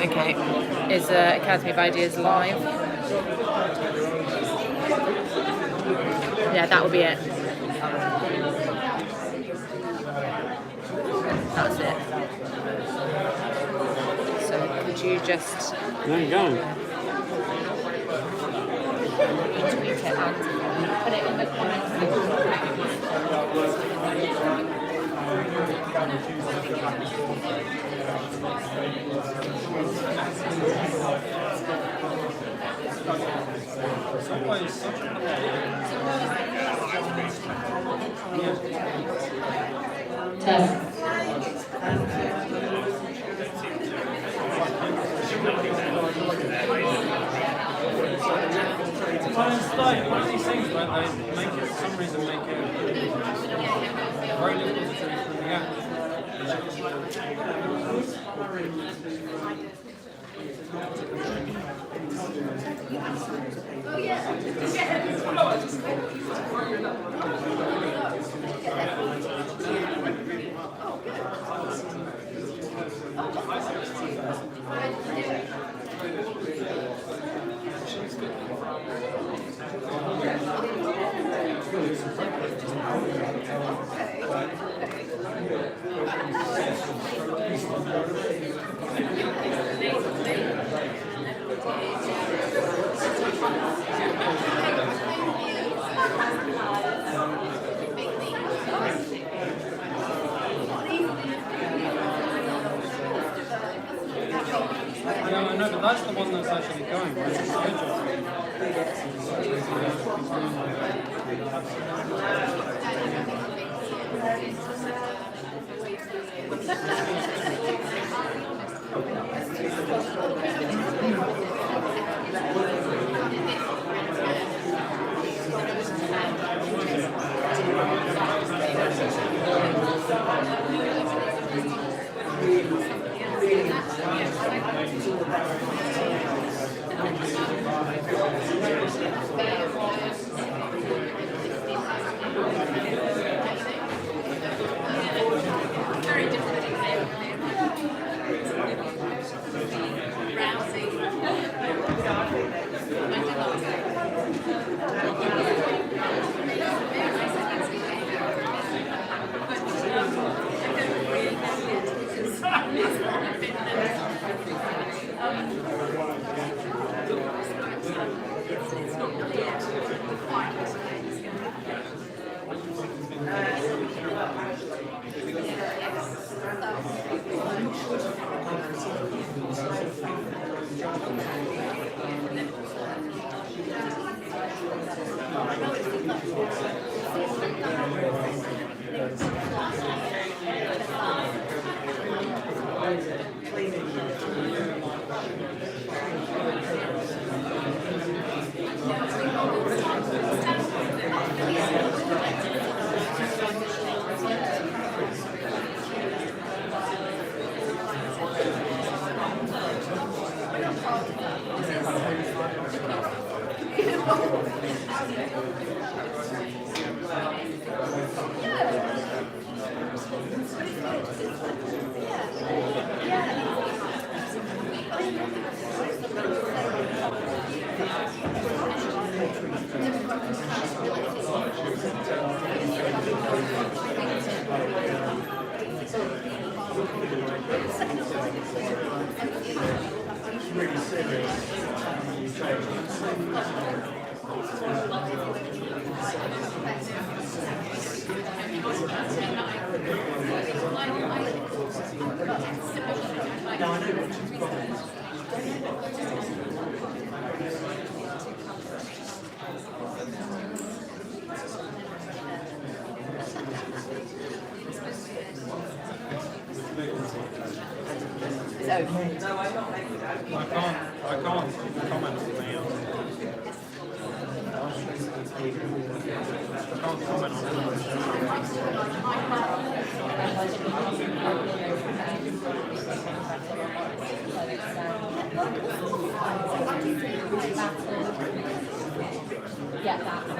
Okay. Is Academy of Ideas live? Yeah, that will be it. That's it. So could you just There you go. tweet it and put it in the comments? Test. One of these things where they make it, for some reason, make it very difficult to choose from the app. Yeah, I know, but that's the one that's actually going, right? It's scheduled. It's okay. I can't comment on the I can't comment on Yeah, that's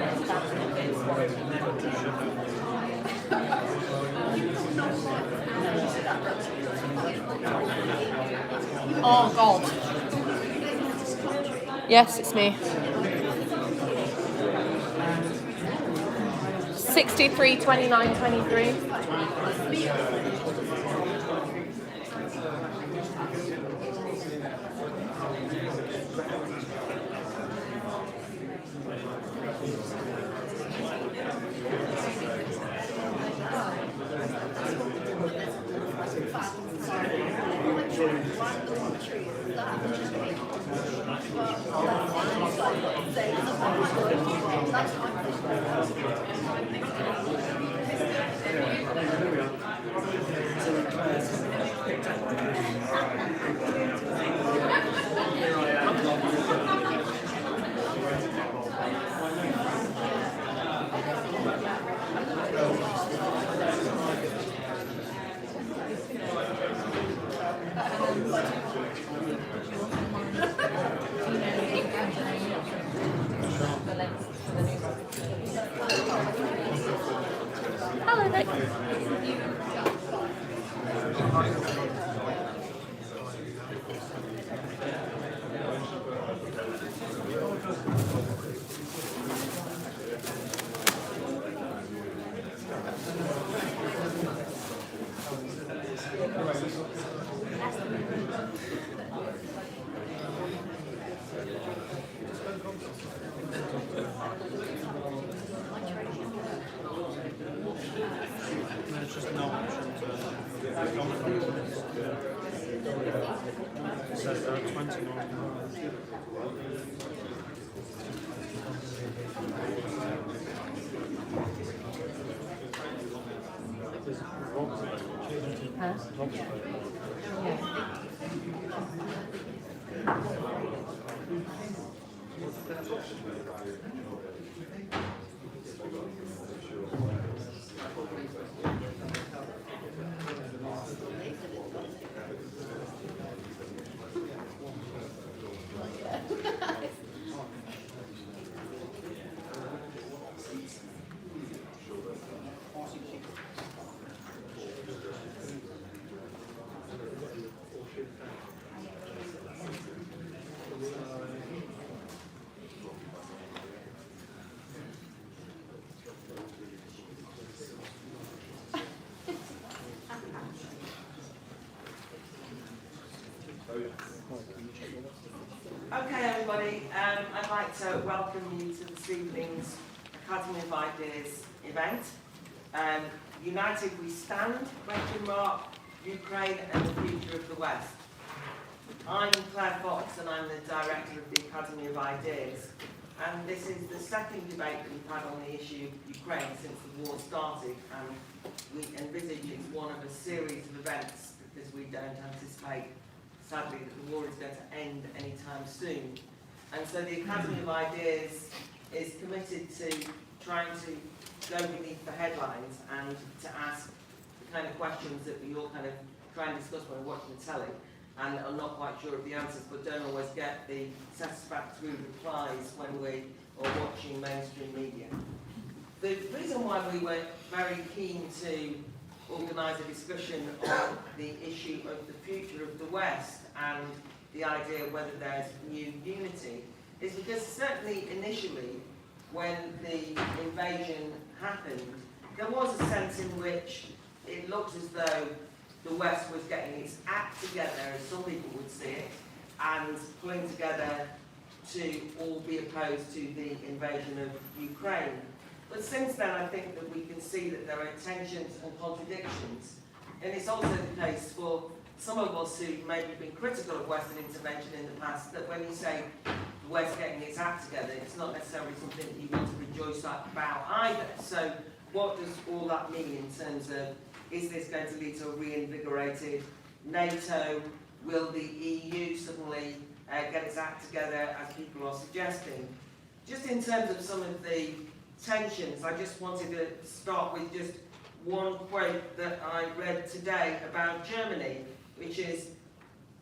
Oh God. Yes, it's me. 63, 29, 23. Hello, Nick. There's just no option to comment on it. It says there are 20 more. Huh? Yeah. Okay, everybody, I'd like to welcome you to this evening's Academy of Ideas event. United we stand, ? Ukraine and the future of the West. I'm Claire Fox and I'm the director of the Academy of Ideas. And this is the second debate that we've had on the issue of Ukraine since the war started, and we envisage it's one of a series of events because we don't anticipate, sadly, that the war is going to end anytime soon. And so the Academy of Ideas is committed to trying to go beneath the headlines and to ask the kind of questions that we all kind of try and discuss when we're watching the telly and are not quite sure of the answers, but don't always get the satisfactory replies when we are watching mainstream media. The reason why we were very keen to organise a discussion on the issue of the future of the West and the idea of whether there's new unity is because certainly initially when the invasion happened, there was a sense in which it looked as though the West was getting its act together, as some people would see it, and pulling together to all be opposed to the invasion of Ukraine. But since then, I think that we can see that there are tensions and contradictions. And it's also the case for some of us who maybe have been critical of Western intervention in the past, that when you say the West getting its act together, it's not necessarily something that you want to rejoice about either. So what does all that mean in terms of, is this going to lead to a reinvigorated NATO? Will the EU suddenly get its act together, as people are suggesting? Just in terms of some of the tensions, I just wanted to start with just one quote that I read today about Germany, which is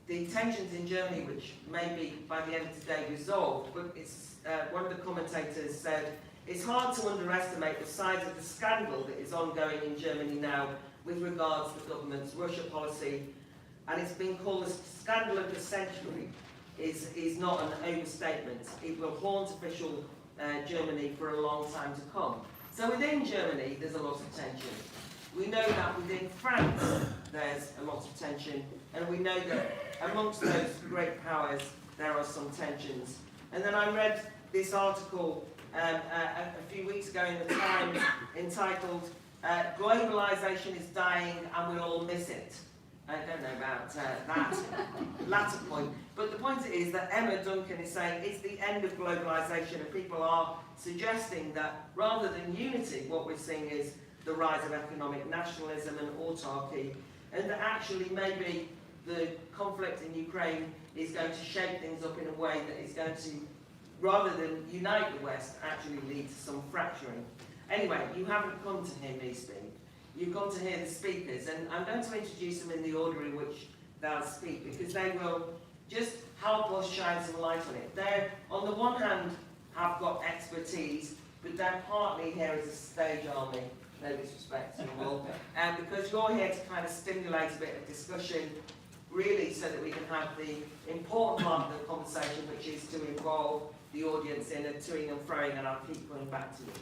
the tensions in Germany, which may be by the end of today resolved, but it's, one of the commentators said, it's hard to underestimate the size of the scandal that is ongoing in Germany now with regards to the government's Russia policy, and it's been called the scandal of the century, is not an overstatement. It will haunt official Germany for a long time to come. So within Germany, there's a lot of tension. We know that within France, there's a lot of tension, and we know that amongst those great powers, there are some tensions. And then I read this article a few weeks ago in the Times entitled, "Globalisation is dying and we'll all miss it." I don't know about that latter point, but the point is that Emma Duncan is saying it's the end of globalisation, and people are suggesting that rather than unity, what we're seeing is the rise of economic nationalism and autarky, and that actually maybe the conflict in Ukraine is going to shape things up in a way that is going to, rather than unite the West, actually lead to some fracturing. Anyway, you haven't come to hear me speak. You've come to hear the speakers, and I'm going to introduce them in the order in which they'll speak, because they will just help us shine some light on it. They, on the one hand, have got expertise, but they're partly here as a stage army, no disrespect to you all, because you're here to kind of stimulate a bit of discussion, really, so that we can have the important part of the conversation, which is to involve the audience in a toing and froing, and I'll keep coming back to you.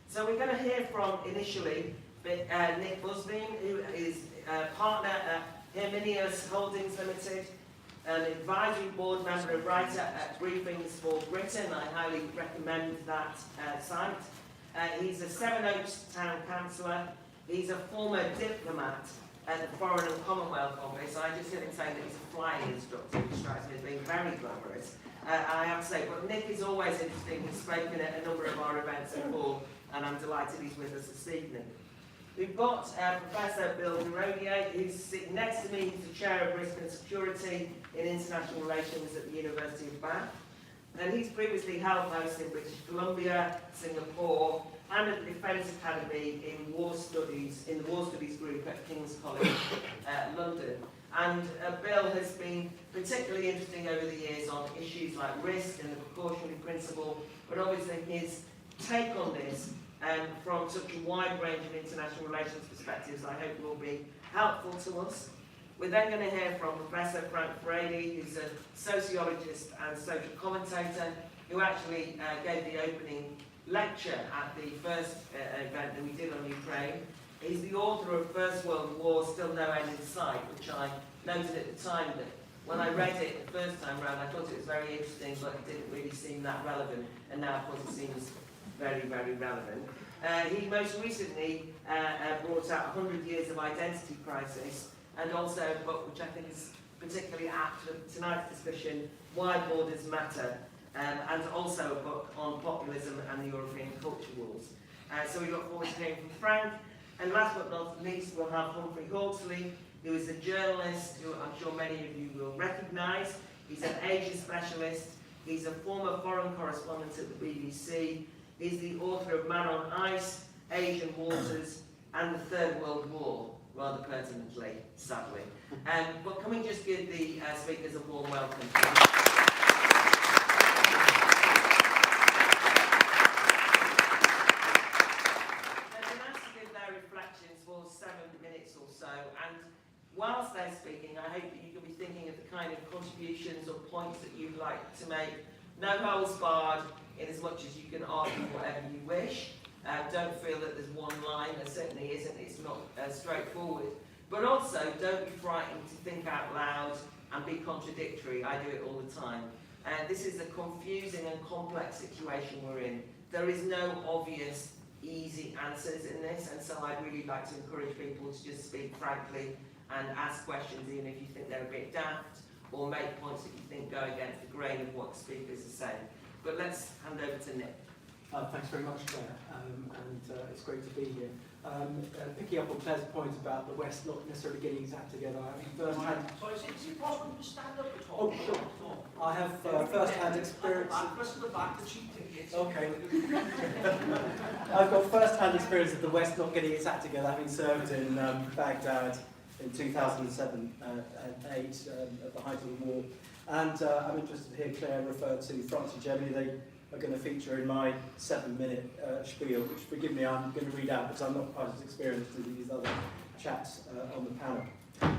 So we're going to hear from, initially, Nick Busbee, who is a partner at Herminius Holdings Limited, an advisory board member and writer at Briefings for Britain. I highly recommend that site. He's a Sevenoaks Town Councillor. He's a former diplomat at the Foreign and Commonwealth Office. I just heard him saying that he's a flying instructor, which strikes me as being very glamorous. I have to say, but Nick is always interesting. He's spoken at a number of our events before, and I'm delighted he's with us this evening. We've got Professor Bill Jordier, who's sitting next to me. He's the Chair of Risk and Security in International Relations at the University of Bath. And he's previously held posts in British Columbia, Singapore, and at the Defence Academy in War Studies, in the War Studies group at King's College, London. And Bill has been particularly interesting over the years on issues like risk and the precautionary principle, but obviously his take on this from such a wide range of international relations perspectives, I hope will be helpful to us. We're then going to hear from Professor Frank Ferdi, who's a sociologist and social commentator, who actually gave the opening lecture at the first event that we did on Ukraine. He's the author of First World War, Still No End in Sight, which I noted at the time that when I read it the first time round, I thought it was very interesting, but it didn't really seem that relevant, and now, of course, it seems very, very relevant. He most recently brought out 100 Years of Identity Crisis, and also a book which I think is particularly apt for tonight's discussion, Why Borders Matter, and also a book on populism and the European culture wars. So we look forward to hearing from Frank. And last but not least, we'll have Humphrey Hawksley, who is a journalist who I'm sure many of you will recognise. He's an Asia specialist. He's a former foreign correspondent at the BBC. He's the author of Man on Ice, Asian Waters, and the Third World War, rather pertinently, sadly. But can we just give the speakers a warm welcome? Reflections for 7 minutes or so, and whilst they're speaking, I hope that you can be thinking of the kind of contributions or points that you'd like to make. No holds barred, in as much as you can argue whatever you wish. Don't feel that there's one line, there certainly isn't, it's not straightforward. But also, don't be frightened to think out loud and be contradictory. I do it all the time. This is a confusing and complex situation we're in. There is no obvious easy answers in this, and so I'd really like to encourage people to just speak frankly and ask questions, even if you think they're a bit daft, or make points that you think go against the grain of what speakers are saying. But let's hand over to Nick. Thanks very much, Claire, and it's great to be here. Picking up on Claire's point about the West not necessarily getting its act together, I mean, first-hand... So is it possible to stand up at all? Oh, sure. I have first-hand experience... Listen to the back, the cheap tickets. Okay. I've got first-hand experience of the West not getting its act together, having served in Baghdad in 2007 and 8 at the height of the war. And I'm interested to hear Claire refer to France and Germany. They are going to feature in my 7-minute spiel, which, forgive me, I'm going to read out because I'm not quite as experienced as these other chaps on the panel.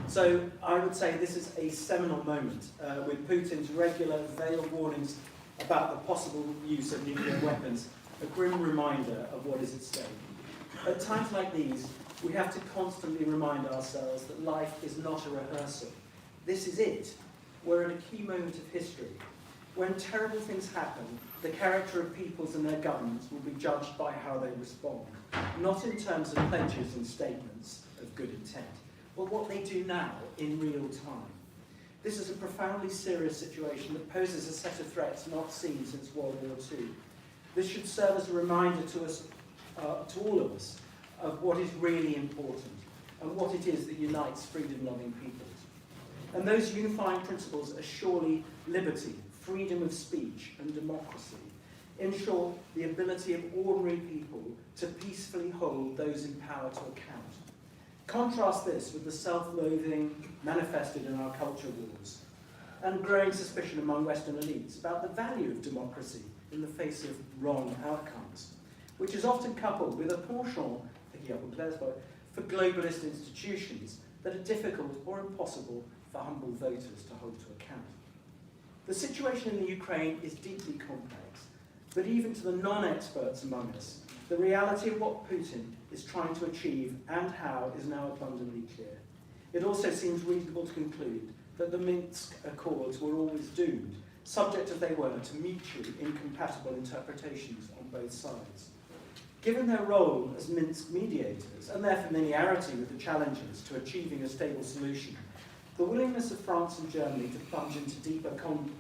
So I would say this is a seminal moment with Putin's regular veiled warnings about the possible use of nuclear weapons, a grim reminder of what is at stake. At times like these, we have to constantly remind ourselves that life is not a rehearsal. This is it. We're at a key moment of history. When terrible things happen, the character of peoples and their governments will be judged by how they respond, not in terms of pledges and statements of good intent, but what they do now in real time. This is a profoundly serious situation that poses a set of threats not seen since World War II. This should serve as a reminder to us, to all of us, of what is really important and what it is that unites freedom-loving peoples. And those unifying principles are surely liberty, freedom of speech, and democracy. In short, the ability of ordinary people to peacefully hold those in power to account. Contrast this with the self-loathing manifested in our culture wars and growing suspicion among Western elites about the value of democracy in the face of wrong outcomes, which is often coupled with a penchant, picking up on Claire's point, for globalist institutions that are difficult or impossible for humble voters to hold to account. The situation in the Ukraine is deeply complex, but even to the non-experts among us, the reality of what Putin is trying to achieve and how is now abundantly clear. It also seems reasonable to conclude that the Minsk Accords were always doomed, subject as they were to mutually incompatible interpretations on both sides. Given their role as Minsk mediators and their familiarity with the challenges to achieving a stable solution, the willingness of France and Germany to plunge into deeper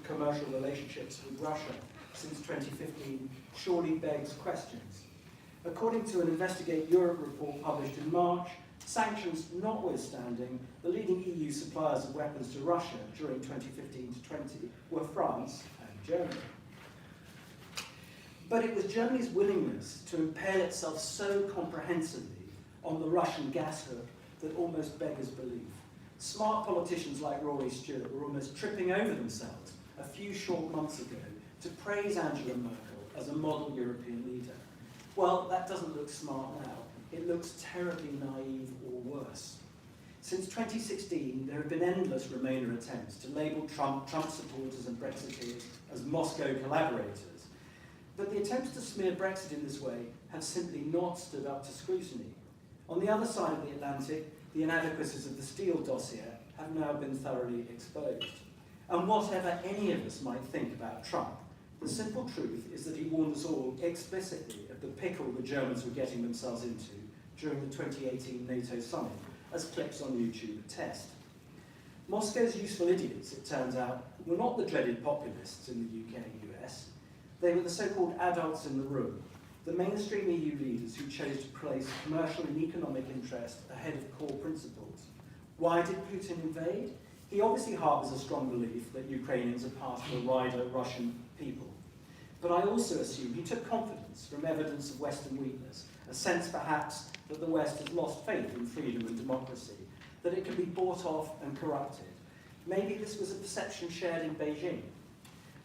commercial relationships with Russia since 2015 surely begs questions. According to an Investigate Europe report published in March, sanctions notwithstanding, the leading EU suppliers of weapons to Russia during 2015 to 20 were France and Germany. But it was Germany's willingness to impale itself so comprehensively on the Russian gas hook that almost beggars belief. Smart politicians like Rory Stewart were almost tripping over themselves a few short months ago to praise Angela Merkel as a model European leader. Well, that doesn't look smart now. It looks terribly naive or worse. Since 2016, there have been endless Remainer attempts to label Trump supporters and Brexiteers as Moscow collaborators. But the attempts to smear Brexit in this way have simply not stood up to scrutiny. On the other side of the Atlantic, the inadequacies of the Steele dossier have now been thoroughly exposed. And whatever any of us might think about Trump, the simple truth is that he warned us all explicitly of the pickle the Germans were getting themselves into during the 2018 NATO summit, as clips on YouTube attest. Moscow's useful idiots, it turns out, were not the dreaded populists in the UK and US. They were the so-called adults in the room, the mainstream EU leaders who chose to place commercial and economic interest ahead of core principles. Why did Putin invade? He obviously harbours a strong belief that Ukrainians are part of the wider Russian people. But I also assume he took confidence from evidence of Western weakness, a sense perhaps that the West has lost faith in freedom and democracy, that it can be bought off and corrupted. Maybe this was a perception shared in Beijing.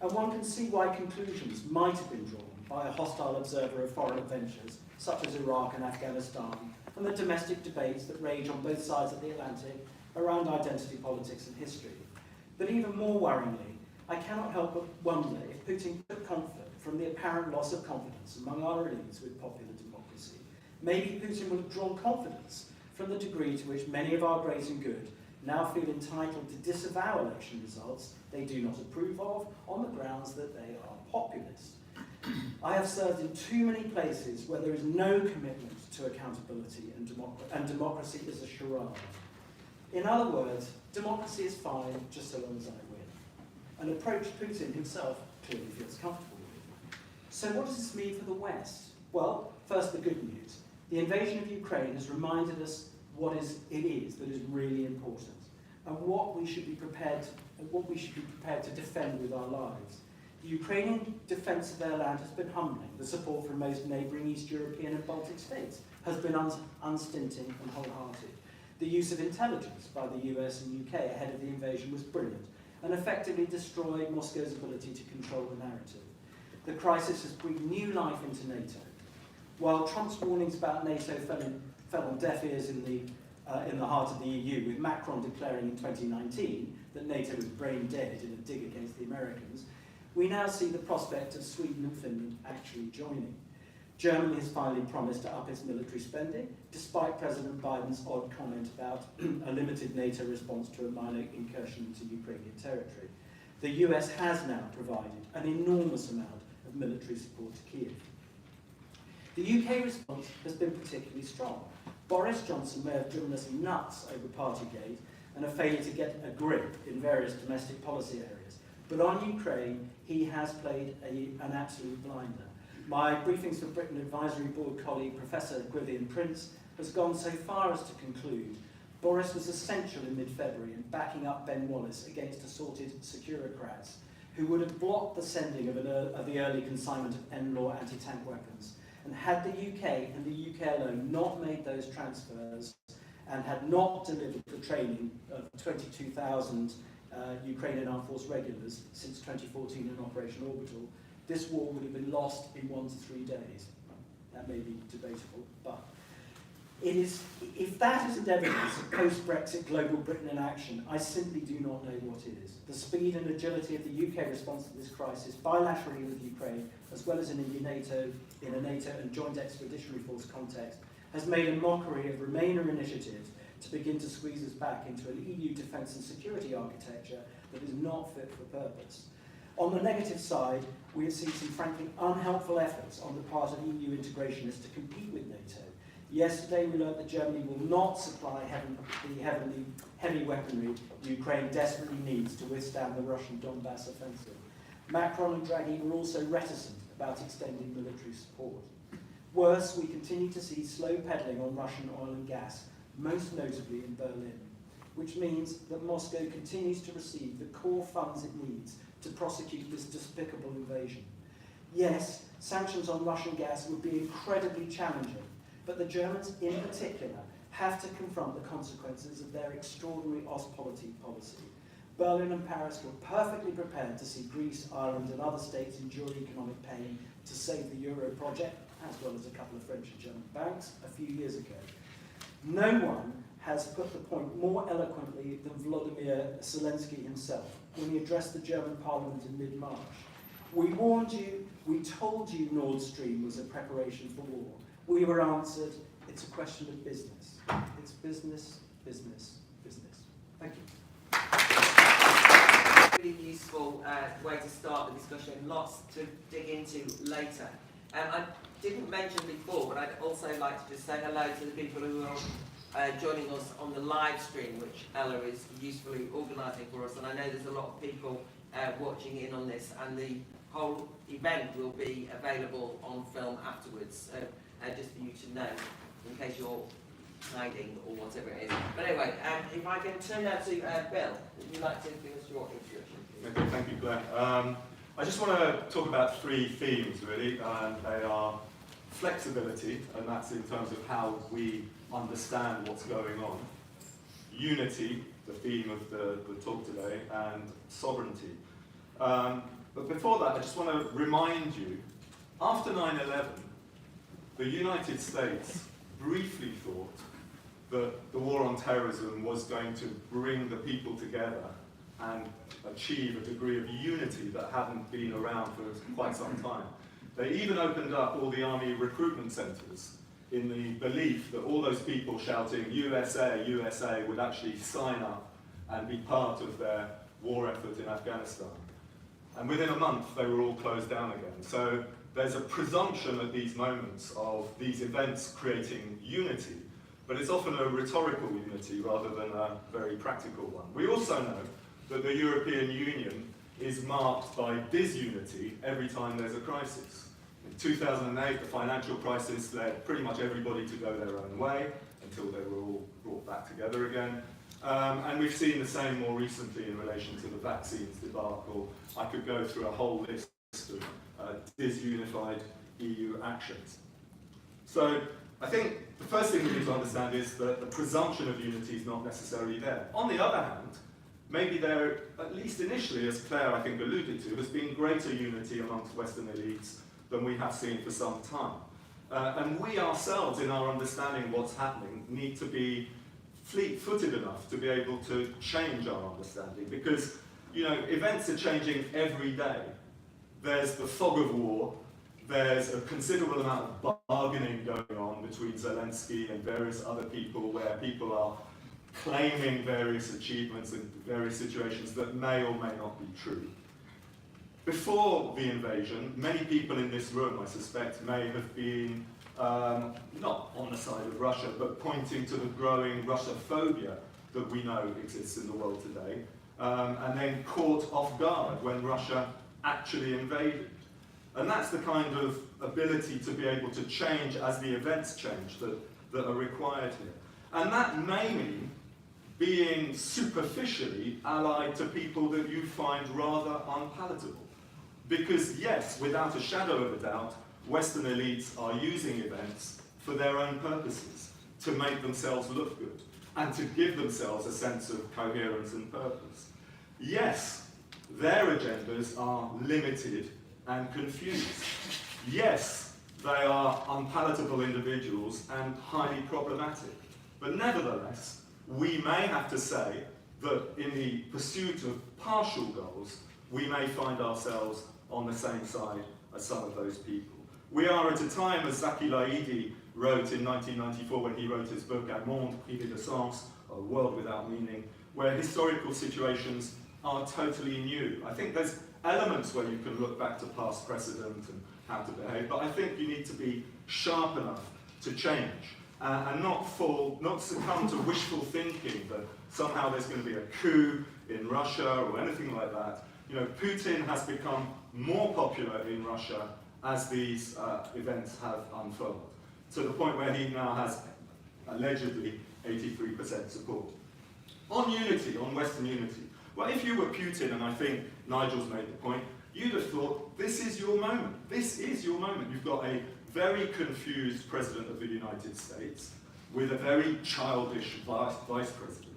And one can see why conclusions might have been drawn by a hostile observer of foreign adventures, such as Iraq and Afghanistan, and the domestic debates that rage on both sides of the Atlantic around identity politics and history. But even more worryingly, I cannot help but wonder if Putin took comfort from the apparent loss of confidence among our elites with popular democracy. Maybe Putin would have drawn confidence from the degree to which many of our great and good now feel entitled to disavow election results they do not approve of on the grounds that they are populist. I have served in too many places where there is no commitment to accountability and democracy is a charade. In other words, democracy is fine just so long as I win. An approach Putin himself clearly feels comfortable with. So what does this mean for the West? Well, first the good news. The invasion of Ukraine has reminded us what it is that is really important and what we should be prepared to defend with our lives. The Ukrainian defence of their land has been humbling. The support from most neighbouring East European and Baltic states has been unstinting and wholehearted. The use of intelligence by the US and UK ahead of the invasion was brilliant and effectively destroyed Moscow's ability to control the narrative. The crisis has breathed new life into NATO. While Trump's warnings about NATO fell on deaf ears in the in the heart of the EU, with Macron declaring in 2019 that NATO was brain dead in a dig against the Americans, we now see the prospect of Sweden and Finland actually joining. Germany has finally promised to up its military spending, despite President Biden's odd comment about a limited NATO response to a minor incursion into Ukrainian territory. The US has now provided an enormous amount of military support to Kiev. The UK response has been particularly strong. Boris Johnson may have driven us nuts over Partygate and a failure to get a grip in various domestic policy areas, but on Ukraine he has played an absolute blinder. My Briefings for Britain Advisory Board colleague, Professor Gwyddian Prince, has gone so far as to conclude Boris was essential in mid-February in backing up Ben Wallace against assorted securocrats who would have blocked the sending of the early consignment of NLAW anti-tank weapons. And had the UK and the UK alone not made those transfers and had not delivered the training of 22,000 Ukrainian Armed Force regulars since 2014 in Operation Orbital, this war would have been lost in 1 to 3 days. That may be debatable, but it is, if that isn't evidence of post-Brexit global Britain in action, I simply do not know what is. The speed and agility of the UK response to this crisis, bilaterally with Ukraine, as well as in a NATO and Joint Expeditionary Force context, has made a mockery of Remainer initiatives to begin to squeeze us back into an EU defence and security architecture that is not fit for purpose. On the negative side, we have seen some frankly unhelpful efforts on the part of EU integrationists to compete with NATO. Yesterday we learned that Germany will not supply the heavy weaponry Ukraine desperately needs to withstand the Russian Donbass offensive. Macron and Draghi were also reticent about extending military support. Worse, we continue to see slow peddling on Russian oil and gas, most notably in Berlin, which means that Moscow continues to receive the core funds it needs to prosecute this despicable invasion. Yes, sanctions on Russian gas would be incredibly challenging, but the Germans in particular have to confront the consequences of their extraordinary Ostpolitik policy. Berlin and Paris were perfectly prepared to see Greece, Ireland and other states endure economic pain to save the Euro project, as well as a couple of French and German banks, a few years ago. No one has put the point more eloquently than Volodymyr Zelensky himself when he addressed the German parliament in mid-March. We warned you, we told you Nord Stream was a preparation for war. We were answered, it's a question of business. It's business, business, business. Thank you. Really useful way to start the discussion, lots to dig into later. I didn't mention before, but I'd also like to just say hello to the people who are joining us on the live stream, which Ella is usefully organising for us. And I know there's a lot of people watching in on this, and the whole event will be available on film afterwards. So just for you to know, in case you're hiding or whatever it is. But anyway, if I can turn now to Bill, would you like to give us your introduction? Okay, thank you, Claire. I just want to talk about 3 themes, really, and they are flexibility, and that's in terms of how we understand what's going on, unity, the theme of the talk today, and sovereignty. But before that, I just want to remind you, after 9/11, the United States briefly thought that the war on terrorism was going to bring the people together and achieve a degree of unity that hadn't been around for quite some time. They even opened up all the army recruitment centres in the belief that all those people shouting USA, USA would actually sign up and be part of their war effort in Afghanistan. And within a month, they were all closed down again. So there's a presumption at these moments of these events creating unity, but it's often a rhetorical unity rather than a very practical one. We also know that the European Union is marked by disunity every time there's a crisis. In 2008, the financial crisis led pretty much everybody to go their own way until they were all brought back together again. And we've seen the same more recently in relation to the vaccines debacle. I could go through a whole list of disunified EU actions. So I think the first thing we need to understand is that the presumption of unity is not necessarily there. On the other hand, maybe there, at least initially, as Claire I think alluded to, has been greater unity amongst Western elites than we have seen for some time. And we ourselves, in our understanding of what's happening, need to be fleet-footed enough to be able to change our understanding, because events are changing every day. There's the fog of war, there's a considerable amount of bargaining going on between Zelensky and various other people, where people are claiming various achievements in various situations that may or may not be true. Before the invasion, many people in this room, I suspect, may have been not on the side of Russia, but pointing to the growing Russophobia that we know exists in the world today, and then caught off guard when Russia actually invaded. And that's the kind of ability to be able to change as the events change that are required here. And that may mean being superficially allied to people that you find rather unpalatable. Because yes, without a shadow of a doubt, Western elites are using events for their own purposes, to make themselves look good, and to give themselves a sense of coherence and purpose. Yes, their agendas are limited and confused. Yes, they are unpalatable individuals and highly problematic. But nevertheless, we may have to say that in the pursuit of partial goals, we may find ourselves on the same side as some of those people. We are at a time, as Zaki Laïdi wrote in 1994 when he wrote his book Un monde privé de sens, A World Without Meaning, where historical situations are totally new. I think there's elements where you can look back to past precedent and how to behave, but I think you need to be sharp enough to change and not succumb to wishful thinking that somehow there's going to be a coup in Russia or anything like that. Putin has become more popular in Russia as these events have unfolded, to the point where he now has allegedly 83% support. On unity, on Western unity, well, if you were Putin, and I think Nigel's made the point, you'd have thought, this is your moment. This is your moment. You've got a very confused President of the United States with a very childish Vice President.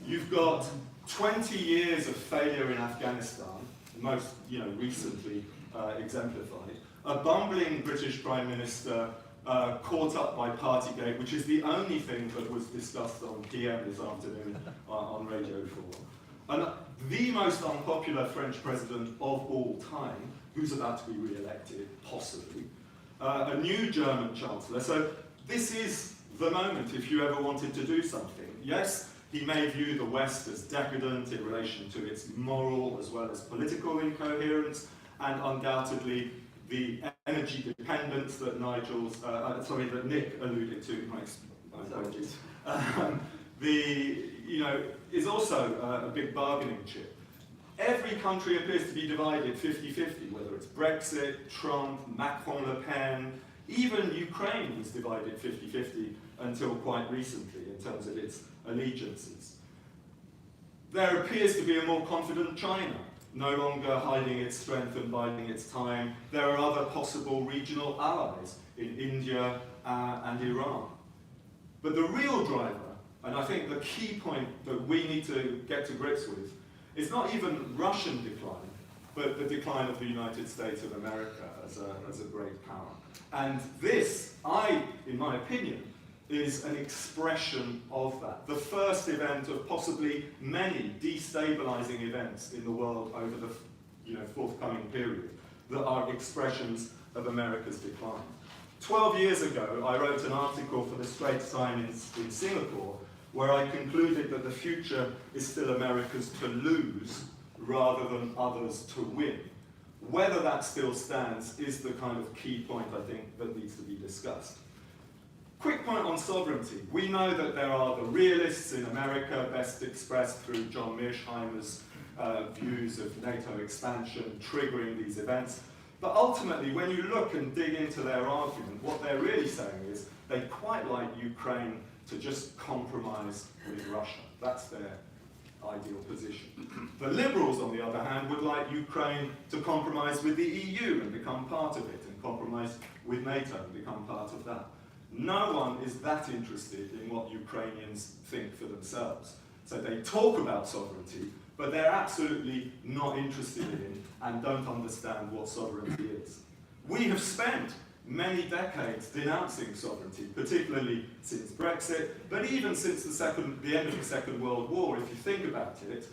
You've got 20 years of failure in Afghanistan, most recently exemplified. A bumbling British Prime Minister caught up by Partygate, which is the only thing that was discussed on PM this afternoon on Radio 4. And the most unpopular French president of all time, who's about to be re-elected, possibly. A new German chancellor. So this is the moment if you ever wanted to do something. Yes, he may view the West as decadent in relation to its moral as well as political incoherence, and undoubtedly the energy dependence that that Nick alluded to. My apologies. Is also a big bargaining chip. Every country appears to be divided 50-50, whether it's Brexit, Trump, Macron, Le Pen. Even Ukraine was divided 50-50 until quite recently in terms of its allegiances. There appears to be a more confident China, no longer hiding its strength and biding its time. There are other possible regional allies in India and Iran. But the real driver, and I think the key point that we need to get to grips with, is not even Russian decline, but the decline of the United States of America as a great power. And this, in my opinion, is an expression of that. The first event of possibly many destabilizing events in the world over the forthcoming period that are expressions of America's decline. 12 years ago, I wrote an article for the Straits Times in Singapore where I concluded that the future is still America's to lose rather than others to win. Whether that still stands is the kind of key point, I think, that needs to be discussed. Quick point on sovereignty. We know that there are the realists in America, best expressed through John Mearsheimer's views of NATO expansion triggering these events. But ultimately, when you look and dig into their argument, what they're really saying is they quite like Ukraine to just compromise with Russia. That's their ideal position. The liberals, on the other hand, would like Ukraine to compromise with the EU and become part of it, and compromise with NATO and become part of that. No one is that interested in what Ukrainians think for themselves. So they talk about sovereignty, but they're absolutely not interested in and don't understand what sovereignty is. We have spent many decades denouncing sovereignty, particularly since Brexit, but even since the end of the Second World War. If you think about it,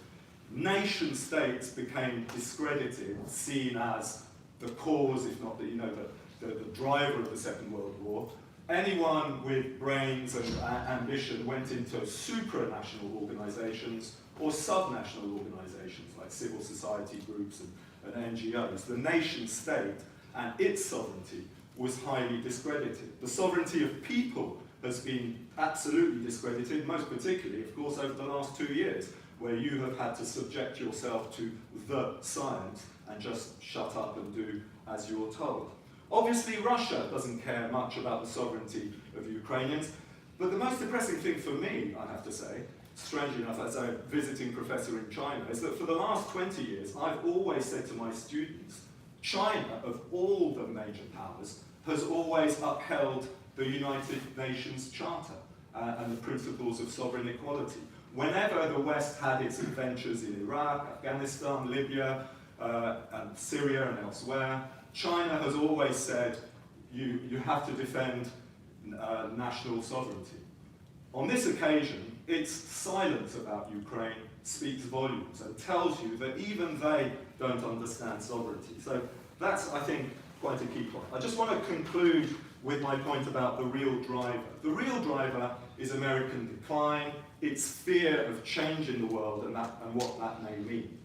nation states became discredited, seen as the cause, if not the driver of the Second World War. Anyone with brains and ambition went into supranational organisations or subnational organisations like civil society groups and NGOs. The nation state and its sovereignty was highly discredited. The sovereignty of people has been absolutely discredited, most particularly, of course, over the last 2 years, where you have had to subject yourself to the science and just shut up and do as you're told. Obviously, Russia doesn't care much about the sovereignty of Ukrainians, but the most depressing thing for me, I have to say, strangely enough, as a visiting professor in China, is that for the last 20 years, I've always said to my students, China, of all the major powers, has always upheld the United Nations Charter and the principles of sovereign equality. Whenever the West had its adventures in Iraq, Afghanistan, Libya, and Syria and elsewhere, China has always said you have to defend national sovereignty. On this occasion, its silence about Ukraine speaks volumes and tells you that even they don't understand sovereignty. So that's, I think, quite a key point. I just want to conclude with my point about the real driver. The real driver is American decline, its fear of change in the world and what that may mean.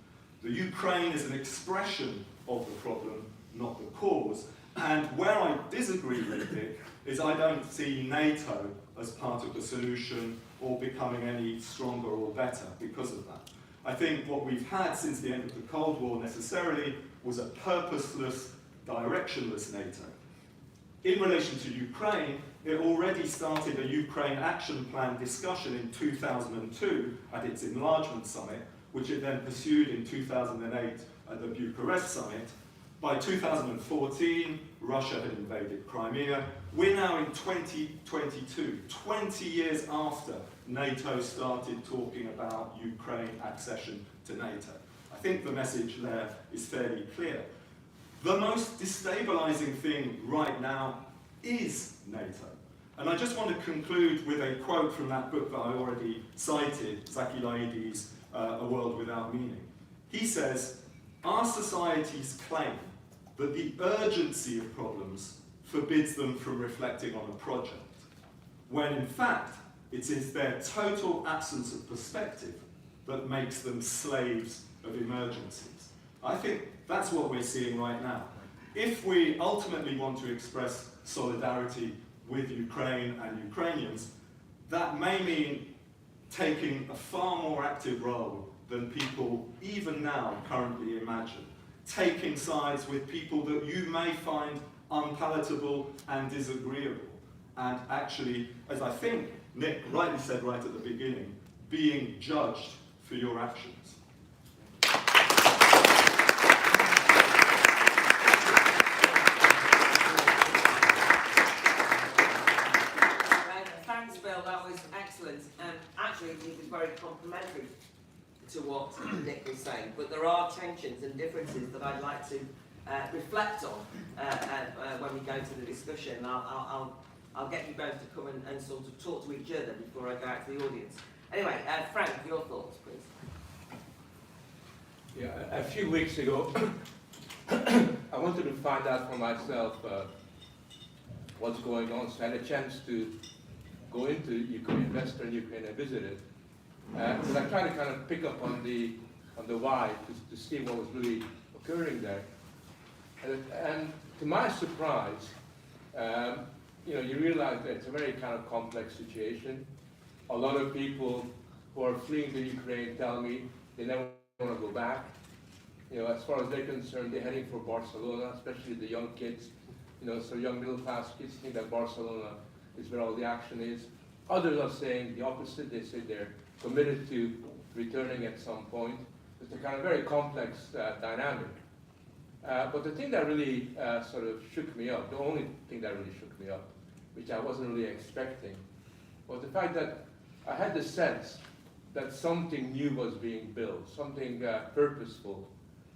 The Ukraine is an expression of the problem, not the cause. And where I disagree with Dick is I don't see NATO as part of the solution or becoming any stronger or better because of that. I think what we've had since the end of the Cold War necessarily was a purposeless, directionless NATO. In relation to Ukraine, it already started a Ukraine action plan discussion in 2002 at its enlargement summit, which it then pursued in 2008 at the Bucharest summit. By 2014, Russia had invaded Crimea. We're now in 2022, 20 years after NATO started talking about Ukraine accession to NATO. I think the message there is fairly clear. The most destabilizing thing right now is NATO. And I just want to conclude with a quote from that book that I already cited, Zaki Laïdi's A World Without Meaning. He says, our societies claim that the urgency of problems forbids them from reflecting on a project, when in fact it is their total absence of perspective that makes them slaves of emergencies. I think that's what we're seeing right now. If we ultimately want to express solidarity with Ukraine and Ukrainians, that may mean taking a far more active role than people even now currently imagine. Taking sides with people that you may find unpalatable and disagreeable. And actually, as I think Nick rightly said right at the beginning, being judged for your actions. Thanks, Bill, that was excellent. Actually, it was very complimentary to what Nick was saying, but there are tensions and differences that I'd like to reflect on when we go to the discussion. I'll get you both to come and sort of talk to each other before I go out to the audience. Anyway, Frank, your thoughts, please. Yeah, a few weeks ago, I wanted to find out for myself what's going on, so I had a chance to go into Ukraine, Western Ukraine, and visit it. Because I tried to kind of pick up on the why to see what was really occurring there. And to my surprise, you realize that it's a very kind of complex situation. A lot of people who are fleeing to Ukraine tell me they never want to go back. As far as they're concerned, they're heading for Barcelona, especially the young kids. So young middle-class kids think that Barcelona is where all the action is. Others are saying the opposite. They say they're committed to returning at some point. It's a kind of very complex dynamic. But the thing that really sort of shook me up, the only thing that really shook me up, which I wasn't really expecting, was the fact that I had the sense that something new was being built, something purposeful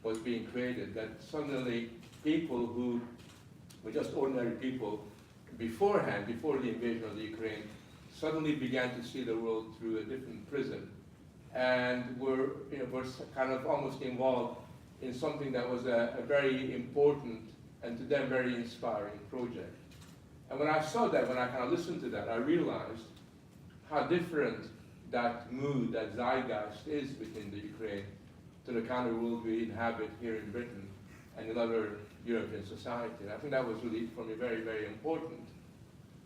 was being created, that suddenly people who were just ordinary people beforehand, before the invasion of the Ukraine, suddenly began to see the world through a different prism, and were kind of almost involved in something that was a very important and to them very inspiring project. And when I saw that, when I kind of listened to that, I realized how different that mood, that zeitgeist is within the Ukraine to the kind of world we inhabit here in Britain and in other European society. And I think that was really, for me, very, very important.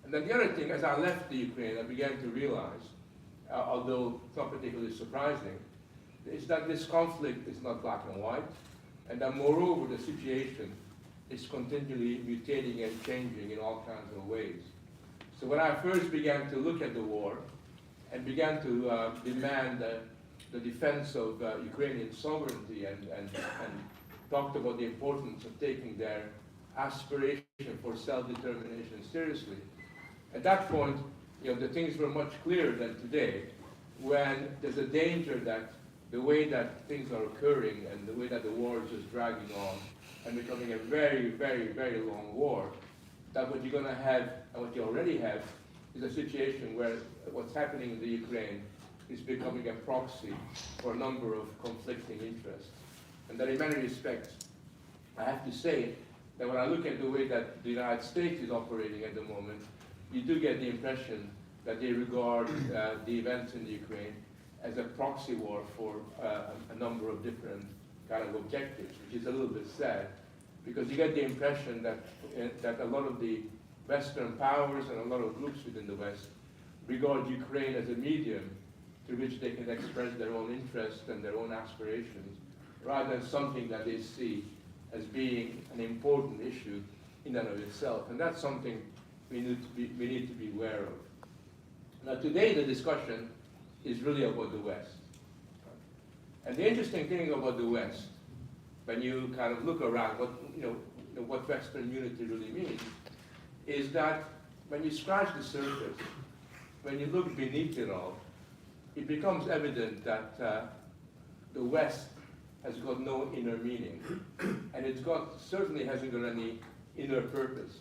And then the other thing, as I left the Ukraine, I began to realize, although it's not particularly surprising, is that this conflict is not black and white, and that moreover the situation is continually mutating and changing in all kinds of ways. So when I first began to look at the war and began to demand the defense of Ukrainian sovereignty and talked about the importance of taking their aspiration for self-determination seriously, at that point, the things were much clearer than today, when there's a danger that the way that things are occurring and the way that the war is just dragging on and becoming a very, very, very long war, that what you're going to have, and what you already have, is a situation where what's happening in the Ukraine is becoming a proxy for a number of conflicting interests. And that in many respects, I have to say that when I look at the way that the United States is operating at the moment, you do get the impression that they regard the events in the Ukraine as a proxy war for a number of different kind of objectives, which is a little bit sad, because you get the impression that, that a lot of the Western powers and a lot of groups within the West regard Ukraine as a medium through which they can express their own interests and their own aspirations, rather than something that they see as being an important issue in and of itself. And that's something we need to be aware of. Now today the discussion is really about the West. And the interesting thing about the West, when you kind of look around what Western unity really means, is that when you scratch the surface, when you look beneath it all, it becomes evident that the West has got no inner meaning, and certainly hasn't got any inner purpose.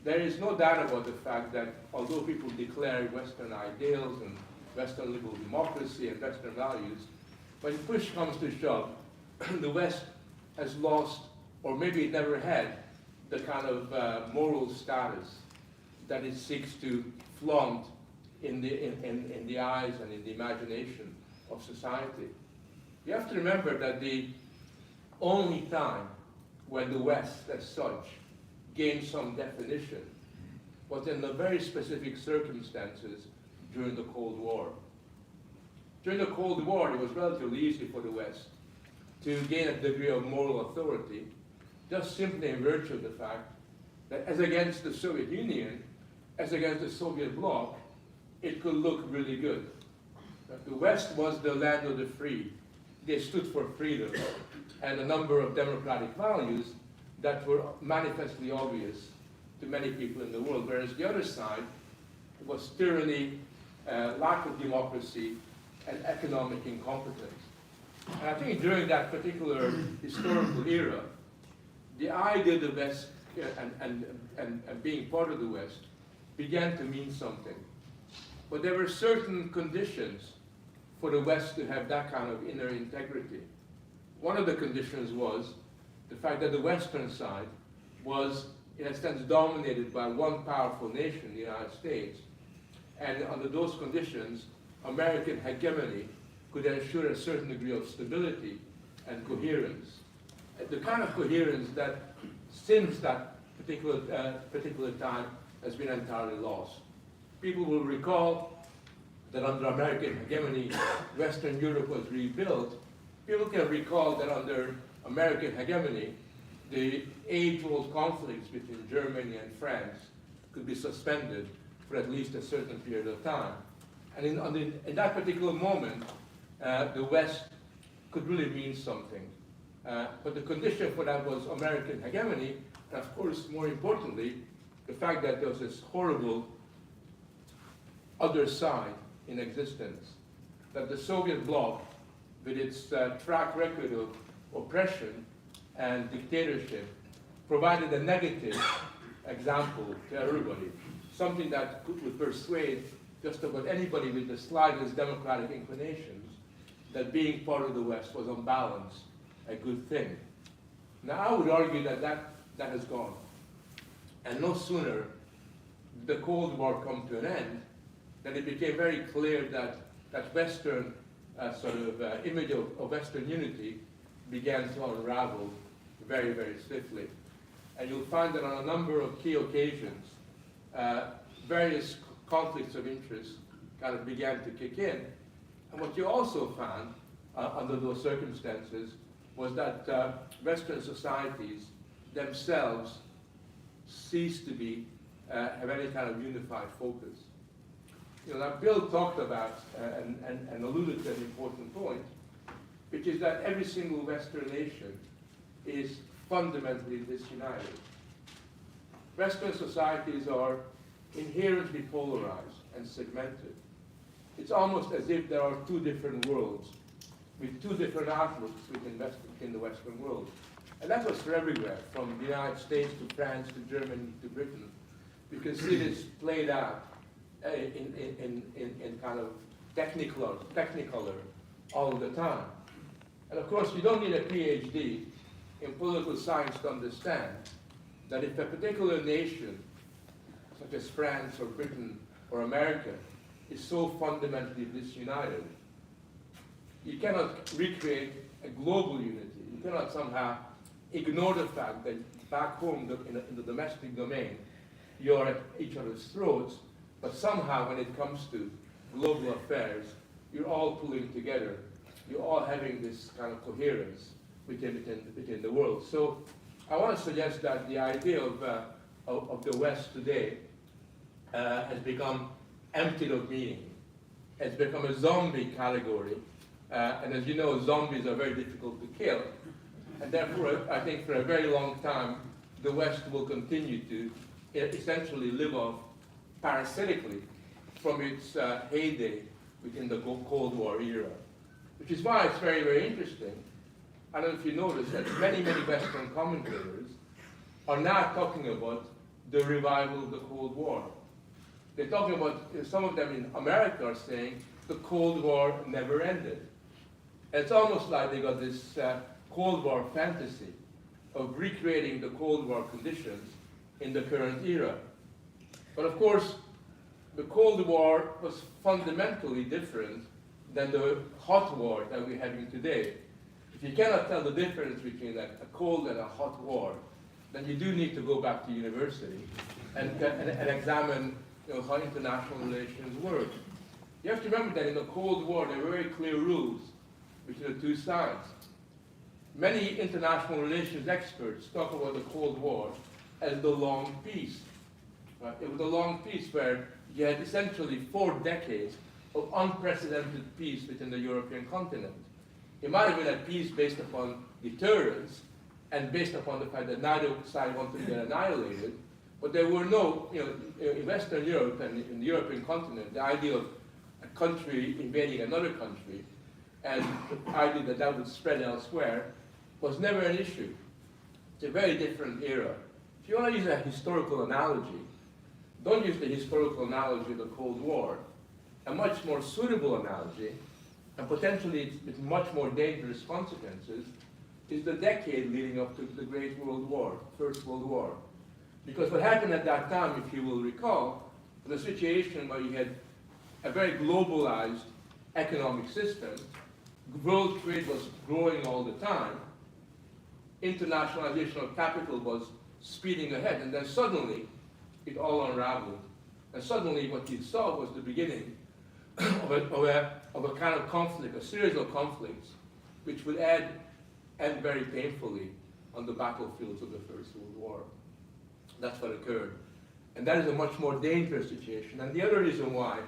There is no doubt about the fact that although people declare Western ideals and Western liberal democracy and Western values, when push comes to shove, the West has lost, or maybe it never had, the kind of moral status that it seeks to flaunt in the eyes and in the imagination of society. You have to remember that the only time when the West, as such, gained some definition was in the very specific circumstances during the Cold War. During the Cold War, it was relatively easy for the West to gain a degree of moral authority, just simply in virtue of the fact that as against the Soviet Union, as against the Soviet bloc, it could look really good. That the West was the land of the free. They stood for freedom and a number of democratic values that were manifestly obvious to many people in the world, whereas the other side was tyranny, lack of democracy, and economic incompetence. And I think during that particular historical era, the idea of the West and being part of the West began to mean something. But there were certain conditions for the West to have that kind of inner integrity. One of the conditions was the fact that the Western side was, in a sense, dominated by one powerful nation, the United States. And under those conditions, American hegemony could ensure a certain degree of stability and coherence. The kind of coherence that, since that particular time, has been entirely lost. People will recall that under American hegemony, Western Europe was rebuilt. People can recall that under American hegemony, the age-old conflicts between Germany and France could be suspended for at least a certain period of time. And in that particular moment, the West could really mean something. But the condition for that was American hegemony, and of course, more importantly, the fact that there was this horrible other side in existence, that the Soviet bloc, with its track record of oppression and dictatorship, provided a negative example to everybody, something that would persuade just about anybody with the slightest democratic inclinations that being part of the West was on balance a good thing. Now I would argue that that has gone. And no sooner did the Cold War come to an end than it became very clear that that Western image of Western unity began to unravel very, very swiftly. And you'll find that on a number of key occasions, various conflicts of interest kind of began to kick in. And what you also found under those circumstances was that Western societies themselves ceased to have any kind of unified focus. Now Bill talked about and alluded to an important point, which is that every single Western nation is fundamentally disunited. Western societies are inherently polarized and segmented. It's almost as if there are two different worlds with two different outlooks within the Western world. And that was for everywhere, from the United States to France to Germany to Britain. You can see this played out in kind of technicolor all the time. And of course, you don't need a PhD in political science to understand that if a particular nation, such as France or Britain or America, is so fundamentally disunited, you cannot recreate a global unity. You cannot somehow ignore the fact that back home in the domestic domain, you're at each other's throats, but somehow when it comes to global affairs, you're all pulling together. You're all having this kind of coherence within the world. So I want to suggest that the idea of the West today has become emptied of meaning. It's become a zombie category. And as you know, zombies are very difficult to kill. And therefore, I think for a very long time, the West will continue to essentially live off parasitically from its heyday within the Cold War era. Which is why it's very, very interesting. I don't know if you notice that many, many Western commentators are now talking about the revival of the Cold War. They're talking about, some of them in America are saying, the Cold War never ended. It's almost like they got this Cold War fantasy of recreating the Cold War conditions in the current era. But of course, the Cold War was fundamentally different than the hot war that we're having today. If you cannot tell the difference between a cold and a hot war, then you do need to go back to university and examine how international relations work. You have to remember that in the Cold War, there were very clear rules between the two sides. Many international relations experts talk about the Cold War as the long peace. Right? It was a long peace where you had essentially 4 decades of unprecedented peace within the European continent. It might have been a peace based upon deterrence and based upon the fact that neither side wanted to get annihilated, but there were no, in Western Europe and in the European continent, the idea of a country invading another country and the idea that that would spread elsewhere was never an issue. It's a very different era. If you want to use a historical analogy, don't use the historical analogy of the Cold War. A much more suitable analogy, and potentially with much more dangerous consequences, is the decade leading up to the Great World War, First World War. Because what happened at that time, if you will recall, was a situation where you had a very globalized economic system. World trade was growing all the time. Internationalization of capital was speeding ahead, and then suddenly it all unraveled. And suddenly what you saw was the beginning of a kind of conflict, a series of conflicts, which would end very painfully on the battlefields of the First World War. That's what occurred. And that is a much more dangerous situation. And the other reason why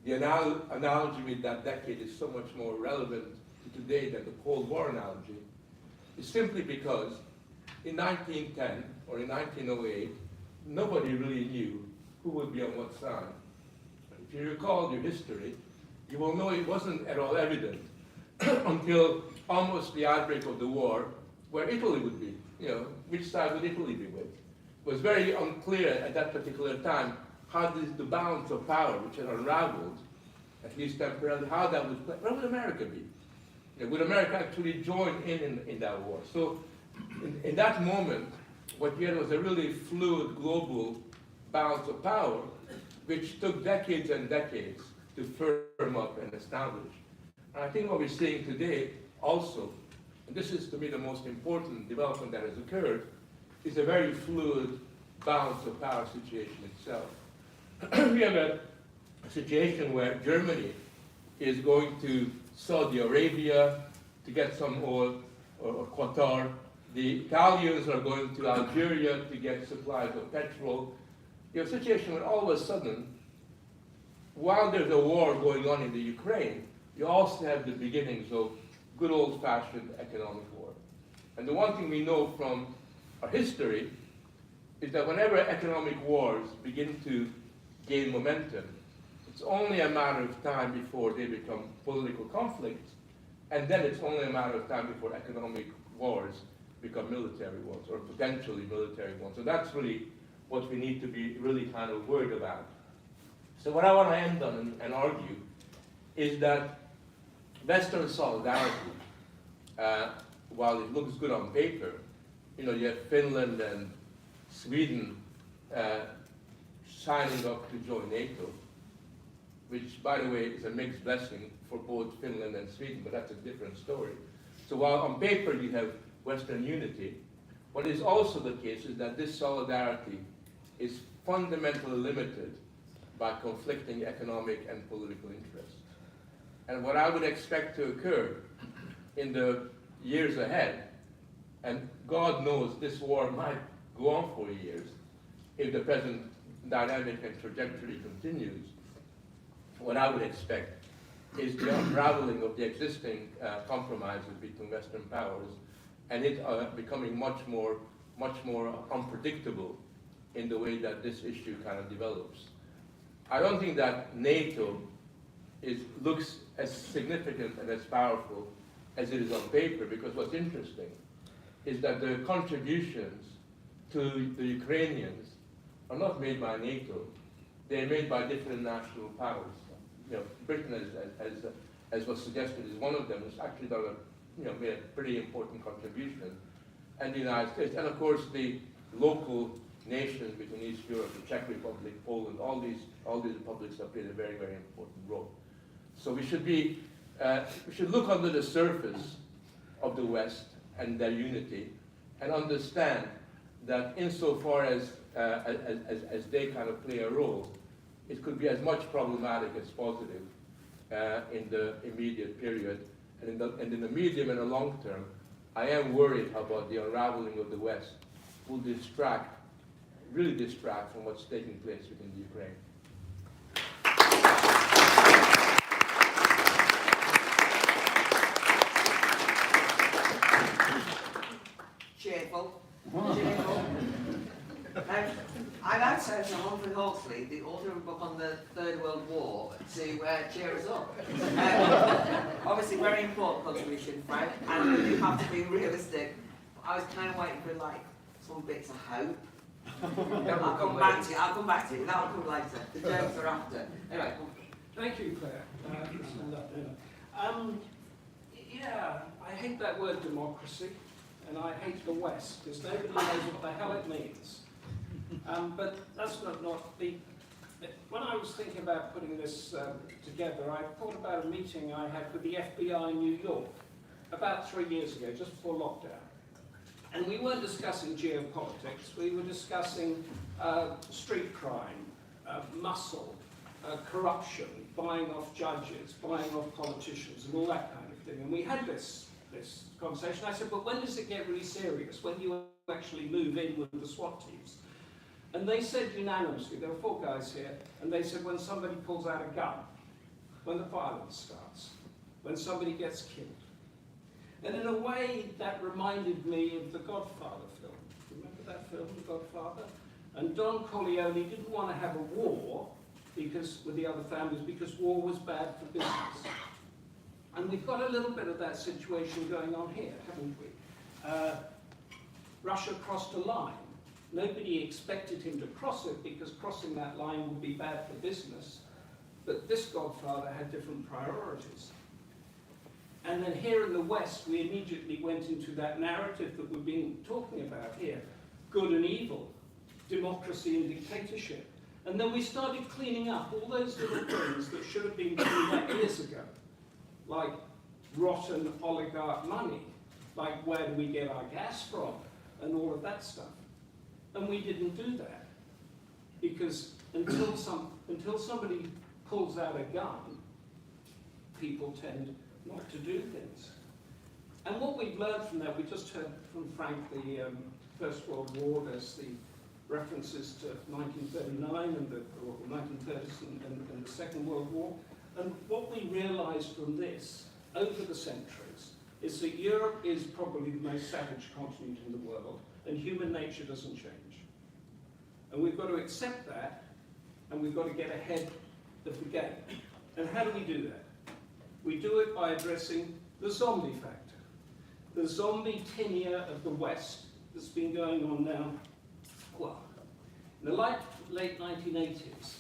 the analogy with that decade is so much more relevant to today than the Cold War analogy is simply because in 1910 or in 1908, nobody really knew who would be on what side. If you recall your history, you will know it wasn't at all evident until almost the outbreak of the war where Italy would be, which side would Italy be with. It was very unclear at that particular time how the balance of power, which had unraveled, at least temporarily, how that would play. Where would America be? Would America actually join in that war? So in that moment, what you had was a really fluid global balance of power, which took decades and decades to firm up and establish. And I think what we're seeing today also, and this is to me the most important development that has occurred, is a very fluid balance of power situation itself. We have a situation where Germany is going to Saudi Arabia to get some oil, or Qatar. The Italians are going to Algeria to get supplies of petrol. You have a situation where all of a sudden, while there's a war going on in the Ukraine, you also have the beginnings of good old-fashioned economic war. And the one thing we know from our history is that whenever economic wars begin to gain momentum, it's only a matter of time before they become political conflicts, and then it's only a matter of time before economic wars become military wars, or potentially military ones. So that's really what we need to be really kind of worried about. So what I want to end on and argue is that Western solidarity, while it looks good on paper, you have Finland and Sweden signing up to join NATO, which, by the way, is a mixed blessing for both Finland and Sweden, but that's a different story. So while on paper you have Western unity, what is also the case is that this solidarity is fundamentally limited by conflicting economic and political interests. And what I would expect to occur in the years ahead, and God knows this war might go on for years if the present dynamic and trajectory continues, what I would expect is the unraveling of the existing compromises between Western powers, and it becoming much more unpredictable in the way that this issue kind of develops. I don't think that NATO looks as significant and as powerful as it is on paper, because what's interesting is that the contributions to the Ukrainians are not made by NATO, they're made by different national powers. Britain, as was suggested, is one of them, has actually done made a pretty important contribution, and the United States, and of course the local nations between East Europe, the Czech Republic, Poland, all these republics have played a very, very important role. So we should look under the surface of the West and their unity, and understand that insofar as they kind of play a role, it could be as much problematic as positive in the immediate period. And in the medium and the long term, I am worried about the unraveling of the West will really distract from what's taking place within the Ukraine. Cheerful. I've outsourced to Humphrey Hawksley, the author of a book on the Third World War, to cheer us up. Obviously, very important contribution, Frank, and you have to be realistic. I was kind of waiting for some bits of hope. I'll come back to you. That'll come later. The jokes are after. Anyway. Thank you, Claire. Yeah, I hate that word democracy, and I hate the West, because nobody knows what the hell it means. But that's not the... When I was thinking about putting this together, I thought about a meeting I had with the FBI in New York about 3 years ago, just before lockdown. And we weren't discussing geopolitics, we were discussing street crime, muscle, corruption, buying off judges, buying off politicians, and all that kind of thing. And we had this conversation. I said, but when does it get really serious? When do you actually move in with the SWAT teams? And they said unanimously, there were 4 guys here, and they said when somebody pulls out a gun, when the violence starts, when somebody gets killed. And in a way, that reminded me of the Godfather film. Remember that film, The Godfather? And Don Corleone didn't want to have a war with the other families because war was bad for business. And we've got a little bit of that situation going on here, haven't we? Russia crossed a line. Nobody expected him to cross it because crossing that line would be bad for business. But this godfather had different priorities. And then here in the West, we immediately went into that narrative that we've been talking about here. Good and evil, democracy and dictatorship. And then we started cleaning up all those little things that should have been cleaned up years ago. Like rotten oligarch money, like where do we get our gas from, and all of that stuff. And we didn't do that. Because until somebody pulls out a gun, people tend not to do things. And what we've learned from that, we just heard from Frank the First World War, there's the references to 1939 and the 1930s and the Second World War. And what we realized from this over the centuries is that Europe is probably the most savage continent in the world, and human nature doesn't change. And we've got to accept that, and we've got to get ahead of the game. And how do we do that? We do it by addressing the zombie factor. The zombie tenure of the West that's been going on now, well, in the late 1980s,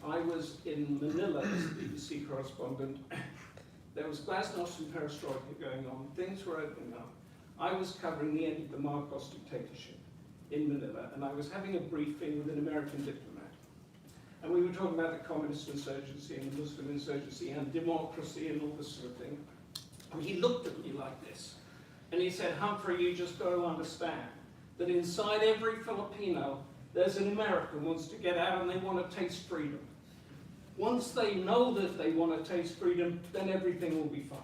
I was in Manila as a BBC correspondent. There was glasnost and perestroika going on. Things were opening up. I was covering the end of the Marcos dictatorship in Manila, and I was having a briefing with an American diplomat. And we were talking about the communist insurgency and the Muslim insurgency and democracy and all this sort of thing. And he looked at me like this, and he said, Humphrey, you just got to understand that inside every Filipino, there's an American who wants to get out and they want to taste freedom. Once they know that they want to taste freedom, then everything will be fine.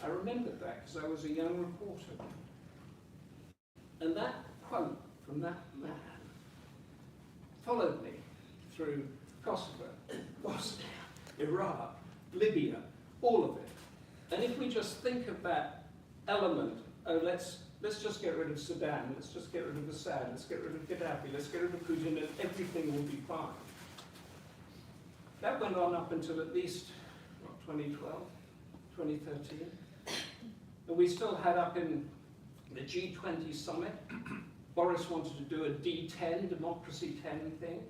I remembered that because I was a young reporter. And that quote from that man followed me through Kosovo, Bosnia, Iraq, Libya, all of it. And if we just think of that element, oh, let's just get rid of Saddam, let's just get rid of Assad, let's get rid of Gaddafi, let's get rid of Putin, and everything will be fine. That went on up until at least, 2012, 2013. And we still had up in the G20 summit, Boris wanted to do a D10, Democracy 10 thing,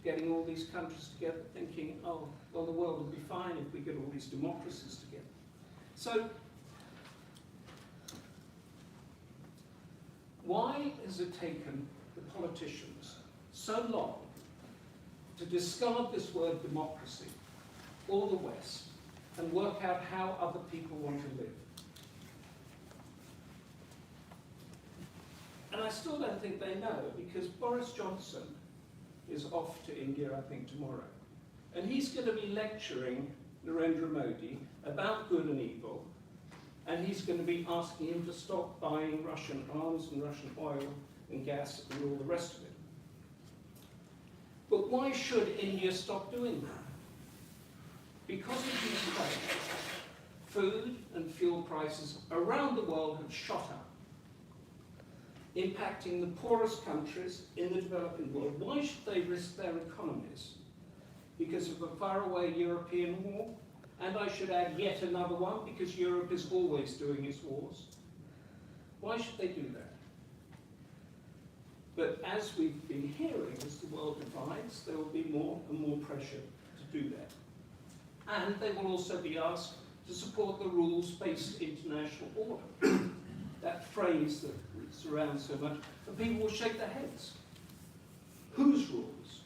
getting all these countries together, thinking, oh, well, the world will be fine if we get all these democracies together. So, why has it taken the politicians so long to discard this word democracy, or the West, and work out how other people want to live? And I still don't think they know, because Boris Johnson is off to India, I think, tomorrow. And he's going to be lecturing Narendra Modi about good and evil, and he's going to be asking him to stop buying Russian arms and Russian oil and gas and all the rest of it. But why should India stop doing that? Because of Ukraine, food and fuel prices around the world have shot up, impacting the poorest countries in the developing world. Why should they risk their economies? Because of a faraway European war? And I should add yet another one, because Europe is always doing its wars. Why should they do that? But as we've been hearing, as the world divides, there will be more and more pressure to do that. And they will also be asked to support the rules-based international order. That phrase that surrounds so much, and people will shake their heads. Whose rules?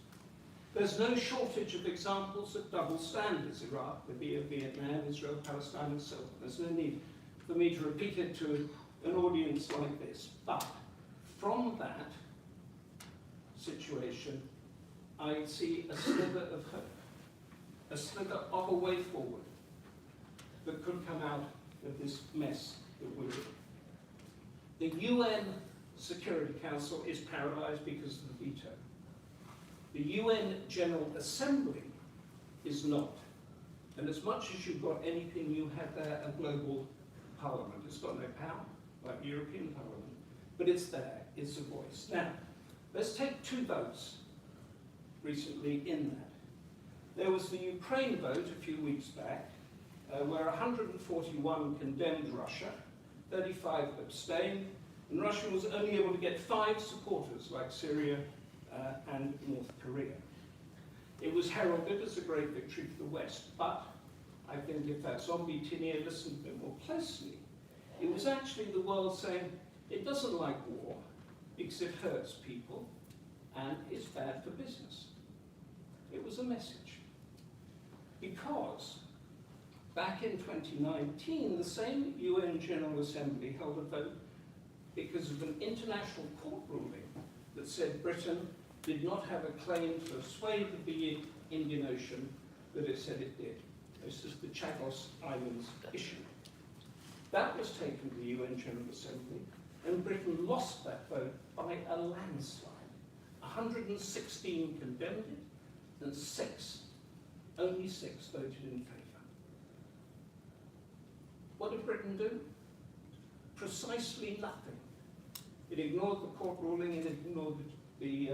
There's no shortage of examples of double standards: Iraq, Libya, Vietnam, Israel, Palestine, and so on. There's no need for me to repeat it to an audience like this. But from that situation, I see a sliver of hope, a sliver of a way forward that could come out of this mess that we're in. The UN Security Council is paralyzed because of the veto. The UN General Assembly is not. And as much as you've got anything, you have there a global parliament. It's got no power, like the European Parliament, but it's there, it's a voice. Now, let's take two votes recently in that. There was the Ukraine vote a few weeks back, where 141 condemned Russia, 35 abstained, and Russia was only able to get 5 supporters, like Syria and North Korea. It was heralded as a great victory for the West, but I think if that zombie tinea listened a bit more closely, it was actually the world saying it doesn't like war because it hurts people and it's bad for business. It was a message. Because back in 2019, the same UN General Assembly held a vote because of an international court ruling that said Britain did not have a claim to sway the Indian Ocean that it said it did. This is the Chagos Islands issue. That was taken to the UN General Assembly, and Britain lost that vote by a landslide. 116 condemned it, and only 6 voted in favour. What did Britain do? Precisely nothing. It ignored the court ruling, and it ignored the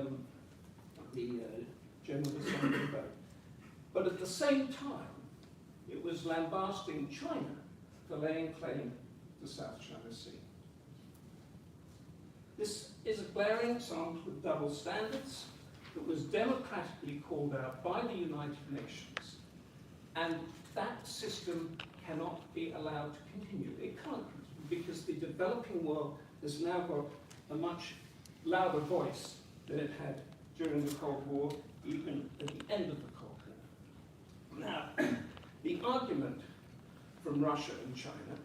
General Assembly vote. But at the same time, it was lambasting China for laying claim to the South China Sea. This is a glaring example of double standards that was democratically called out by the United Nations, and that system cannot be allowed to continue. It can't, because the developing world has now got a much louder voice than it had during the Cold War, even at the end of the Cold War. Now, the argument from Russia and China,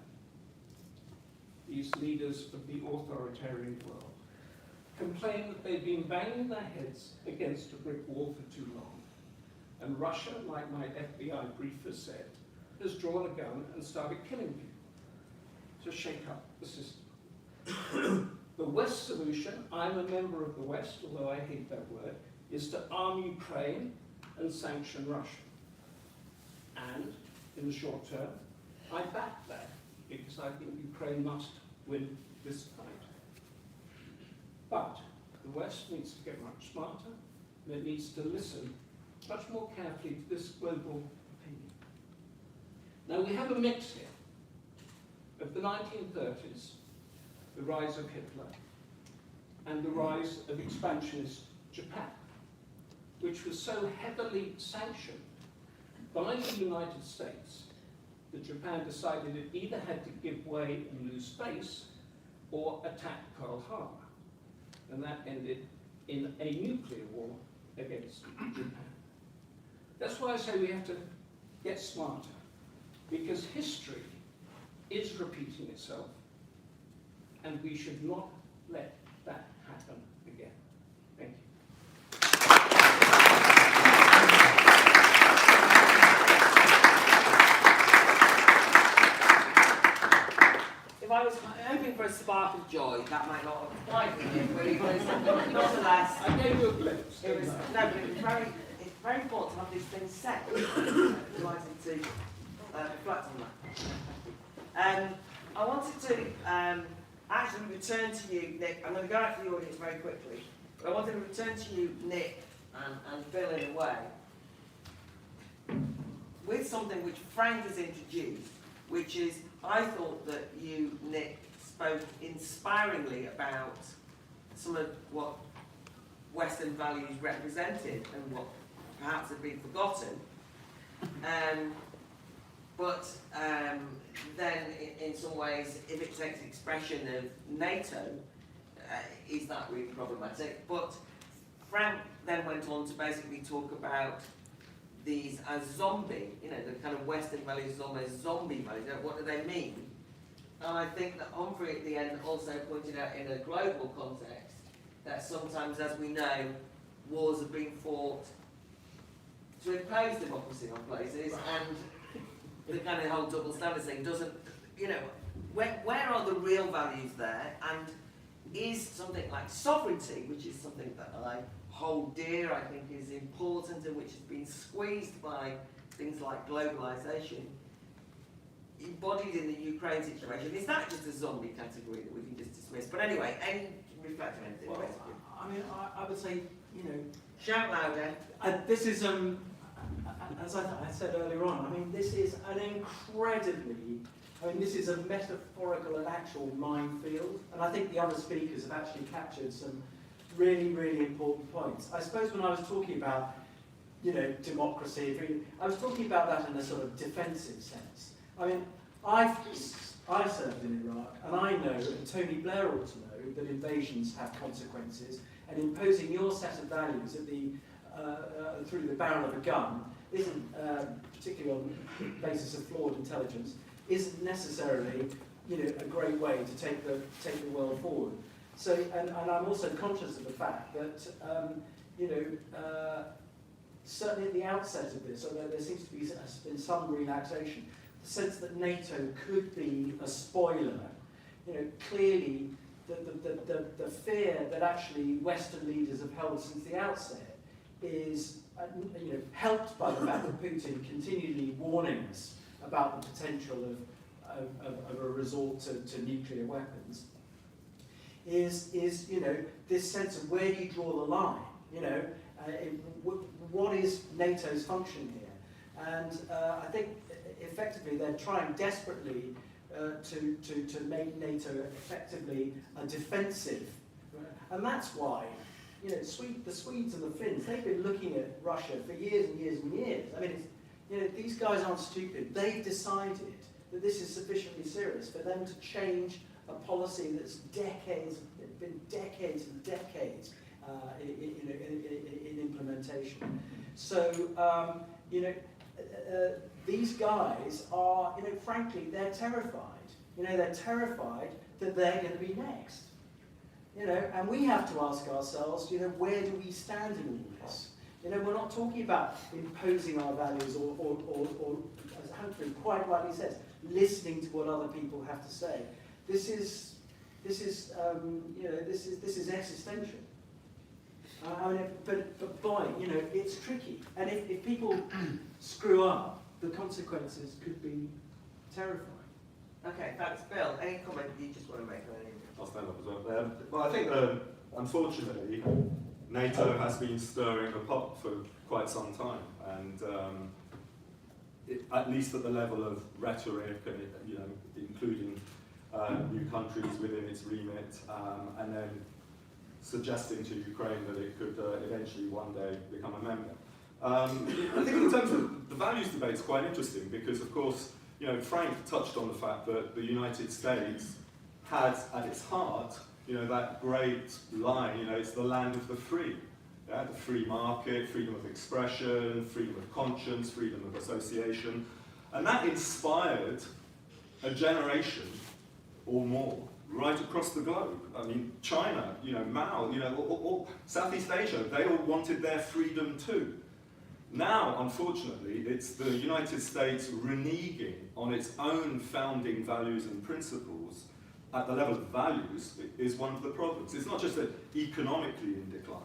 these leaders of the authoritarian world, complain that they've been banging their heads against a brick wall for too long. And Russia, like my FBI briefer said, has drawn a gun and started killing people to shake up the system. The West solution, I'm a member of the West, although I hate that word, is to arm Ukraine and sanction Russia. And in the short term, I back that because I think Ukraine must win this fight. But the West needs to get much smarter, and it needs to listen much more carefully to this global opinion. Now we have a mix here of the 1930s, the rise of Hitler, and the rise of expansionist Japan, which was so heavily sanctioned by the United States that Japan decided it either had to give way and lose face or attack Pearl Harbor. And that ended in a nuclear war against Japan. That's why I say we have to get smarter, because history is repeating itself, and we should not let that happen again. Thank you. If I was hoping for a spark of joy, that might not have applied for you, but it was nonetheless. I gave you a glimpse. It was, no, but it's very important to have these things set. I'm delighted to reflect on that. I wanted to actually return to you, Nick. I'm going to go out to the audience very quickly, but I wanted to return to you, Nick, and Phil in a way, with something which Frank has introduced, which is, I thought that you, Nick, spoke inspiringly about some of what Western values represented and what perhaps had been forgotten. But then, in some ways, if it takes the expression of NATO, is that really problematic? But Frank then went on to basically talk about these as zombie, the kind of Western values almost zombie values. What do they mean? And I think that Humphrey at the end also pointed out in a global context that sometimes, as we know, wars have been fought to impose democracy on places, and the kind of whole double standard thing doesn't, where are the real values there? And is something like sovereignty, which is something that I hold dear, I think is important, and which has been squeezed by things like globalization, embodied in the Ukraine situation, is that just a zombie category that we can just dismiss? But anyway, any reflect on anything, Well, basically. I mean, I would say, Shout louder. this is, as I said earlier on, I mean, this is an incredibly I mean, this is a metaphorical and actual minefield, and I think the other speakers have actually captured some really, really important points. I suppose when I was talking about, you know, democracy, I was talking about that in a sort of defensive sense. I mean, I served in Iraq, and I know, and Tony Blair ought to know, that invasions have consequences, and imposing your set of values at the, through the barrel of a gun isn't, particularly on the basis of flawed intelligence, isn't necessarily, you know, a great way to take the world forward. So, and I'm also conscious of the fact that, you know, certainly at the outset of this, although there seems to be been some relaxation, the sense that NATO could be a spoiler, you know, clearly the fear that actually Western leaders have held since the outset is, you know, helped by the fact that Putin continually warning us about the potential of a resort to nuclear weapons, is you know, this sense of where do you draw the line, you know, what is NATO's function here? And I think effectively they're trying desperately to make NATO effectively a defensive, and that's why, you know, the Swedes and the Finns, they've been looking at Russia for years and years and years. I mean, you know, these guys aren't stupid. They've decided that this is sufficiently serious for them to change a policy that's been decades and decades in implementation. So, you know, these guys are, you know, frankly, they're terrified. You know, they're terrified that they're going to be next. You know, and we have to ask ourselves, you know, where do we stand in all this? You know, we're not talking about imposing our values or as Humphrey quite rightly says, listening to what other people have to say. This is you know, this is existential. I mean, but boy, you know, it's tricky. And if people screw up, the consequences could be terrifying. Okay, thanks. Bill, any comment you just want to make on anything? I'll stand up as well. Well, I think, unfortunately, NATO has been stirring the pot for quite some time, and at least at the level of rhetoric, and you know, including new countries within its remit, and then suggesting to Ukraine that it could eventually one day become a member. I think in terms of the values debate, it's quite interesting because, of course, you know, Frank touched on the fact that the United States had at its heart, you know, that great line, you know, it's the land of the free. Yeah? The free market, freedom of expression, freedom of conscience, freedom of association. And that inspired a generation or more right across the globe. I mean, China, you know, Mao, you know, all Southeast Asia, they all wanted their freedom too. Now, unfortunately, it's the United States reneging on its own founding values and principles at the level of values is one of the problems. It's not just that economically in decline,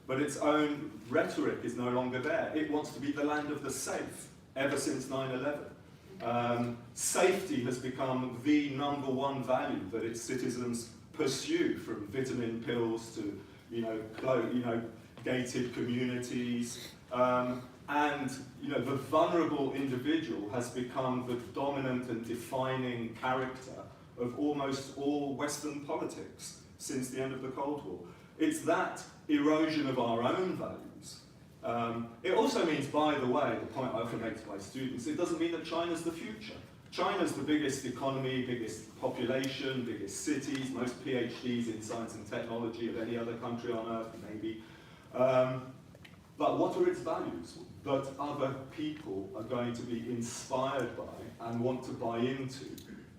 but its own rhetoric is no longer there. It wants to be the land of the safe ever since 9/11. Safety has become the #1 value that its citizens pursue, from vitamin pills to, you know, gated communities. And you know, the vulnerable individual has become the dominant and defining character of almost all Western politics since the end of the Cold War. It's that erosion of our own values. It also means, by the way, the point I often make to my students, it doesn't mean that China's the future. China's the biggest economy, biggest population, biggest cities, most PhDs in science and technology of any other country on earth, maybe. But what are its values that other people are going to be inspired by and want to buy into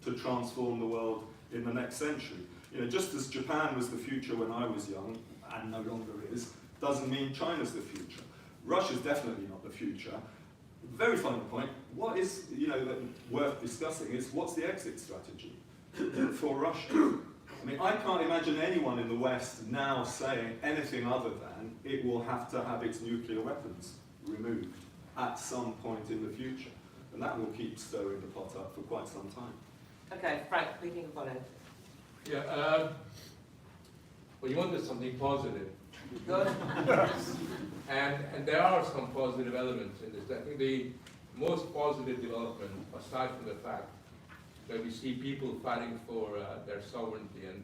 to transform the world in the next century? You know, just as Japan was the future when I was young, and no longer is, doesn't mean China's the future. Russia's definitely not the future. Very final point, what is, you know, worth discussing is what's the exit strategy for Russia? I mean, I can't imagine anyone in the West now saying anything other than it will have to have its nuclear weapons removed at some point in the future. And that will keep stirring the pot up for quite some time. Okay, Frank, speaking of it. Yeah, well, you wanted something positive. Good. And there are some positive elements in this. I think the most positive development, aside from the fact where we see people fighting for their sovereignty and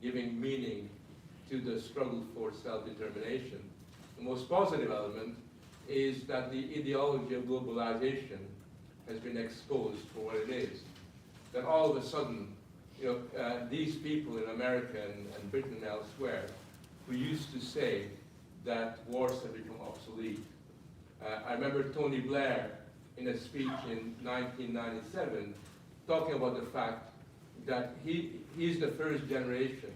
giving meaning to the struggle for self-determination. The most positive element is that the ideology of globalization has been exposed for what it is. That all of a sudden, these people in America and Britain and elsewhere who used to say that wars have become obsolete. I remember Tony Blair in a speech in 1997 talking about the fact that he's the first generation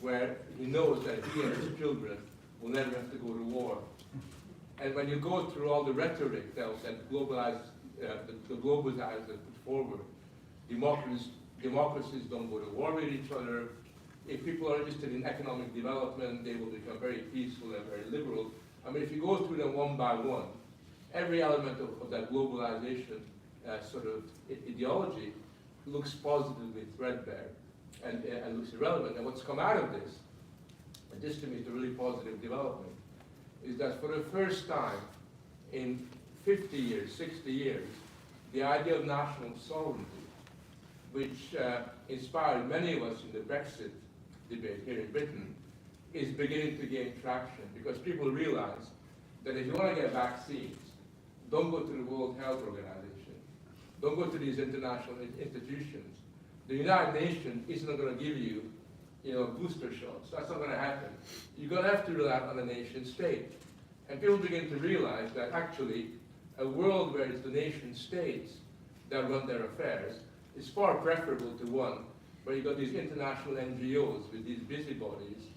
where he knows that he and his children will never have to go to war. And when you go through all the rhetoric that the globalizers put forward, democracies don't go to war with each other. If people are interested in economic development, they will become very peaceful and very liberal. I mean, if you go through them one by one, every element of that globalization sort of ideology looks positively threadbare and looks irrelevant. And what's come out of this, and this to me is the really positive development, is that for the first time in 50 years, 60 years, the idea of national sovereignty, which inspired many of us in the Brexit debate here in Britain, is beginning to gain traction because people realize that if you want to get vaccines, don't go to the World Health Organization, don't go to these international institutions. The United Nations isn't going to give you, booster shots. That's not going to happen. You're going to have to rely on the nation state. And people begin to realize that actually a world where it's the nation states that run their affairs is far preferable to one where you've got these international NGOs with these busybodies,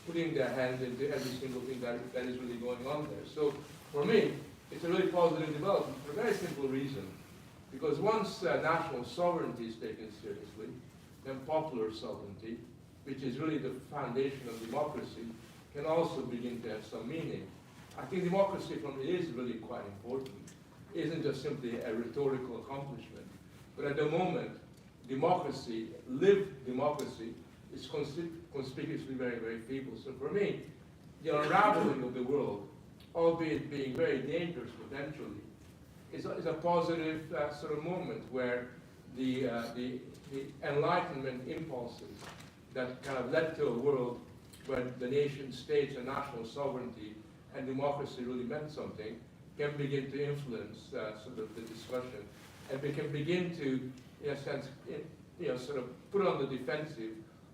putting their hands into every single thing that is really going on there. So for me, it's a really positive development for a very simple reason. Because once national sovereignty is taken seriously, then popular sovereignty, which is really the foundation of democracy, can also begin to have some meaning. I think democracy for me is really quite important. It isn't just simply a rhetorical accomplishment. But at the moment, democracy, lived democracy, is conspicuously very, very feeble. So for me, the unraveling of the world, albeit being very dangerous potentially, is a positive sort of moment where the Enlightenment impulses that kind of led to a world where the nation states and national sovereignty and democracy really meant something, can begin to influence sort of the discussion, and we can begin to, in a sense, sort of put on the defensive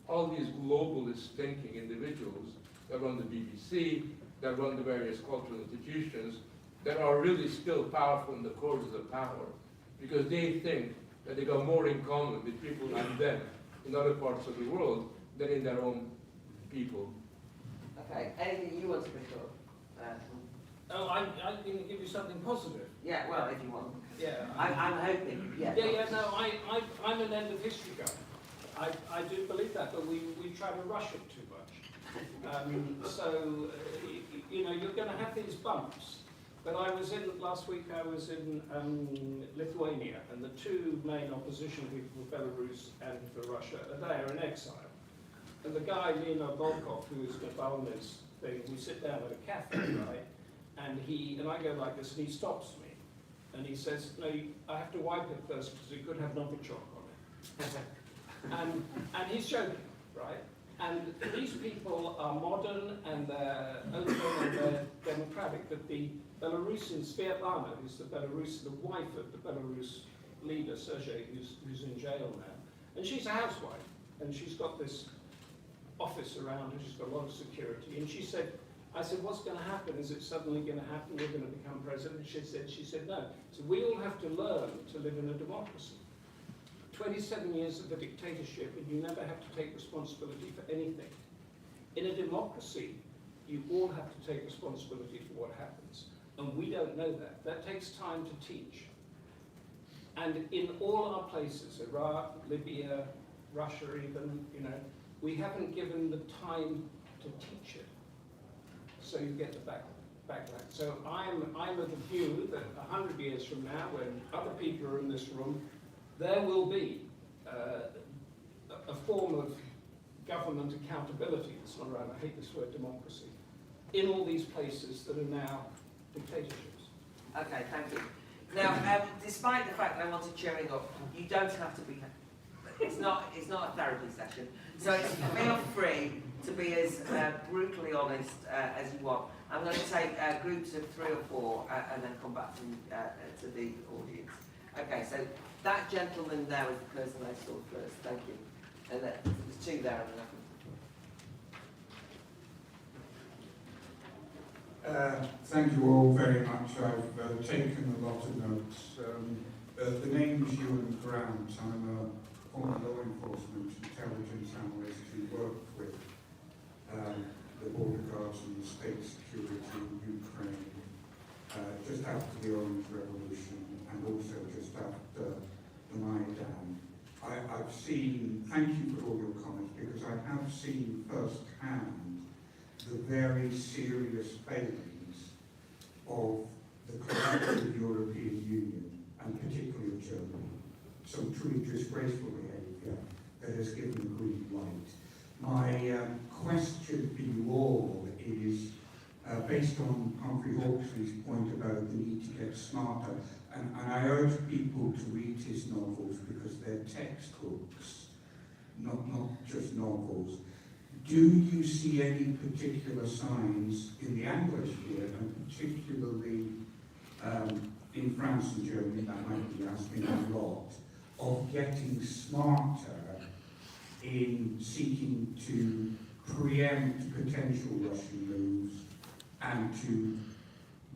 all these globalist thinking individuals that run the BBC, that run the various cultural institutions, that are really still powerful in the corridors of power, because they think that they got more in common with people like them in other parts of the world than in their own people. Okay, anything you want to pick up? Oh, I'm going to give you something positive. Yeah, well, if you want. Yeah. I'm hoping, yeah. No, I'm an end of history guy. I do believe that, but we try to rush it too much. You're going to have these bumps. But last week I was in Lithuania, and the two main opposition people, Belarus and for Russia, they are in exile. And the guy, Lena Volkov, who is Navalny's thing, we sit down at a cafe, right? And I go like this, and he stops me. And he says, no, I have to wipe it first because it could have Novichok on it. and he's joking, right? And these people are modern and they're open and they're democratic, but the Belarusian Svetlana, who's the wife of the Belarus leader, Sergei, who's in jail now, and she's a housewife, and she's got this office around her, she's got a lot of security, and I said, what's going to happen? Is it suddenly going to happen? We're going to become president? She said, no. So we all have to learn to live in a democracy. 27 years of a dictatorship, and you never have to take responsibility for anything. In a democracy, you all have to take responsibility for what happens. And we don't know that. That takes time to teach. And in all our places, Iraq, Libya, Russia even, we haven't given the time to teach it. So you get the backlash. So I'm of the view that 100 years from now, when other people are in this room, there will be a form of government accountability. That's not right. I hate this word, democracy. In all these places that are now dictatorships. Okay, thank you. Now, despite the fact that I wanted cheering up, you don't have to be. It's not a therapy session, so feel free to be as brutally honest as you want. I'm going to take groups of 3 or 4 and then come back to the audience. Okay, so that gentleman there was the person I saw first. Thank you. And there's 2 there. Thank you all very much. I've taken a lot of notes. The name is Ewan Grant. I'm a former law enforcement intelligence analyst who worked with the border guards and the state security in Ukraine just after the Orange Revolution and also just after the Maidan. I've seen, thank you for all your comments, because I have seen firsthand the very serious failings of the collective European Union, and particularly of Germany. Some truly disgraceful behaviour that has given the green light. My question for you all is based on Humphrey Hawksley's point about the need to get smarter, and I urge people to read his novels because they're textbooks, not just novels. Do you see any particular signs in the Anglosphere, and particularly in France and Germany, that might be asking a lot, of getting smarter in seeking to preempt potential Russian moves and to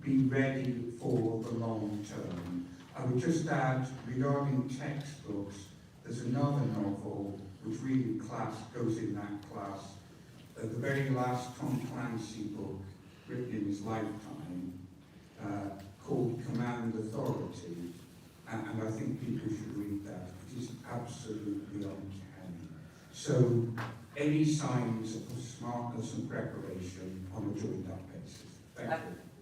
be ready for the long term? I would just add, regarding textbooks, there's another novel which really goes in that class. The very last Tom Clancy book, written in his lifetime, called Command Authority, and I think people should read that. It is absolutely uncanny. So, any signs of smartness and preparation on a joined-up basis? Thank you.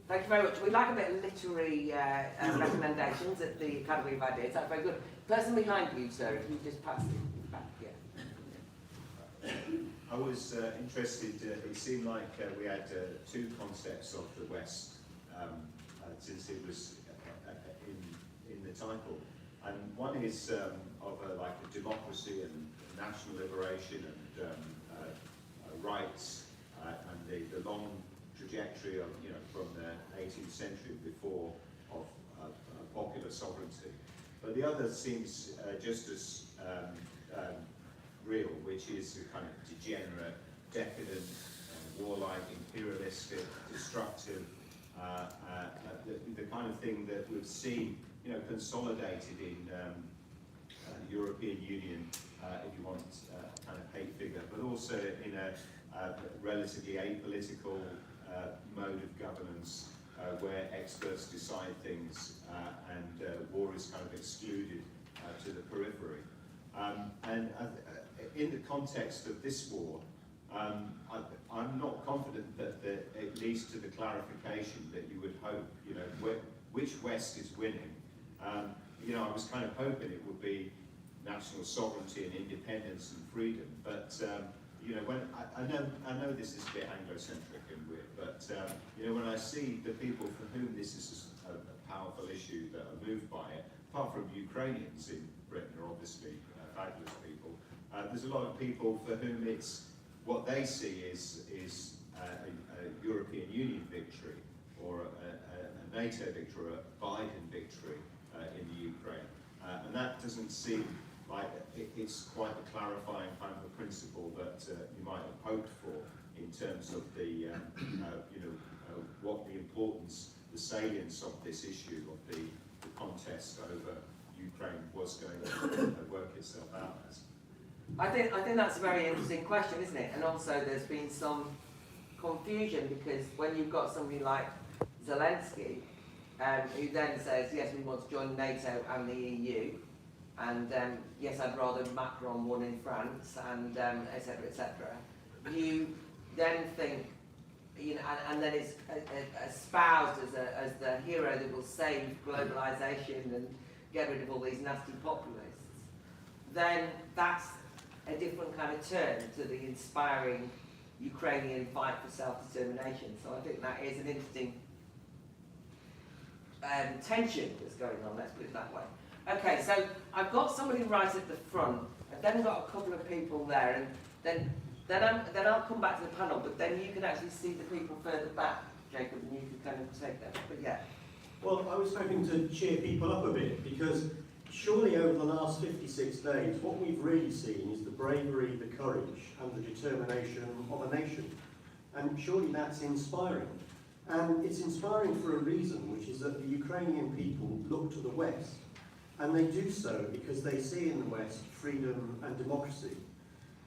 Thank you very much. We'd like a bit of literary recommendations at the Academy of Ideas. That's very good. Person behind you, sir, if you just pass it back. Yeah. I was interested, it seemed like we had 2 concepts of the West since it was in the title. And one is of like a democracy and national liberation and rights and the long trajectory of, from the 18th century before of popular sovereignty. But the other seems just as real, which is a kind of degenerate, decadent, warlike, imperialistic, destructive, the kind of thing that we've seen, consolidated in the European Union, if you want a kind of hate figure, but also in a relatively apolitical mode of governance where experts decide things and war is kind of excluded to the periphery. And in the context of this war, I'm not confident that it leads to the clarification that you would hope. Which West is winning? I was kind of hoping it would be national sovereignty and independence and freedom. But when I know this is a bit Anglo-centric and weird, but when I see the people for whom this is a powerful issue that are moved by it, apart from Ukrainians in Britain are obviously fabulous people. There's a lot of people for whom it's what they see is a European Union victory or a NATO victory or a Biden victory in the Ukraine. And that doesn't seem like it's quite a clarifying kind of a principle that you might have hoped for in terms of the, what the importance, the salience of this issue, of the contest over Ukraine was going to work itself out as. I think that's a very interesting question, isn't it? And also there's been some confusion because when you've got somebody like Zelensky, who then says, yes, we want to join NATO and the EU, and yes, I'd rather Macron won in France, and etc., etc. You then think, and then it's espoused as the hero that will save globalization and get rid of all these nasty populists. Then that's a different kind of turn to the inspiring Ukrainian fight for self-determination. So I think that is an interesting tension that's going on, let's put it that way. Okay, so I've got somebody right at the front, I've then got a couple of people there, and then I'll come back to the panel, but then you can actually see the people further back, Jacob, and you can kind of take them. But yeah. Well, I was hoping to cheer people up a bit, because surely over the last 56 days, what we've really seen is the bravery, the courage, and the determination of a nation. And surely that's inspiring. And it's inspiring for a reason, which is that the Ukrainian people look to the West, and they do so because they see in the West freedom and democracy.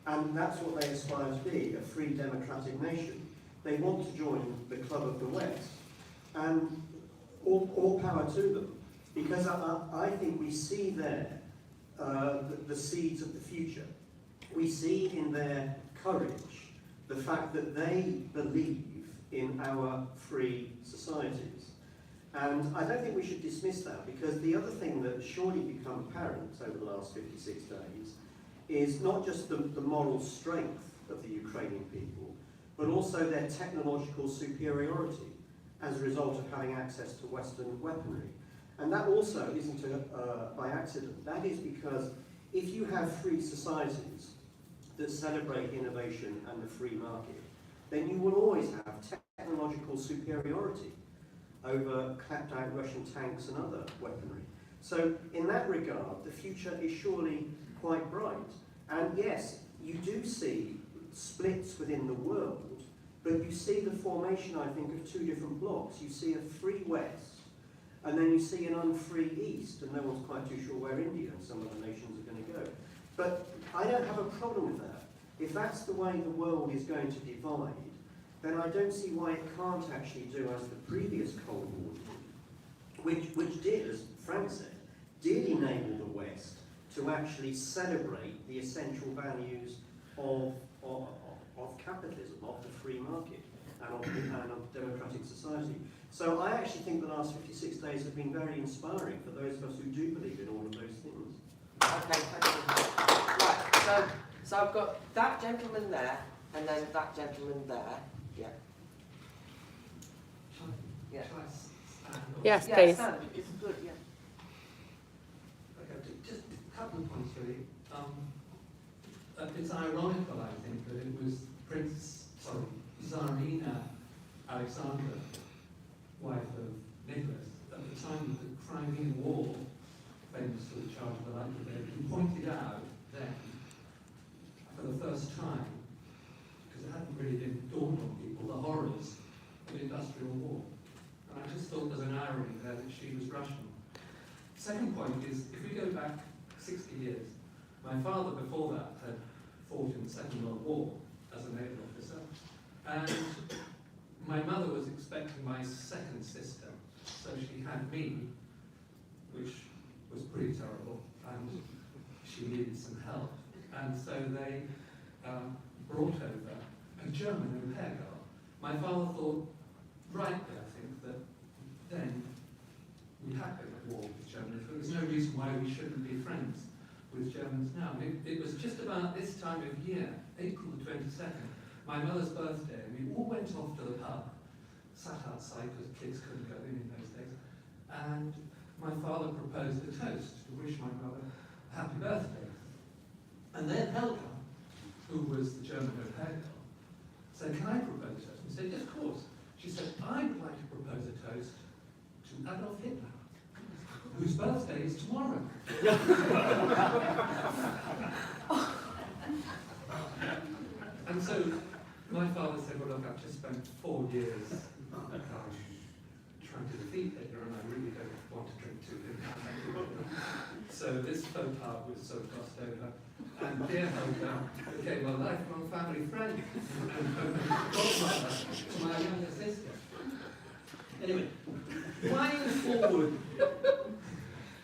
And that's what they aspire to be, a free democratic nation. They want to join the club of the West. And all power to them, because I think we see there the seeds of the future. We see in their courage the fact that they believe in our free societies. And I don't think we should dismiss that, because the other thing that surely become apparent over the last 56 days is not just the moral strength of the Ukrainian people, but also their technological superiority as a result of having access to Western weaponry. And that also isn't by accident. That is because if you have free societies that celebrate innovation and the free market, then you will always have technological superiority over clapped out Russian tanks and other weaponry. So in that regard, the future is surely quite bright. And yes, you do see splits within the world, but you see the formation, I think, of two different blocks. You see a free West, and then you see an unfree East, and no one's quite too sure where India and some other nations are going to go. But I don't have a problem with that. If that's the way the world is going to divide, then I don't see why it can't actually do as the previous Cold War did, which did, as Frank said, did enable the West to actually celebrate the essential values of capitalism, of the free market, and of democratic society. So I actually think the last 56 days have been very inspiring for those of us who do believe in all of those things. Okay, thank you. Right, so I've got that gentleman there, and then that gentleman there. Yeah. Yeah. Yes, Yeah, please. stand. It's good, yeah. Okay, just a couple of points really. It's ironical, I think, that it was Tsarina Alexandra, wife of Nicholas, at the time of the Crimean War, famous for the charge of the light brigade, who pointed out then, for the first time, because it hadn't really been dawned on people, the horrors of industrial war. And I just thought there's an irony there that she was Russian. Second point is, if we go back 60 years, my father before that had fought in the Second World War as a naval officer, and my mother was expecting my second sister, so she had me, which was pretty terrible, and she needed some help. And so they brought over a German au pair girl. My father thought, rightly I think, that then we had been at war with Germany, so there's no reason why we shouldn't be friends with Germans now. It was just about this time of year, April the 22nd, my mother's birthday, and we all went off to the pub, sat outside because kids couldn't go in those days, and my father proposed a toast to wish my mother a happy birthday. And then Helga, who was the German au pair girl, said, "Can I propose a toast?" And said, "Yes, of course." She said, "I would like to propose a toast to Adolf Hitler, whose birthday is tomorrow." And so my father said, "Well, look, I've just spent 4 years trying to defeat Hitler, and I really don't want to drink to him." So this faux pas was sort of glossed over. And dear Helga became a lifelong family friend and godmother to my younger sister. Anyway,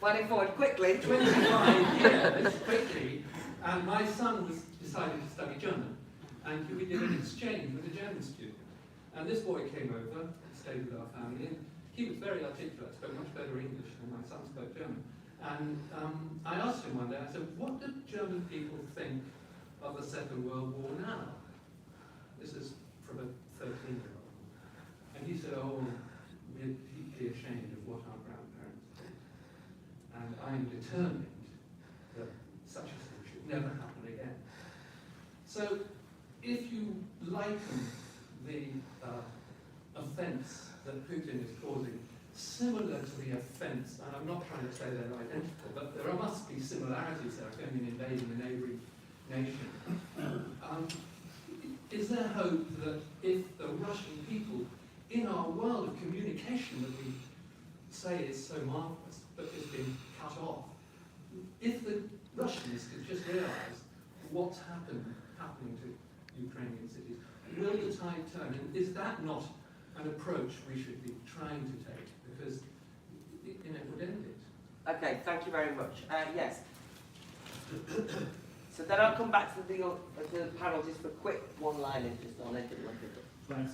Winding forward quickly. 25 years, quickly, and my son decided to study German, and we did an exchange with a German student. And this boy came over, stayed with our family, and he was very articulate, spoke much better English than my son spoke German. And I asked him one day, I said, "What do German people think of the Second World War now?" This is from a 13-year-old. And he said, "Oh, we'd be ashamed of what our if you liken the offence that Putin is causing similar to the offence, and I'm not trying to say they're identical, but there must be similarities there, going and invading a neighbouring nation. Is there hope that if the Russian people, in our world of communication that we say is so marvellous, but has been cut off, if the Russians could just realise what's happening to Ukrainian cities, will the tide turn? And is that not an approach we should be trying to take? Because it would end it. Okay, thank you very much. Yes. So then I'll come back to the panel just for quick one-liners just on it. Thanks.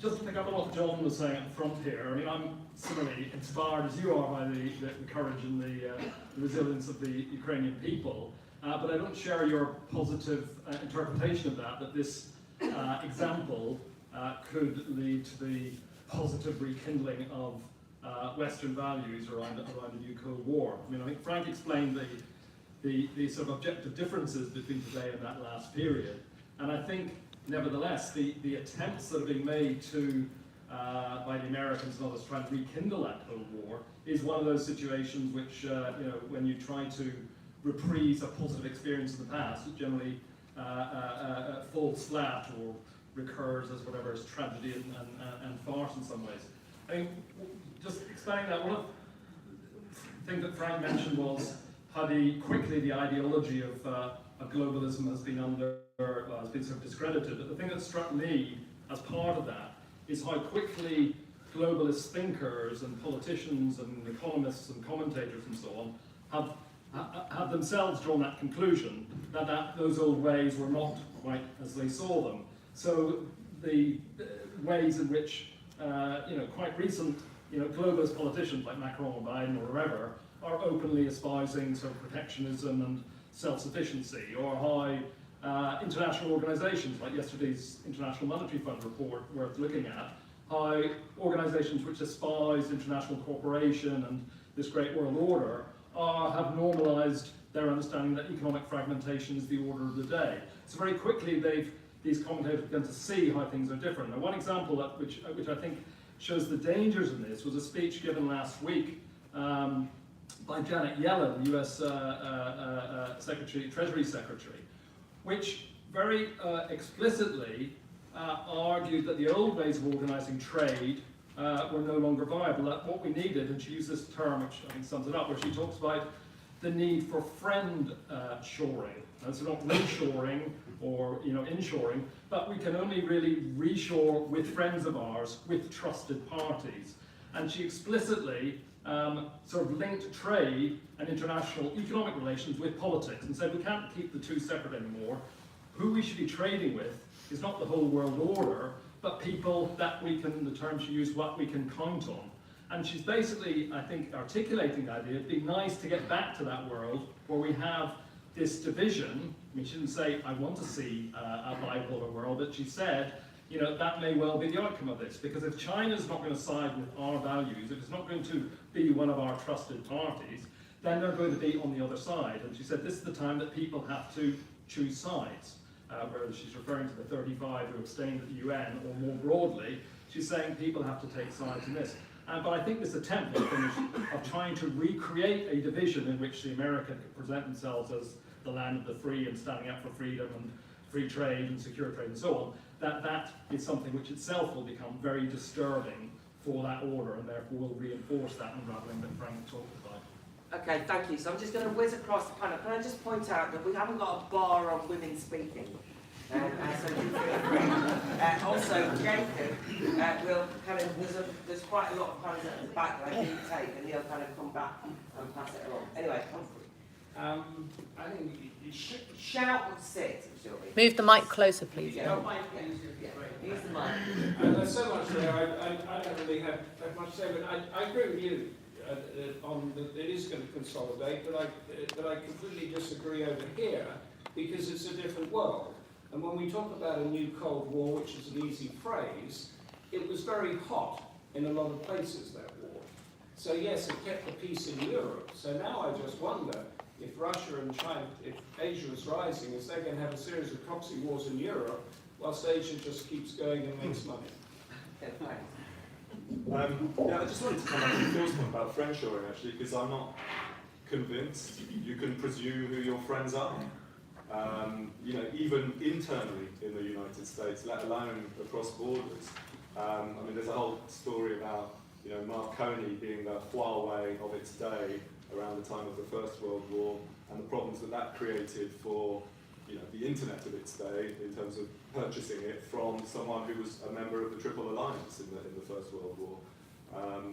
Just to pick up on what John was saying at the front here, I mean, I'm similarly inspired as you are by the courage and the resilience of the Ukrainian people, but I don't share your positive interpretation of that this example could lead to the positive rekindling of Western values around the new Cold War. I mean, I think Frank explained the sort of objective differences between today and that last period, and I think nevertheless the attempts that are being made to by the Americans and others trying to rekindle that Cold War is one of those situations which when you try to reprise a positive experience in the past, it generally falls flat or recurs as whatever is tragedy and farce in some ways. I mean, just explaining that, one of the things that Frank mentioned was how quickly the ideology of globalism has been has been sort of discredited. But the thing that struck me as part of that is how quickly globalist thinkers and politicians and economists and commentators and so on have themselves drawn that conclusion that those old ways were not quite as they saw them. So the ways in which quite recent globalist politicians like Macron or Biden or whoever are openly espousing sort of protectionism and self-sufficiency, or how international organisations like yesterday's International Monetary Fund report worth looking at, how organisations which espouse international cooperation and this great world order have normalised their understanding that economic fragmentation is the order of the day. So very quickly these commentators began to see how things are different. Now, one example which I think shows the dangers in this was a speech given last week by Janet Yellen, the US Treasury Secretary, which very explicitly argued that the old ways of organising trade were no longer viable, that what we needed, and she used this term which I think sums it up, where she talks about the need for friend shoring. So not reshoring or inshoring, but we can only really reshore with friends of ours, with trusted parties. And she explicitly sort of linked trade and international economic relations with politics and said we can't keep the two separate anymore. Who we should be trading with is not the whole world order, but people that we can, the term she used, what we can count on. And she's basically, I think, articulating the idea it'd be nice to get back to that world where we have this division. I mean, she didn't say, I want to see a bipolar world, but she said, that may well be the outcome of this, because if China's not going to side with our values, if it's not going to be one of our trusted parties, then they're going to be on the other side. And she said this is the time that people have to choose sides. Whether she's referring to the 35 who abstained at the UN, or more broadly, she's saying people have to take sides in this. But I think this attempt of trying to recreate a division in which the Americans could present themselves as the land of the free and standing up for freedom and free trade and secure trade and so on, that is something which itself will become very disturbing for that order, and therefore will reinforce that unravelling that Frank talked about. Okay, thank you. So I'm just going to whiz across the panel. Can I just point out that we haven't got a bar on women speaking? So you feel free. Also, Jacob will kind of, there's quite a lot of hands at the back that I didn't take, and he'll kind of come back and pass it along. Anyway, Humphrey. I think shout and sit, shall we? Move the mic closer, please. Yeah. Use the mic. There's so much there. I don't really have much to say, but I agree with you on that it is going to consolidate, but I completely disagree over here because it's a different world. And when we talk about a new Cold War, which is an easy phrase, it was very hot in a lot of places, that war. So yes, it kept the peace in Europe. So now I just wonder if Russia and China, if Asia is rising, is they're going to have a series of proxy wars in Europe, whilst Asia just keeps going and makes money. Yeah, I just wanted to come back to Phil's point about friendshoring, actually, because I'm not convinced you can presume who your friends are. You know, even internally in the United States, let alone across borders. I mean, there's a whole story about, you know, Marconi being the Huawei of its day around the time of the First World War, and the problems that that created for, you know, the internet of its day in terms of purchasing it from someone who was a member of the Triple Alliance in the First World War.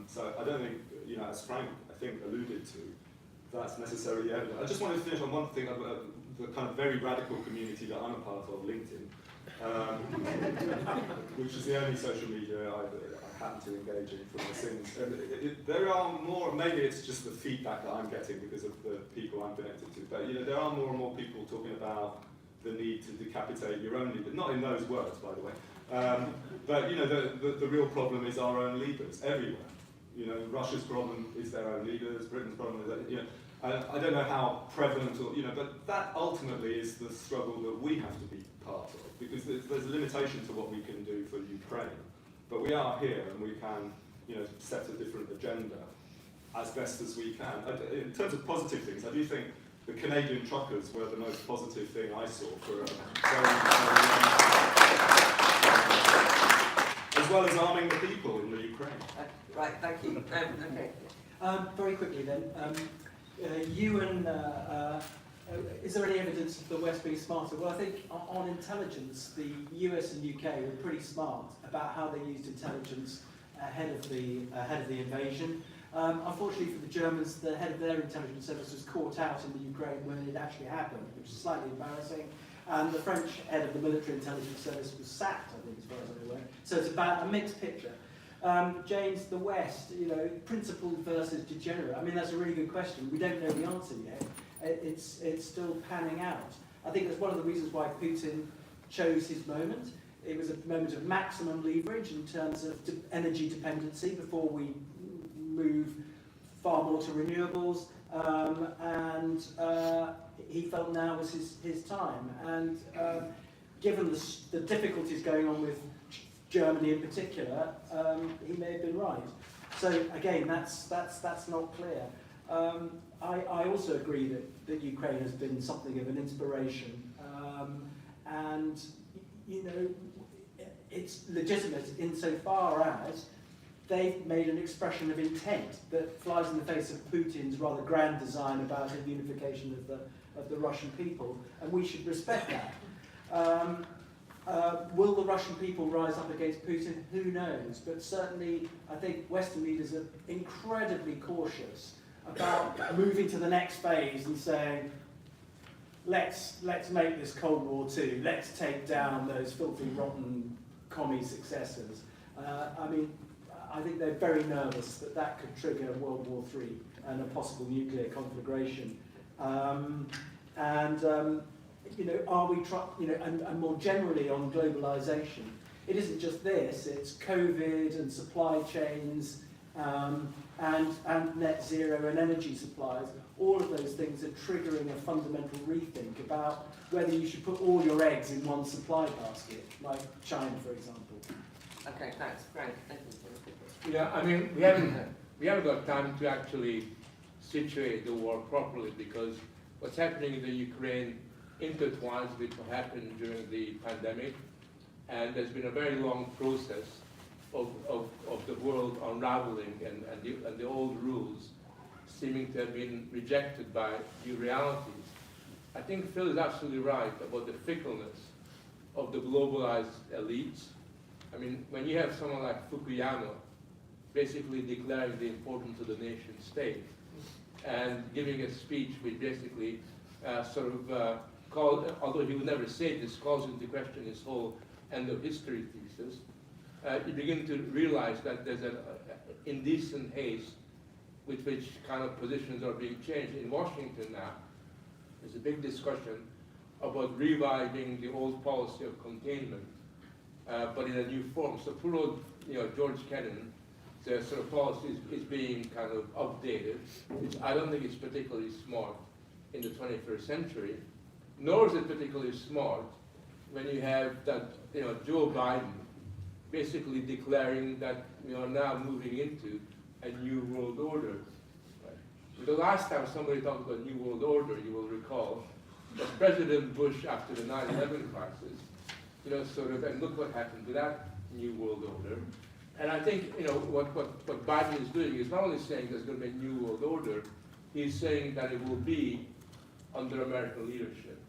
So I don't think, you know, as Frank, I think, alluded to, that's necessarily evident. I just wanted to finish on one thing about the kind of very radical community that I'm a part of, LinkedIn, which is the only social media I happen to engage in for my sins. And there are more, maybe it's just the feedback that I'm getting because of the people I'm connected to, but you know, there are more and more people talking about the need to decapitate your own leader, not in those words, by the way, but you know, the real problem is our own leaders everywhere. You know, Russia's problem is their own leaders, Britain's problem is that, you know, I don't know how prevalent, or, you know, but that ultimately is the struggle that we have to be part of, because there's a limitation to what we can do for Ukraine. But we are here and we can, you know, set a different agenda as best as we can. In terms of positive things, I do think the Canadian truckers were the most positive thing I saw for as well as arming the people in the Ukraine. Right, thank you. Okay. Very quickly then, is there any evidence of the West being smarter? Well, I think on intelligence, the US and UK were pretty smart about how they used intelligence ahead of the invasion. Unfortunately for the Germans, the head of their intelligence service was caught out in the Ukraine when it actually happened, which is slightly embarrassing. And the French head of the military intelligence service was sacked, I think, as far as I'm aware. So it's about a mixed picture. James, the West, you know, principled versus degenerate. I mean, that's a really good question. We don't know the answer yet. It's still panning out. I think that's one of the reasons why Putin chose his moment. It was a moment of maximum leverage in terms of energy dependency before we move far more to renewables, and he felt now was his time. And given the difficulties going on with Germany in particular, he may have been right. So again, that's not clear. I also agree that Ukraine has been something of an inspiration, and you know, it's legitimate insofar as they've made an expression of intent that flies in the face of Putin's rather grand design about the unification of the Russian people, and we should respect that. Will the Russian people rise up against Putin? Who knows? But certainly, I think Western leaders are incredibly cautious about moving to the next phase and saying, let's make this Cold War II. Let's take down those filthy, rotten commie successors. I mean, I think they're very nervous that that could trigger World War III and a possible nuclear conflagration. You know, are we and more generally on globalization, it isn't just this, it's COVID and supply chains and net zero and energy supplies. All of those things are triggering a fundamental rethink about whether you should put all your eggs in one supply basket, like China, for example. Okay, thanks. Frank, thank you. Yeah, I mean, we haven't got time to actually situate the war properly, because what's happening in the Ukraine intertwines with what happened during the pandemic, and there's been a very long process of the world unraveling and the old rules seeming to have been rejected by new realities. I think Phil is absolutely right about the fickleness of the globalized elites. I mean, when you have someone like Fukuyama basically declaring the importance of the nation state and giving a speech which basically although he would never say this, calls into question his whole end of history thesis, you begin to realize that there's an indecent haste with which kind of positions are being changed. In Washington now, there's a big discussion about reviving the old policy of containment, but in a new form. So poor old, George Kennan, the sort of policy is being kind of updated, which I don't think is particularly smart. in the 21st century, nor is it particularly smart when you have that, Joe Biden basically declaring that we are now moving into a new world order. Right? The last time somebody talked about new world order, you will recall, that President Bush, after the 9/11 crisis, and look what happened to that new world order. And I think, what Biden is doing is not only saying there's going to be a new world order, he's saying that it will be under American leadership.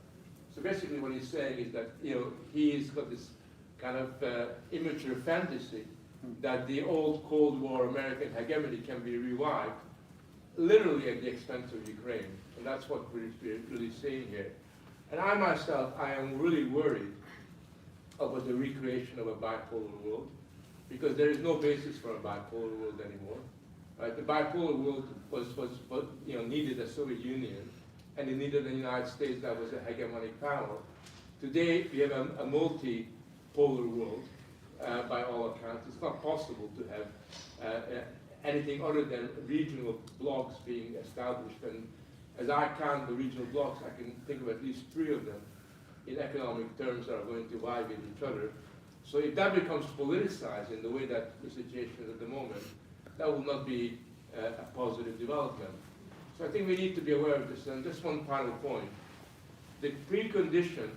So basically what he's saying is that, he's got this kind of immature fantasy that the old Cold War American hegemony can be revived, literally at the expense of Ukraine. And that's what we're really seeing here. And I myself, I am really worried about the recreation of a bipolar world, because there is no basis for a bipolar world anymore. Right? The bipolar world was needed a Soviet Union, and it needed a United States that was a hegemonic power. Today, we have a multi-polar world, by all accounts. It's not possible to have anything other than regional blocks being established. And as I count the regional blocks, I can think of at least 3 of them in economic terms that are going to vie with each other. So if that becomes politicized in the way that the situation is at the moment, that will not be a positive development. So I think we need to be aware of this. And just one final point. The precondition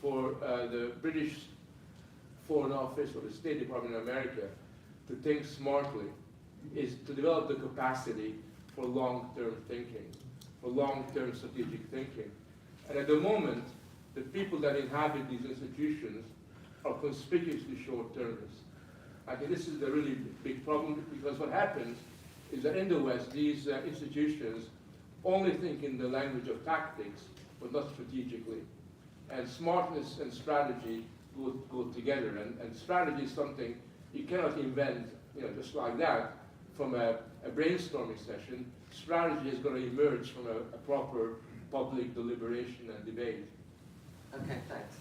for the British Foreign Office or the State Department of America to think smartly is to develop the capacity for long-term thinking, for long-term strategic thinking. And at the moment, the people that inhabit these institutions are conspicuously short-termists. I think this is the really big problem, because what happens is that in the West, these institutions only think in the language of tactics, but not strategically. And smartness and strategy go together. And strategy is something you cannot invent, just like that from a brainstorming session. Strategy is going to emerge from a proper public deliberation and debate. Okay, thanks.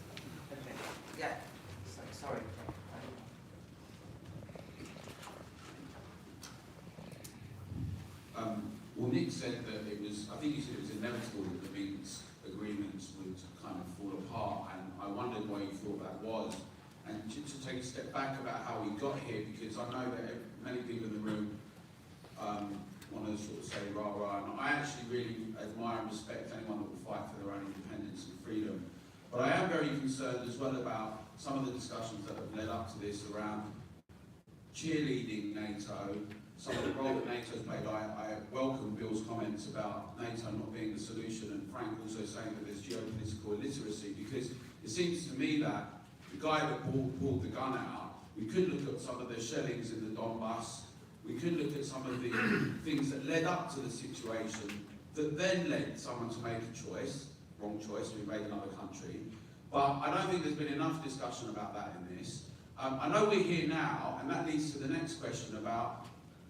Okay, yeah. Sorry. Well, Nick said that I think he said it was inevitable that the Minsk agreements would kind of fall apart, and I wondered why you thought that was. And to take a step back about how we got here, because I know that many people in the room want to sort of say rah rah, and I actually really admire and respect anyone that will fight for their own independence and freedom. But I am very concerned as well about some of the discussions that have led up to this around cheerleading NATO, some of the role that NATO's played. I welcome Bill's comments about NATO not being the solution, and Frank also saying that there's geopolitical illiteracy, because it seems to me that the guy that pulled the gun out, we could look at some of the shellings in the Donbass, we could look at some of the things that led up to the situation that then led someone to make a choice, wrong choice, to invade another country. But I don't think there's been enough discussion about that in this. I know we're here now, and that leads to the next question about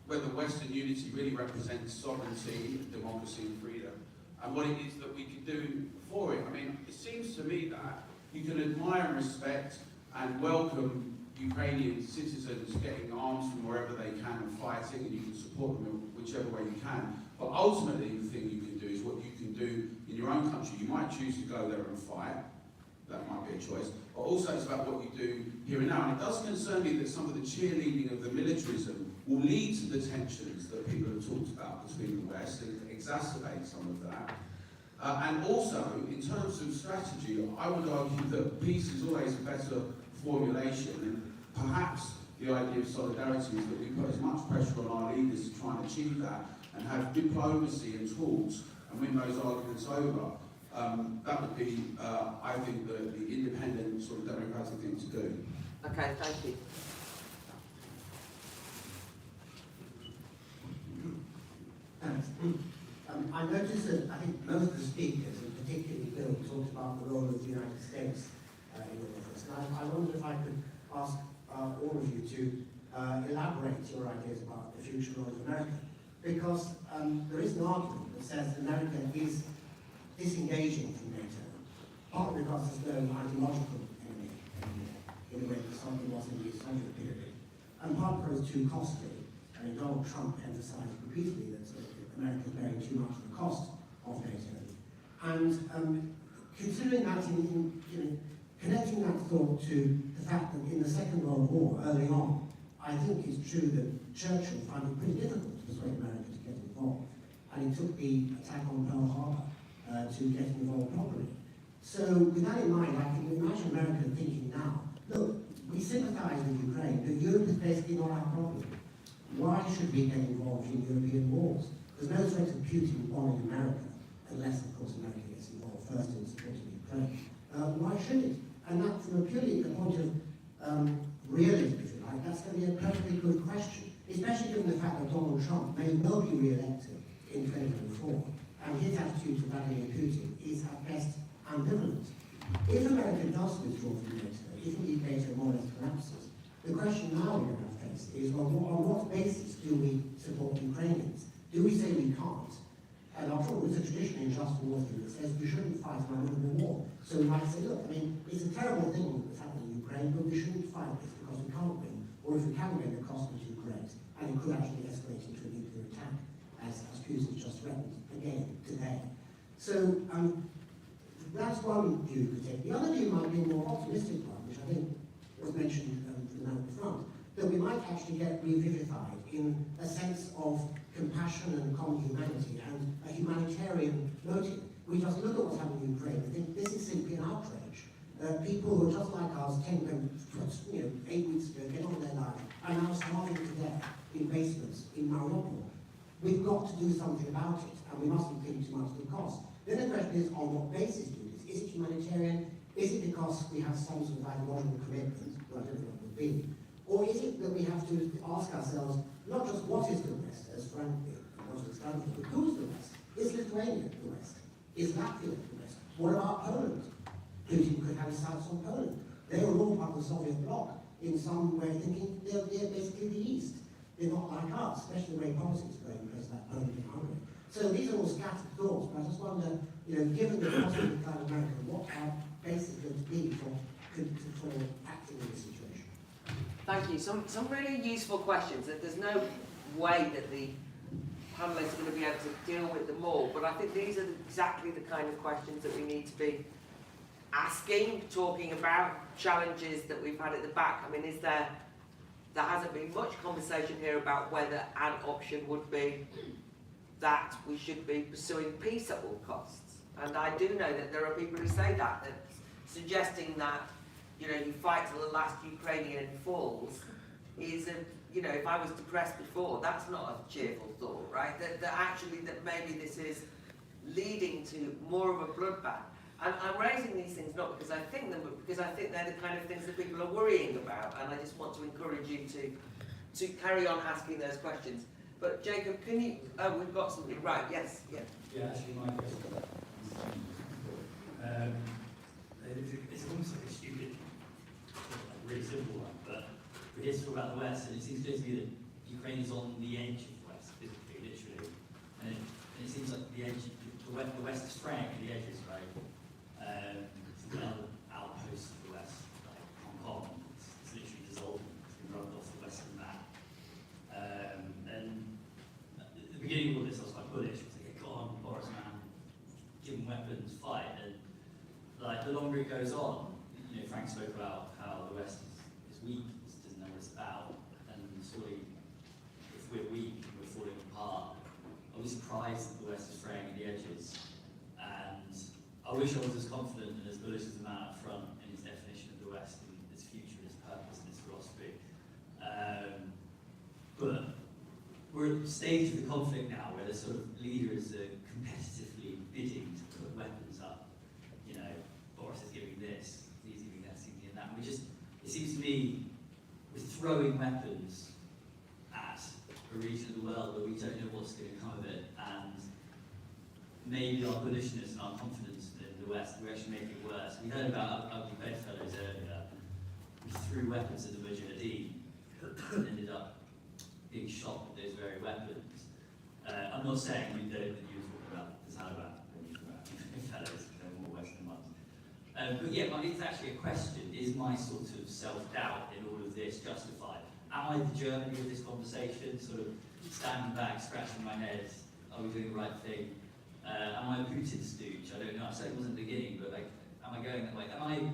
whether Western unity really represents sovereignty, democracy and freedom, and what it is that we can do for it. I mean, it seems to me that you can admire and respect and welcome Ukrainian citizens getting arms from wherever they can and fighting, and you can support them in whichever way you can. But ultimately, the thing you can do is what you can do in your own country. You might choose to go there and fight. That might be a choice. But also it's about what you do here and now. And it does concern me that some of the cheerleading of the militarism will lead to the tensions that people have talked about between the West and exacerbate some of that. And also, in terms of strategy, I would argue that peace is always a better formulation. And perhaps the idea of solidarity is that we put as much pressure on our leaders to try and achieve that and have diplomacy and talks and win those arguments over. That would be, I think, the independent sort of democratic thing to do. Okay, thank you. Thanks. I noticed that I think most of the speakers, and particularly Bill, talked about the role of the United States in all of this. And I wonder if I could ask all of you to elaborate your ideas about the future role of America. Because there is an argument that says America is disengaging from NATO, partly because there's no ideological enemy anymore, in the way that something was in the Soviet period, and partly because it's too costly. I mean, Donald Trump emphasized repeatedly that America is bearing too much of the cost of NATO. And considering that, connecting that thought to the fact that in the Second World War, early on, I think it's true that Churchill found it pretty difficult to persuade America to get involved. And he took the attack on Pearl Harbor to get involved properly. So with that in mind, I can imagine America thinking now, look, we sympathise with Ukraine, but Europe is basically not our problem. Why should we get involved in European wars? There's no threat of Putin bombing America, unless, of course, America gets involved first in supporting Ukraine. Why should it? And that, from a purely a point of realism, if you like, that's going to be a perfectly good question, especially given the fact that Donald Trump may well be re-elected in 2024, and his attitude to Vladimir Putin is at best ambivalent. If America does withdraw from NATO, if indeed NATO more or less collapses, the question now we're going to face is, well, on what basis do we support Ukrainians? Do we say we can't? And after all, there's a tradition in just war theory that says we shouldn't fight an honourable war. So we might say, look, I mean, it's a terrible thing that's happening in Ukraine, but we shouldn't fight this because we can't win, or if we can win, the cost is too great, and it could actually escalate into a nuclear attack, as Putin's just threatened again today. So that's one view you could take. The other view might be a more optimistic one, which I think was mentioned from the man at the front, that we might actually get revivified in a sense of compassion and common humanity and a humanitarian motive. We just look at what's happening in Ukraine and think this is simply an outrage. People who are just like us, 8 weeks ago, get on their lives, are now starving to death in basements in Mariupol. We've got to do something about it, and we mustn't think too much of the cost. Then the question is, on what basis do this? Is it humanitarian? Is it because we have some sort of ideological commitment, well, I don't know what it would be, or is it that we have to ask ourselves, not just what is the West, as Frank was explaining, but who's the West? Is Lithuania the West? Is Latvia the West? What about Poland? Putin could have his sights on Poland. They were all part of the Soviet bloc, in some way thinking they're basically the East. They're not like us, especially the way politics are going in places like Poland and Hungary. So these are all scattered thoughts, but I just wonder, given the possible kind of America, what our basis going to be for acting in this situation? Thank you. Some really useful questions. There's no way that the panelists are going to be able to deal with them all, but I think these are exactly the kind of questions that we need to be asking, talking about, challenges that we've had at the back. I mean, there hasn't been much conversation here about whether an option would be that we should be pursuing peace at all costs. And I do know that there are people who say that suggesting that, you fight till the last Ukrainian falls is if I was depressed before, that's not a cheerful thought, right? That maybe this is leading to more of a bloodbath. And I'm raising these things not because I think them, but because I think they're the kind of things that people are worrying about, and I just want to encourage you to carry on asking those questions. But Jacob, can you, we've got something, right, yes, yeah. Yeah, actually my question. It's almost like a stupid, really simple one, but we're here to talk about the West, and it seems clear to me that Ukraine is on the edge of the West, physically, literally. And it seems like the edge, the West is fraying at the edges, right? It's another outpost of the West, like Hong Kong, it's literally dissolving, it's been rubbed off the Western map. And at the beginning of all this, I was quite bullish. I was like, go on, Boris, man, give them weapons, fight. And like the longer it goes on, Frank spoke about how the West is weak, doesn't know what it's about, and sort of, if we're weak and we're falling apart, I'll be surprised that the West is fraying at the edges. And I wish I was as confident and as bullish as the man up front in his definition of the West and its future, its purpose, and its philosophy. But we're at the stage of the conflict now where the sort of leaders are competitively bidding to put weapons up. Boris is giving this, he's giving that, he's giving that. And it seems to me, we're throwing weapons at a region of the world where we don't know what's going to come of it, and maybe our bullishness and our confidence in the West, we actually make it worse. We heard about ugly bedfellows earlier. We threw weapons at the Mujahideen and ended up being shot with those very weapons. I'm not saying that you were talking about the Taliban when you talk about fellows, they're more Western ones. But yeah, it's actually a question. Is my sort of self-doubt in all of this justified? Am I the Germany of this conversation, sort of standing back, scratching my head, are we doing the right thing? Am I a Putin stooge? I don't know. I said it wasn't the beginning, but like, am I going that way?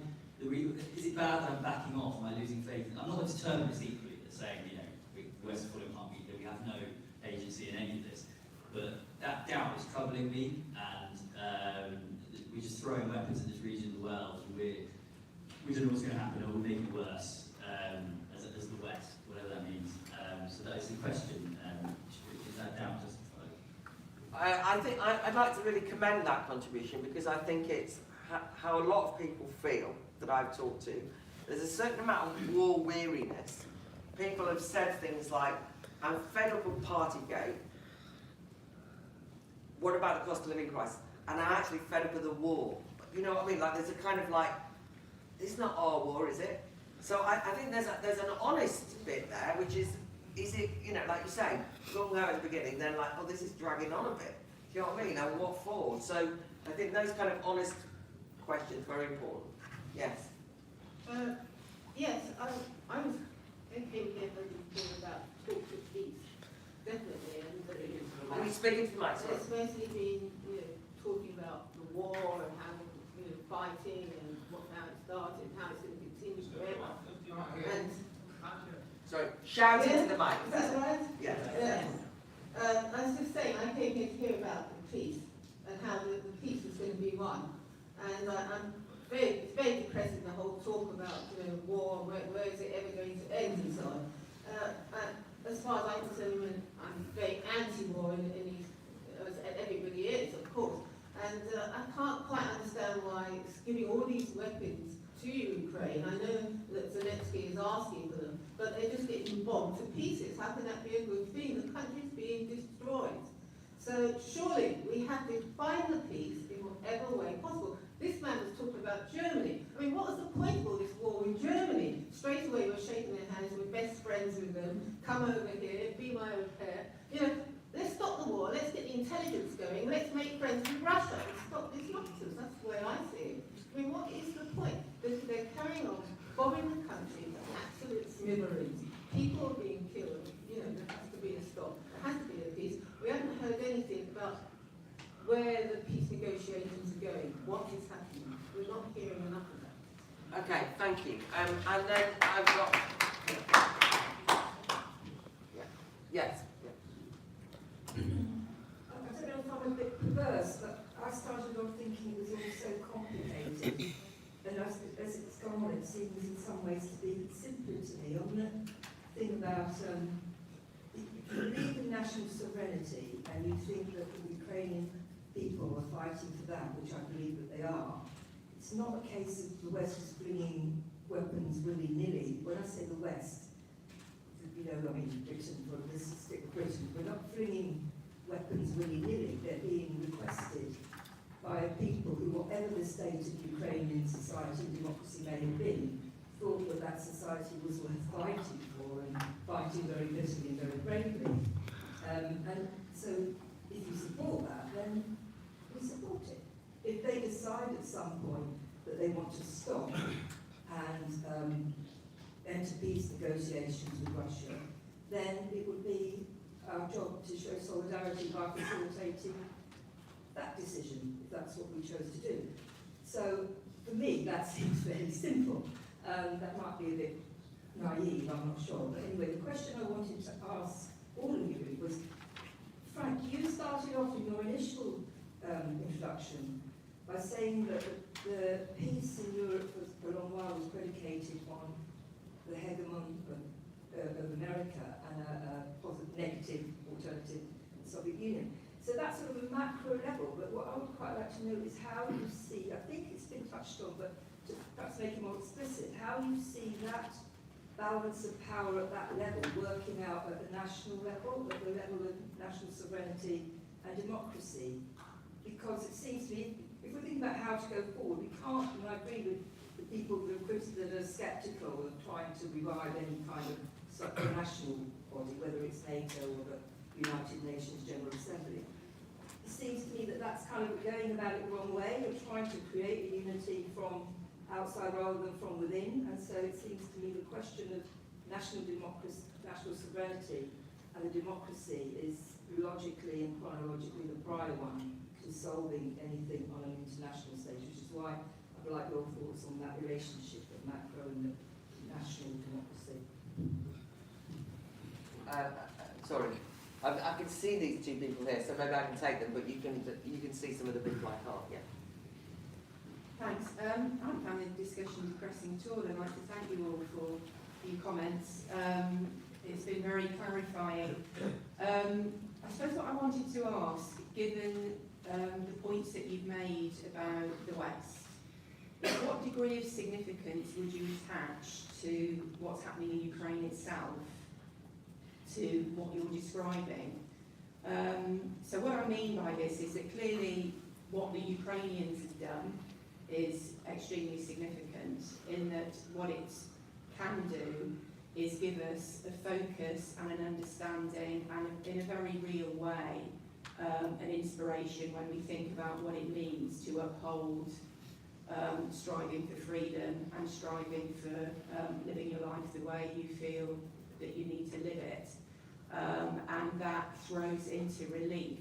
Is it bad that I'm backing off? Am I losing faith? I'm not a determinist equally that's saying, you know, the West is falling apart, that we have no agency in any of this. But that doubt is troubling me, and we're just throwing weapons in this region of the world, and we don't know what's going to happen, or we'll make it worse as the West, whatever that means. So that is the question, is that doubt justified? I think I'd like to really commend that contribution, because I think it's how a lot of people feel that I've talked to. There's a certain amount of war weariness. People have said things like, I'm fed up of Partygate. What about the cost of living crisis? And I'm actually fed up with the war. You know what I mean? Like, there's a kind of like, it's not our war, is it? So I think there's an honest bit there, which is it, you know, like you say, gung-ho at the beginning, then like, oh, this is dragging on a bit. Do you know what I mean? And what for? So I think those kind of honest questions are very important. Yes? Yes, I was came here about talk of peace, definitely. Are we speaking to the mic? It's mostly been, you know, talking about the war and how, you know, fighting and how it started, how it's going to continue forever. And sorry, shout yeah, into the mic. Is that right? Yeah. Yeah. I was just saying, I came here to hear about the peace and how the peace was going to be won. And it's very depressing, the whole talk about, you know, war, where is it ever going to end and so on. As far as I'm concerned, I'm very anti-war, and everybody is, of course. And I can't quite understand why it's giving all these weapons to Ukraine. I know that Zelensky is asking for them, but they're just getting bombed to pieces. How can that be a good thing? The country's being destroyed. So surely we have to find the peace in whatever way possible. This man was talking about Germany. I mean, what was the point of all this war in Germany? Straight away we're shaking their hands, we're best friends with them, come over here, be my au pair. You know, let's stop the war, let's get the intelligence going, let's make friends with Russia and stop this nonsense. That's the way I see it. I mean, what is the point? Because they're carrying on bombing the country to absolute smithereens. People are being killed. You know, there has to be a stop. There has to be a peace. We haven't heard anything about where the peace negotiations are going, what is happening. We're not hearing enough of that. Okay, thank you. And then I've got... Yeah. Yes. Yeah. I don't know if I'm a bit perverse, but I started off thinking it was all so complicated. And as it's gone on, it seems in some ways to be simpler to me. On the thing about, if you believe in national sovereignty and you think that the Ukrainian people are fighting for that, which I believe that they are, it's not a case of the West is bringing weapons willy-nilly. When I say the West, you know, I mean Britain, well, let's stick with Britain, we're not bringing weapons willy-nilly. They're being requested by a people who, whatever the state of Ukrainian society and democracy may have been, thought that that society was worth fighting for and fighting very bitterly and very bravely. And so if you support that, then we support it. If they decide at some point that they want to stop and enter peace negotiations with Russia, then it would be our job to show solidarity by facilitating that decision, if that's what we chose to do. So, for me, that seems fairly simple. That might be a bit naive, I'm not sure. But anyway, the question I wanted to ask all of you was, Frank, you started off in your initial introduction by saying that the peace in Europe for a long while was predicated on the hegemon of America and a positive, negative alternative Soviet Union. So that's sort of a macro level, but what I would quite like to know is how you see, I think it's been touched on, but to perhaps make it more explicit, how you see that balance of power at that level working out at the national level, at the level of national sovereignty and democracy. Because it seems to me, if we're thinking about how to go forward, we can't, and I agree with the people that are sceptical of trying to revive any kind of supranational body, whether it's NATO or the United Nations General Assembly. It seems to me that that's kind of going about it the wrong way. You're trying to create a unity from outside rather than from within, and so it seems to me the question of national democracy, national sovereignty and the democracy is logically and chronologically the prior one, to solving anything on an international stage, which is why I'd like your thoughts on that relationship of macro and national democracy. Sorry, I can see these two people here, so maybe I can take them, but you can see some of the people I can't. Yeah. Thanks. I haven't found the discussion depressing at all. I'd like to thank you all for your comments. It's been very clarifying. I suppose what I wanted to ask, given the points that you've made about the West, is what degree of significance would you attach to what's happening in Ukraine itself, to what you're describing? So what I mean by this is that clearly what the Ukrainians have done is extremely significant in that what it can do is give us a focus and an understanding and in a very real way an inspiration when we think about what it means to uphold striving for freedom and striving for living your life the way you feel that you need to live it. And that throws into relief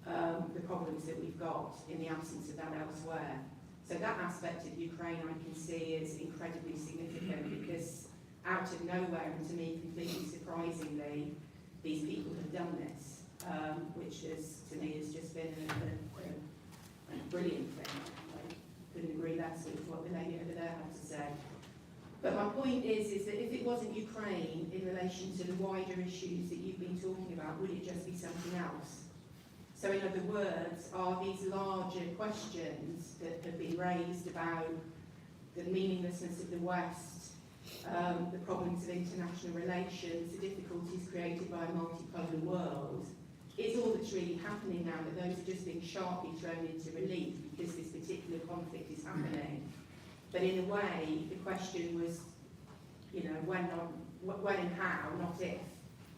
the problems that we've got in the absence of that elsewhere. So that aspect of Ukraine I can see is incredibly significant because out of nowhere and to me completely surprisingly, these people have done this, which is, to me has just been a brilliant thing. I couldn't agree less with what the lady over there had to say. But my point is that if it wasn't Ukraine in relation to the wider issues that you've been talking about, would it just be something else? So in other words, are these larger questions that have been raised about the meaninglessness of the West, the problems of international relations, the difficulties created by a multipolar world, is all that's really happening now, that those are just being sharply thrown into relief because this particular conflict is happening. But in a way, the question was, you know, when and how, not if,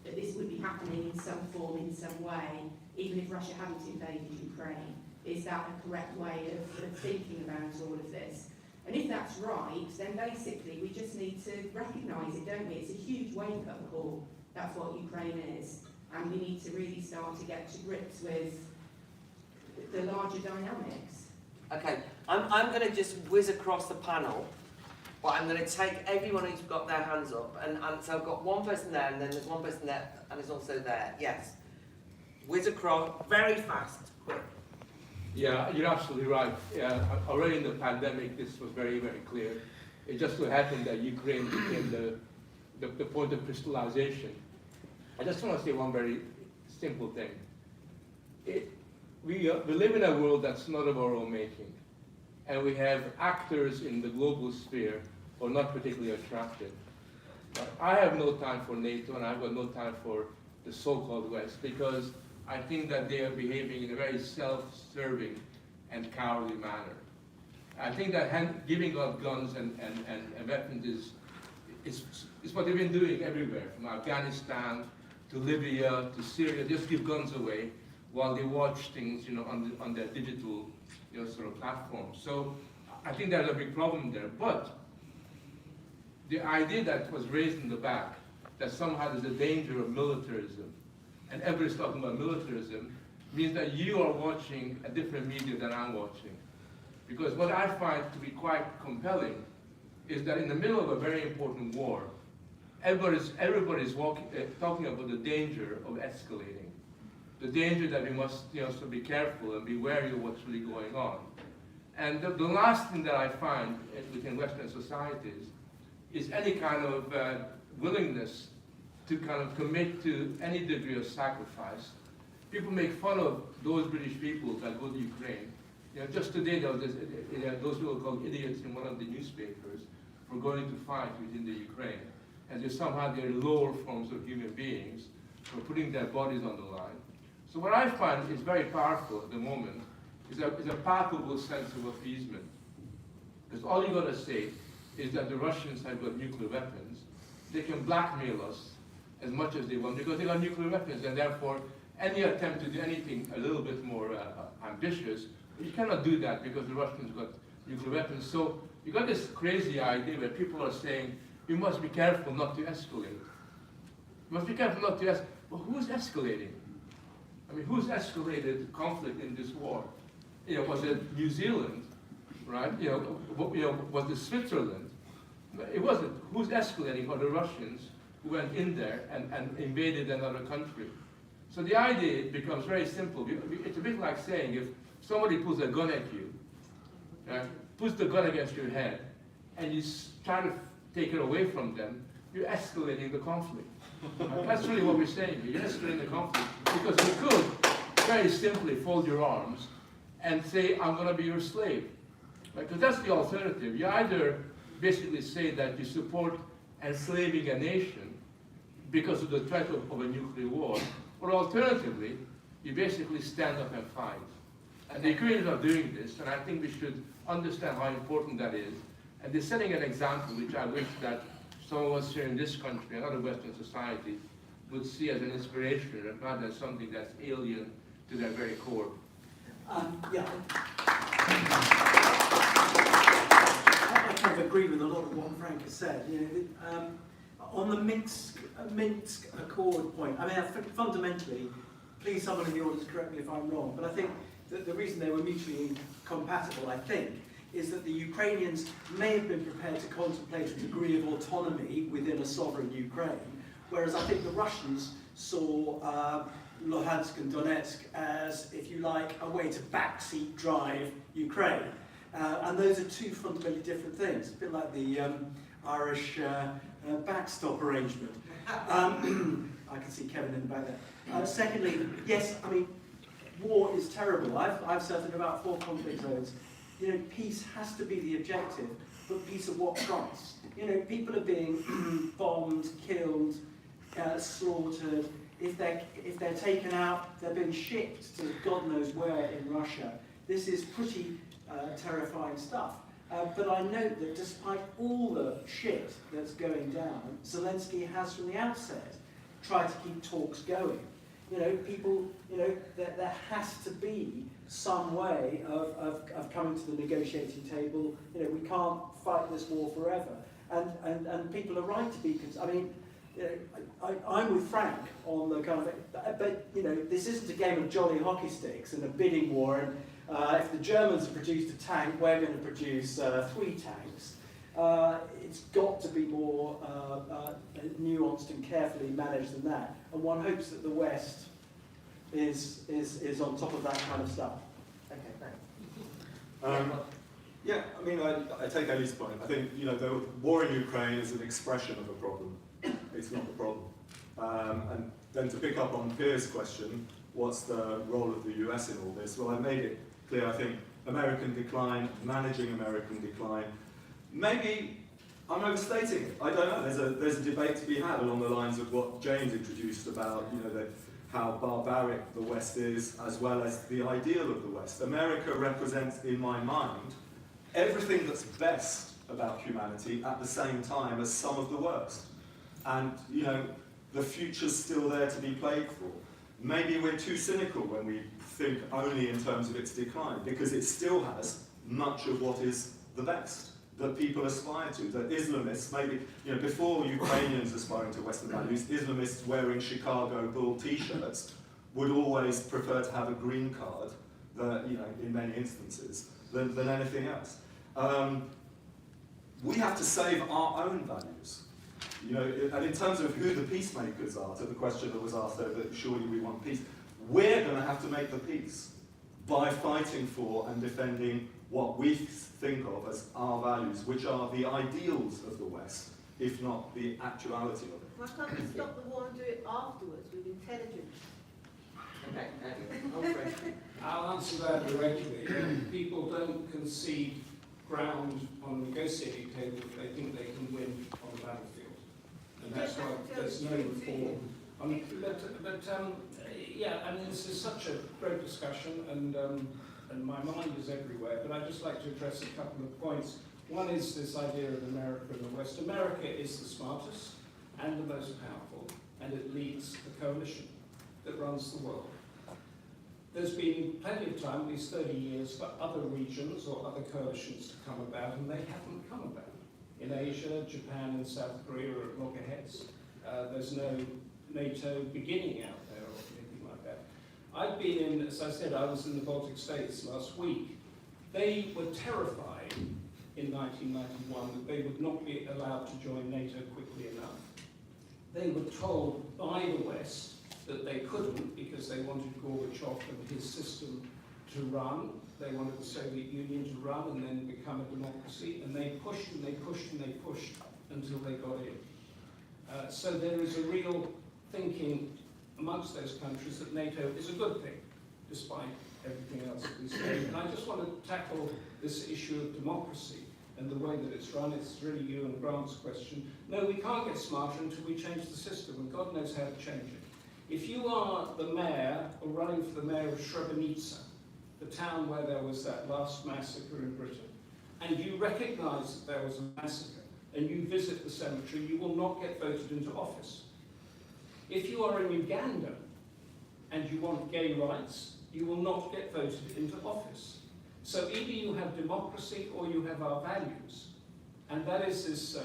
that this would be happening in some form, in some way, even if Russia hadn't invaded Ukraine. Is that a correct way of thinking about all of this? And if that's right, then basically we just need to recognise it, don't we? It's a huge wake-up call. That's what Ukraine is. And we need to really start to get to grips with the larger dynamics. Okay, I'm going to just whiz across the panel, but I'm going to take everyone who's got their hands up. And so I've got one person there, and then there's one person there, and there's also there. Yes. Whiz across, very fast, quick. Yeah, you're absolutely right. Yeah, already in the pandemic, this was very, very clear. It just so happened that Ukraine became the point of crystallization. I just want to say one very simple thing. We live in a world that's not of our own making. And we have actors in the global sphere who are not particularly attractive. But I have no time for NATO, and I've got no time for the so-called West, because I think that they are behaving in a very self-serving and cowardly manner. I think that giving out guns and weapons is what they've been doing everywhere, from Afghanistan to Libya to Syria. Just give guns away while they watch things, you know, on their digital, you know, sort of platforms. So I think there's a big problem there. But the idea that was raised in the back, that somehow there's a danger of militarism, and everybody's talking about militarism, means that you are watching a different media than I'm watching. Because what I find to be quite compelling is that in the middle of a very important war, everybody's talking about the danger of escalating, the danger that we must, you know, so be careful and be wary of what's really going on. And the last thing that I find within Western societies is any kind of willingness to kind of commit to any degree of sacrifice. People make fun of those British people that go to Ukraine. You know, just today there was this, those people called idiots in one of the newspapers for going to fight within the Ukraine. And they somehow they're lower forms of human beings for putting their bodies on the line. So what I find is very powerful at the moment is a palpable sense of appeasement. Because all you got to say is that the Russians have got nuclear weapons. They can blackmail us as much as they want because they got nuclear weapons, and therefore any attempt to do anything a little bit more ambitious, you cannot do that because the Russians got nuclear weapons. So you got this crazy idea where people are saying, we must be careful not to escalate. We must be careful not to escalate. Well, who's escalating? I mean, who's escalated conflict in this war? Was it New Zealand, right? Was it Switzerland? It wasn't. Who's escalating are the Russians who went in there and invaded another country. So the idea becomes very simple. It's a bit like saying if somebody puts a gun at you, puts the gun against your head, and you try to take it away from them, you're escalating the conflict. That's really what we're saying here. You're escalating the conflict because you could very simply fold your arms and say, I'm going to be your slave. Because that's the alternative. You either basically say that you support enslaving a nation because of the threat of a nuclear war, or alternatively, you basically stand up and fight. And the Ukrainians are doing this, and I think we should understand how important that is. And they're setting an example which I wish that some of us here in this country and other Western society would see as an inspiration rather than something that's alien to their very core. Yeah. I kind of agree with a lot of what Frank has said. On the Minsk Accord point, I mean, fundamentally, please someone in the audience correct me if I'm wrong, but I think that the reason they were mutually incompatible, I think, is that the Ukrainians may have been prepared to contemplate a degree of autonomy within a sovereign Ukraine, whereas I think the Russians saw Luhansk and Donetsk as, if you like, a way to backseat drive Ukraine. And those are two fundamentally different things, a bit like the Irish backstop arrangement. I can see Kevin in the back there. Secondly, yes, I mean, war is terrible. I've served in about 4 conflict zones. Peace has to be the objective, but peace at what price? People are being bombed, killed, slaughtered. If they're taken out, they're being shipped to God knows where in Russia. This is pretty terrifying stuff. But I note that despite all the shit that's going down, Zelensky has from the outset tried to keep talks going. There has to be some way of coming to the negotiating table. We can't fight this war forever. And people are right to be concerned. I mean, I'm with Frank on the kind of, but this isn't a game of jolly hockey sticks and a bidding war. And if the Germans have produced a tank, we're going to produce 3 tanks. It's got to be more nuanced and carefully managed than that. And one hopes that the West is on top of that kind of stuff. Okay, thanks. Yeah, I mean, I take Ellie's point. I think, the war in Ukraine is an expression of a problem. It's not the problem. And then to pick up on Pierre's question, what's the role of the US in all this? Well, I made it clear, I think, American decline, managing American decline. Maybe I'm overstating it. I don't know. There's a debate to be had along the lines of what James introduced about, how barbaric the West is, as well as the ideal of the West. America represents, in my mind, everything that's best about humanity at the same time as some of the worst. And, the future's still there to be played for. Maybe we're too cynical when we think only in terms of its decline, because it still has much of what is the best that people aspire to, that Islamists, maybe, before Ukrainians aspiring to Western values, Islamists wearing Chicago Bull t-shirts would always prefer to have a green card, in many instances, than anything else. We have to save our own values. And in terms of who the peacemakers are, to the question that was asked over, surely we want peace, we're going to have to make the peace by fighting for and defending what we think of as our values, which are the ideals of the West, if not the actuality of it. Why can't we stop the war and do it afterwards with intelligence? I'll answer that directly. People don't concede ground on the negotiating table if they think they can win on the battlefield. And that's why there's no reform. Yeah, I mean, this is such a great discussion, and my mind is everywhere, but I'd just like to address a couple of points. One is this idea of America and the West. America is the smartest and the most powerful, and it leads the coalition that runs the world. There's been plenty of time, at least 30 years, for other regions or other coalitions to come about, and they haven't come about. In Asia, Japan and South Korea are at loggerheads. There's no NATO beginning out there or anything like that. I've been in, as I said, I was in the Baltic States last week. They were terrified in 1991 that they would not be allowed to join NATO quickly enough. They were told by the West that they couldn't because they wanted Gorbachev and his system to run. They wanted the Soviet Union to run and then become a democracy, and they pushed and they pushed and they pushed until they got in. So there is a real thinking amongst those countries that NATO is a good thing, despite everything else that we say. And I just want to tackle this issue of democracy and the way that it's run. It's really you and Grant's question. No, we can't get smarter until we change the system, and God knows how to change it. If you are the mayor or running for the mayor of Srebrenica, the town where there was that last massacre in Britain, and you recognise that there was a massacre, and you visit the cemetery, you will not get voted into office. If you are in Uganda and you want gay rights, you will not get voted into office. So either you have democracy or you have our values. And that is this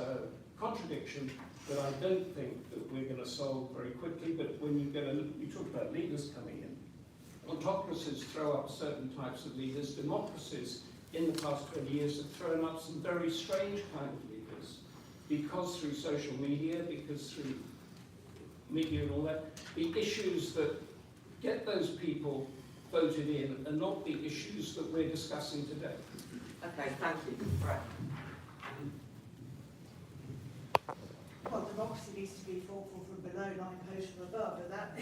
contradiction that I don't think that we're going to solve very quickly, but when you get you talk about leaders coming in. Autocracies throw up certain types of leaders. Democracies in the past 20 years have thrown up some very strange kind of leaders, because through social media, because through media and all that, the issues that get those people voted in are not the issues that we're discussing today. Okay, thank you. Right. Well, democracy needs to be thoughtful from below, not imposed from above. But that,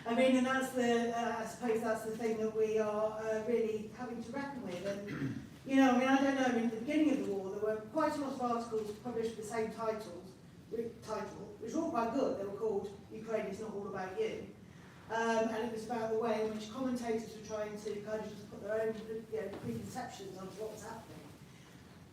I mean, and that's the, I suppose that's the thing that we are really having to reckon with. And you know, I mean, I don't know. I mean, at the beginning of the war, there were quite a lot of articles published with the same title, which were all quite good. They were called "Ukraine is not all about you," and it was about the way in which commentators were trying to kind of just put their own, you know, preconceptions onto what was happening.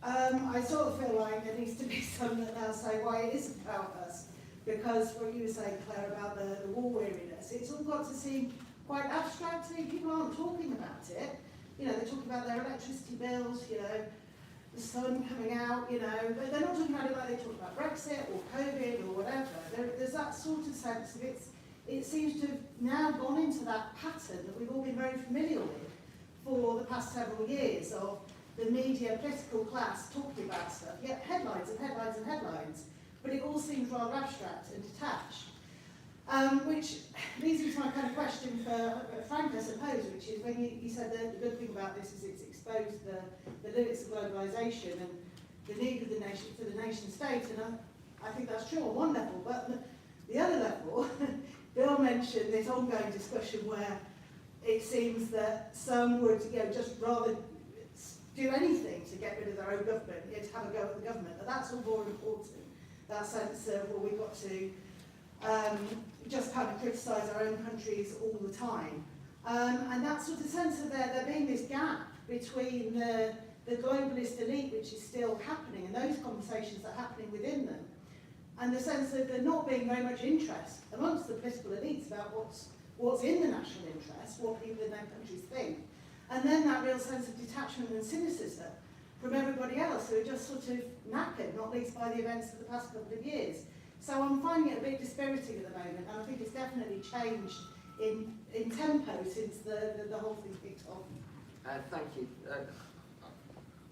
I sort of feel like there needs to be some that now say why it isn't about us, because what you were saying, Claire, about the war weariness, it's all got to seem quite abstract. People aren't talking about it. You know, they're talking about their electricity bills, you know, the sun coming out, you know, but they're not talking about it like they talk about Brexit or COVID or whatever. There's that sort of sense of it seems to have now gone into that pattern that we've all been very familiar with for the past several years of the media, political class talking about stuff. You get headlines and headlines and headlines, but it all seems rather abstract and detached. Which leads me to my kind of question for Frank, I suppose, which is when you said that the good thing about this is it's exposed the limits of globalisation and the need of the nation for the nation state, and I think that's true on one level, but the other level, Bill mentioned this ongoing discussion where it seems that some would, you know, just rather do anything to get rid of their own government, you know, to have a go at the government, and that's all more important. That sense of, well, we've got to just kind of criticise our own countries all the time. And that sort of sense of there being this gap between the globalist elite, which is still happening, and those conversations that are happening within them, and the sense of there not being very much interest amongst the political elites about what's in the national interest, what people in their countries think, and then that real sense of detachment and cynicism from everybody else who are just sort of knackered, not least by the events of the past couple of years. So I'm finding it a bit dispiriting at the moment, and I think it's definitely changed in tempo since the whole thing kicked off. Thank you.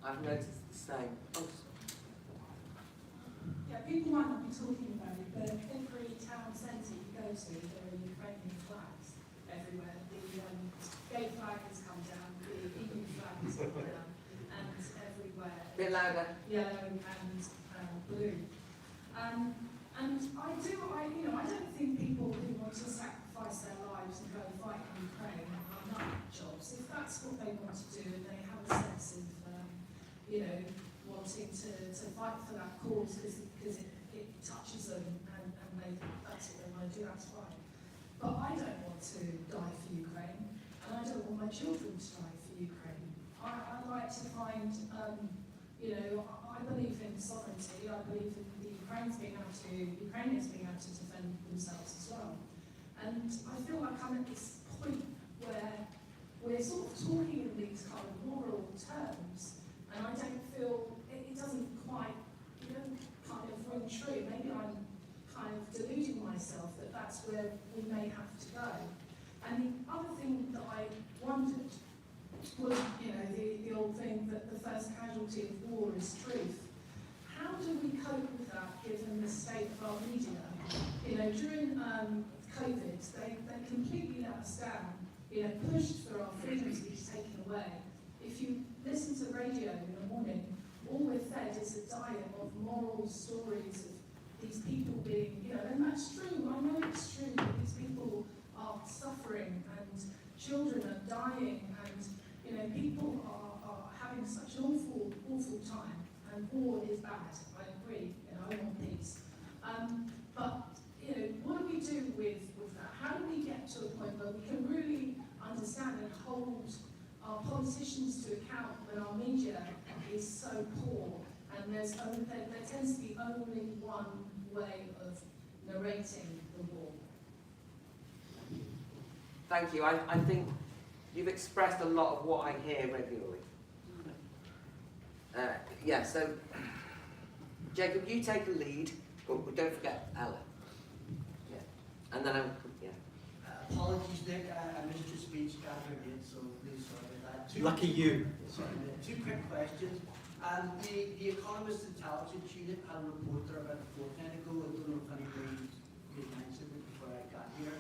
I've noticed the same. Oh. Yeah, people might not be talking about it, but every town centre you go to, there are Ukrainian flags everywhere. The gay flag has come down, the EU flag has come down, and everywhere. A bit louder. Yellow and blue. And I don't think people who want to sacrifice their lives and go and fight in Ukraine are nut jobs. If that's what they want to do and they have a sense of, wanting to fight for that cause because it touches them and that's what they want to do, that's fine. But I don't want to die for Ukraine, and I don't want my children to die for Ukraine. I like to find, I believe in sovereignty. I believe in the Ukrainians being able to defend themselves as well. And I feel like I'm at this point where we're sort of talking in these kind of moral terms, and I don't feel, it doesn't quite, kind of ring true. Maybe I'm kind of deluding myself that that's where we may have to go. And the other thing that I wondered was, the old thing that the first casualty of war is truth. How do we cope with that given the state of our media? During COVID, they completely let us down, pushed for our freedoms to be taken away. If you listen to the radio in the morning, all we're fed is a diet of moral stories of these people being, and that's true, I know it's true, that these people are suffering and children are dying and, people are having such an awful, awful time, and war is bad, I agree, I want peace. But, what do we do with that? How do we get to a point where we can really understand and hold our politicians to account when our media is so poor and there tends to be only one way of narrating the war? Thank you. I think you've expressed a lot of what I hear regularly. So Jacob, you take a lead, but don't forget Ella. Yeah. And then Apologies, Nick, I missed your speech gathering, so please sorry about that. Lucky you. Sorry, two quick questions. The Economist Intelligence Unit had a report there about a fortnight ago. I don't know if anybody mentioned it before I got here.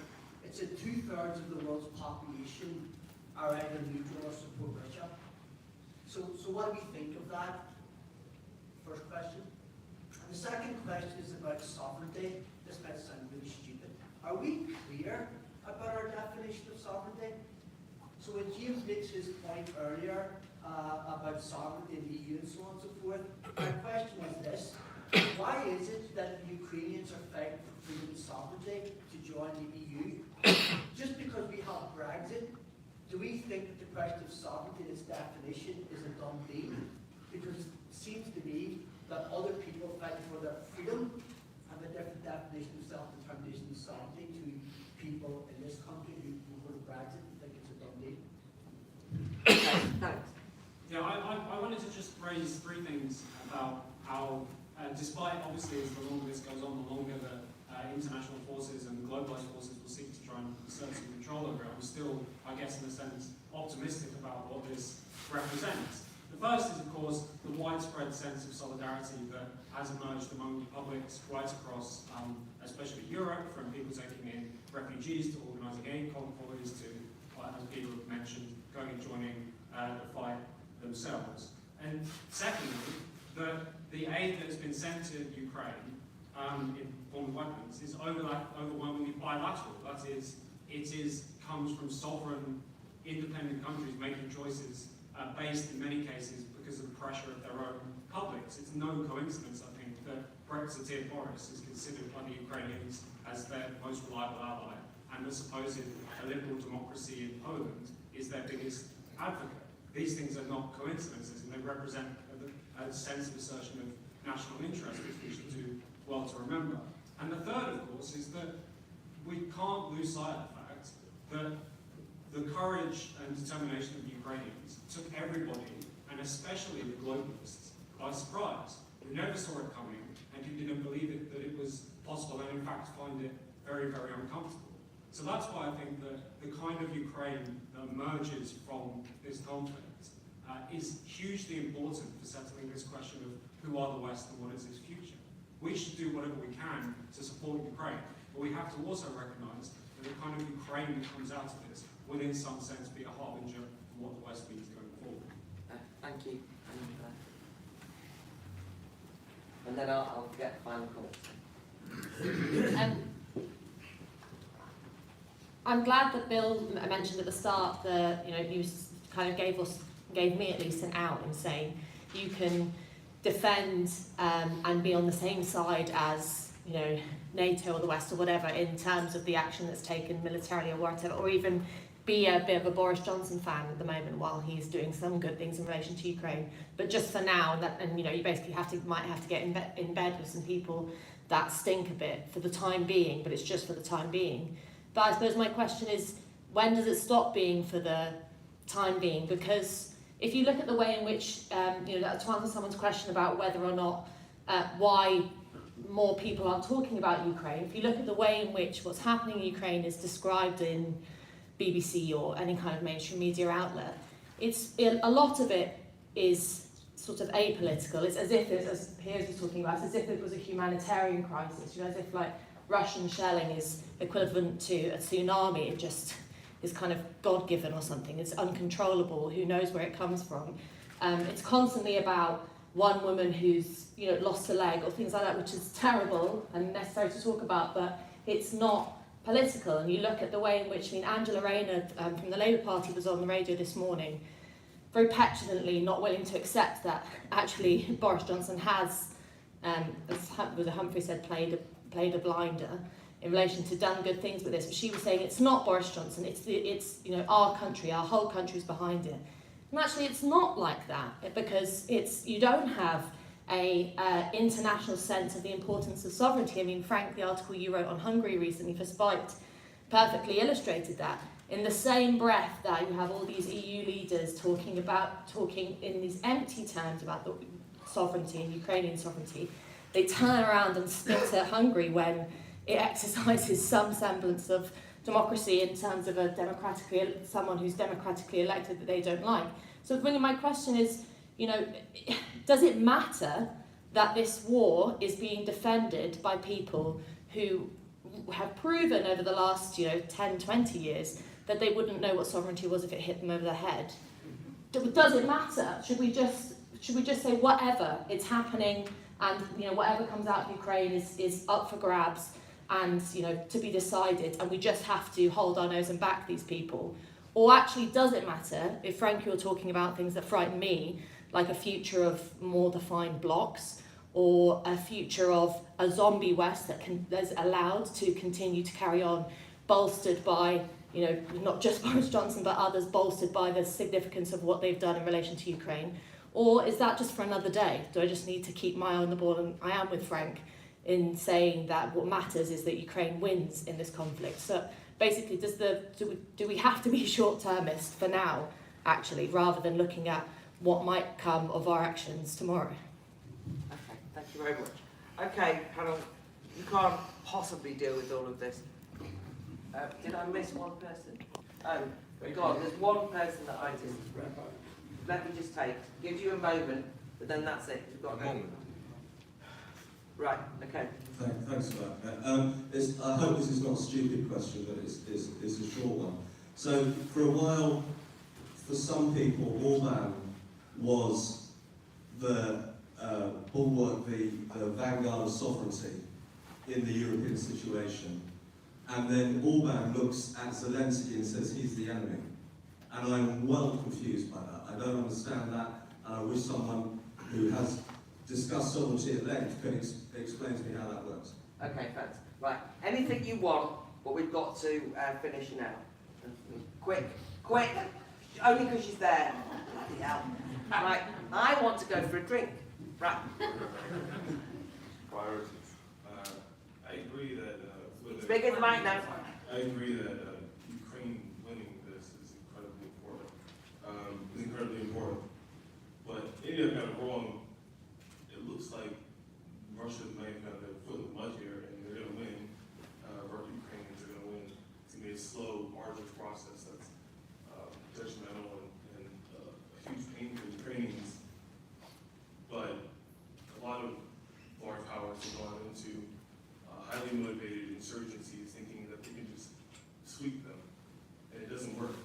It said 2/3 of the world's population are either neutral or support Russia. So what do we think of that? First question. And the second question is about sovereignty. This might sound really stupid. Are we clear about our definition of sovereignty? So when James makes his point earlier about sovereignty in the EU and so on and so forth, my question is this: why is it that the Ukrainians are fighting for freedom and sovereignty to join the EU? Just because we have Brexit, do we think that the question of sovereignty, its definition, is a done deal? Because it seems to me that other people fighting for their freedom have a different definition of self-determination and sovereignty to people in this country who voted Brexit and think it's a done deal. Thanks. Yeah, I wanted to just raise three things about how, despite obviously as the longer this goes on, the longer the international forces and globalized forces will seek to try and assert some control over it, I'm still, I guess in a sense, optimistic about what this represents. The first is, of course, the widespread sense of solidarity that has emerged among publics right across, especially Europe, from people taking in refugees to organising aid convoys to, as people have mentioned, going and joining the fight themselves. And secondly, the aid that has been sent to Ukraine in form of weapons is overwhelmingly bilateral. That is, comes from sovereign, independent countries making choices based in many cases because of the pressure of their own publics. It's no coincidence, I think, that Brexiteer Boris is considered by the Ukrainians as their most reliable ally, and the supposed liberal democracy in Poland is their biggest advocate. These things are not coincidences, and they represent a sense of assertion of national interest, which we should do well to remember. And the third, of course, is that we can't lose sight of the fact that the courage and determination of the Ukrainians took everybody, and especially the globalists, by surprise, who never saw it coming and who didn't believe that it was possible, and in fact find it very, very uncomfortable. So that's why I think that the kind of Ukraine that emerges from this conflict is hugely important for settling this question of who are the West and what is its future. We should do whatever we can to support Ukraine, but we have to also recognise that the kind of Ukraine that comes out of this will in some sense be a harbinger of what the West means going forward. Thank you. And then I'll get final comments. I'm glad that Bill mentioned at the start that you kind of gave me at least an out in saying you can defend and be on the same side as NATO or the West or whatever in terms of the action that's taken militarily or whatever, or even be a bit of a Boris Johnson fan at the moment while he's doing some good things in relation to Ukraine. But just for now, you basically might have to get in bed with some people that stink a bit for the time being, but it's just for the time being. But I suppose my question is, when does it stop being for the time being? Because if you look at the way in which, to answer someone's question about whether or not, why more people aren't talking about Ukraine, if you look at the way in which what's happening in Ukraine is described in BBC or any kind of mainstream media outlet. A lot of it is sort of apolitical. It's as if, as Piers was talking about, as if it was a humanitarian crisis, as if like Russian shelling is equivalent to a tsunami. It just is kind of God-given or something. It's uncontrollable. Who knows where it comes from? It's constantly about one woman who's lost a leg or things like that, which is terrible and necessary to talk about, but it's not political. And you look at the way in which, Angela Rayner from the Labour Party was on the radio this morning, very petulantly not willing to accept that actually Boris Johnson has, as Humphrey said, played a blinder in relation to done good things with this. But she was saying it's not Boris Johnson, it's our country, our whole country's behind it. And actually it's not like that, because you don't have a international sense of the importance of sovereignty. Frank, the article you wrote on Hungary recently for Spite perfectly illustrated that. In the same breath that you have all these EU leaders talking in these empty terms about the sovereignty and Ukrainian sovereignty, they turn around and spit at Hungary when it exercises some semblance of democracy in terms of someone who's democratically elected that they don't like. So really my question is, does it matter that this war is being defended by people who have proven over the last 10, 20 years that they wouldn't know what sovereignty was if it hit them over the head? Does it matter? Should we just say whatever, it's happening, and whatever comes out of Ukraine is up for grabs and to be decided, and we just have to hold our nose and back these people? Or actually, does it matter if, Frank, you're talking about things that frighten me, like a future of more defined blocks, or a future of a zombie West that is allowed to continue to carry on, bolstered by, not just Boris Johnson, but others, bolstered by the significance of what they've done in relation to Ukraine? Or is that just for another day? Do I just need to keep my eye on the ball? And I am with Frank in saying that what matters is that Ukraine wins in this conflict. So basically, do we have to be short-termist for now, actually, rather than looking at what might come of our actions tomorrow? Okay, thank you very much. Okay, Hannah, you can't possibly deal with all of this. Did I miss one person? Oh, God, there's one person that I just... Let me just give you a moment, but then that's it. You've got a moment. Right, okay. Thanks for that. I hope this is not a stupid question, but it's a short one. So, for a while, for some people, Orban was the bulwark, the vanguard of sovereignty in the European situation. And then Orban looks at Zelensky and says he's the enemy. And I'm well confused by that. I don't understand that, and I wish someone who has discussed sovereignty at length can explain to me how that works. Okay, thanks. Right, anything you want, but we've got to finish now. Quick, only because she's there. Bloody hell. Right, I want to go for a drink. Right. Priorities. I agree that... Speak in the mic now. I agree that Ukraine winning this is incredibly important. But maybe I've got it wrong. It looks like Russia might have their foot in the mud here, and they're going to win. Ukrainians are going to win. It's going to be a slow, arduous process that's judgmental and a huge pain for the Ukrainians. But a lot of large powers have gone into highly motivated insurgencies thinking that they can just sweep them. And it doesn't work.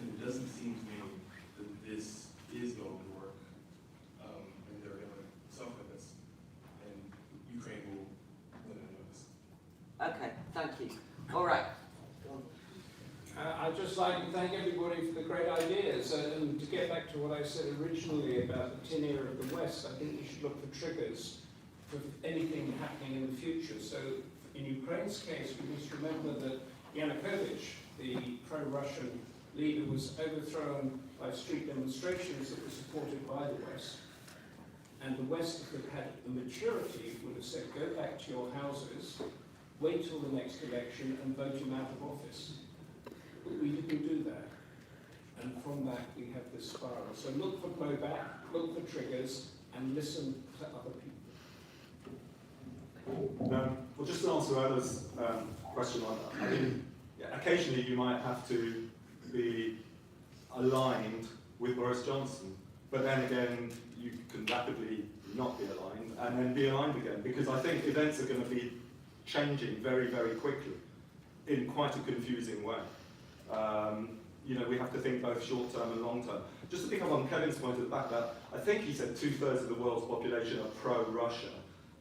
And it doesn't seem to me that this is going to work. And they're going to suffer this. And Ukraine will win this. Okay, thank you. All right. I'd just like to thank everybody for the great ideas. And to get back to what I said originally about the tin era of the West, I think you should look for triggers for anything happening in the future. So in Ukraine's case, we must remember that Yanukovych, the pro-Russian leader, was overthrown by street demonstrations that were supported by the West. And the West, if it had the maturity, would have said, go back to your houses, wait till the next election and vote him out of office. But we didn't do that. And from that, we have this spiral. So look for blowback, look for triggers, and listen to other people. Well, just to answer Anna's question, I think occasionally you might have to be aligned with Boris Johnson, but then again, you can rapidly not be aligned and then be aligned again, because I think events are going to be changing very, very quickly in quite a confusing way. You know, we have to think both short-term and long-term. Just to pick up on Kevin's point at the back there, I think he said 2/3 of the world's population are pro-Russia.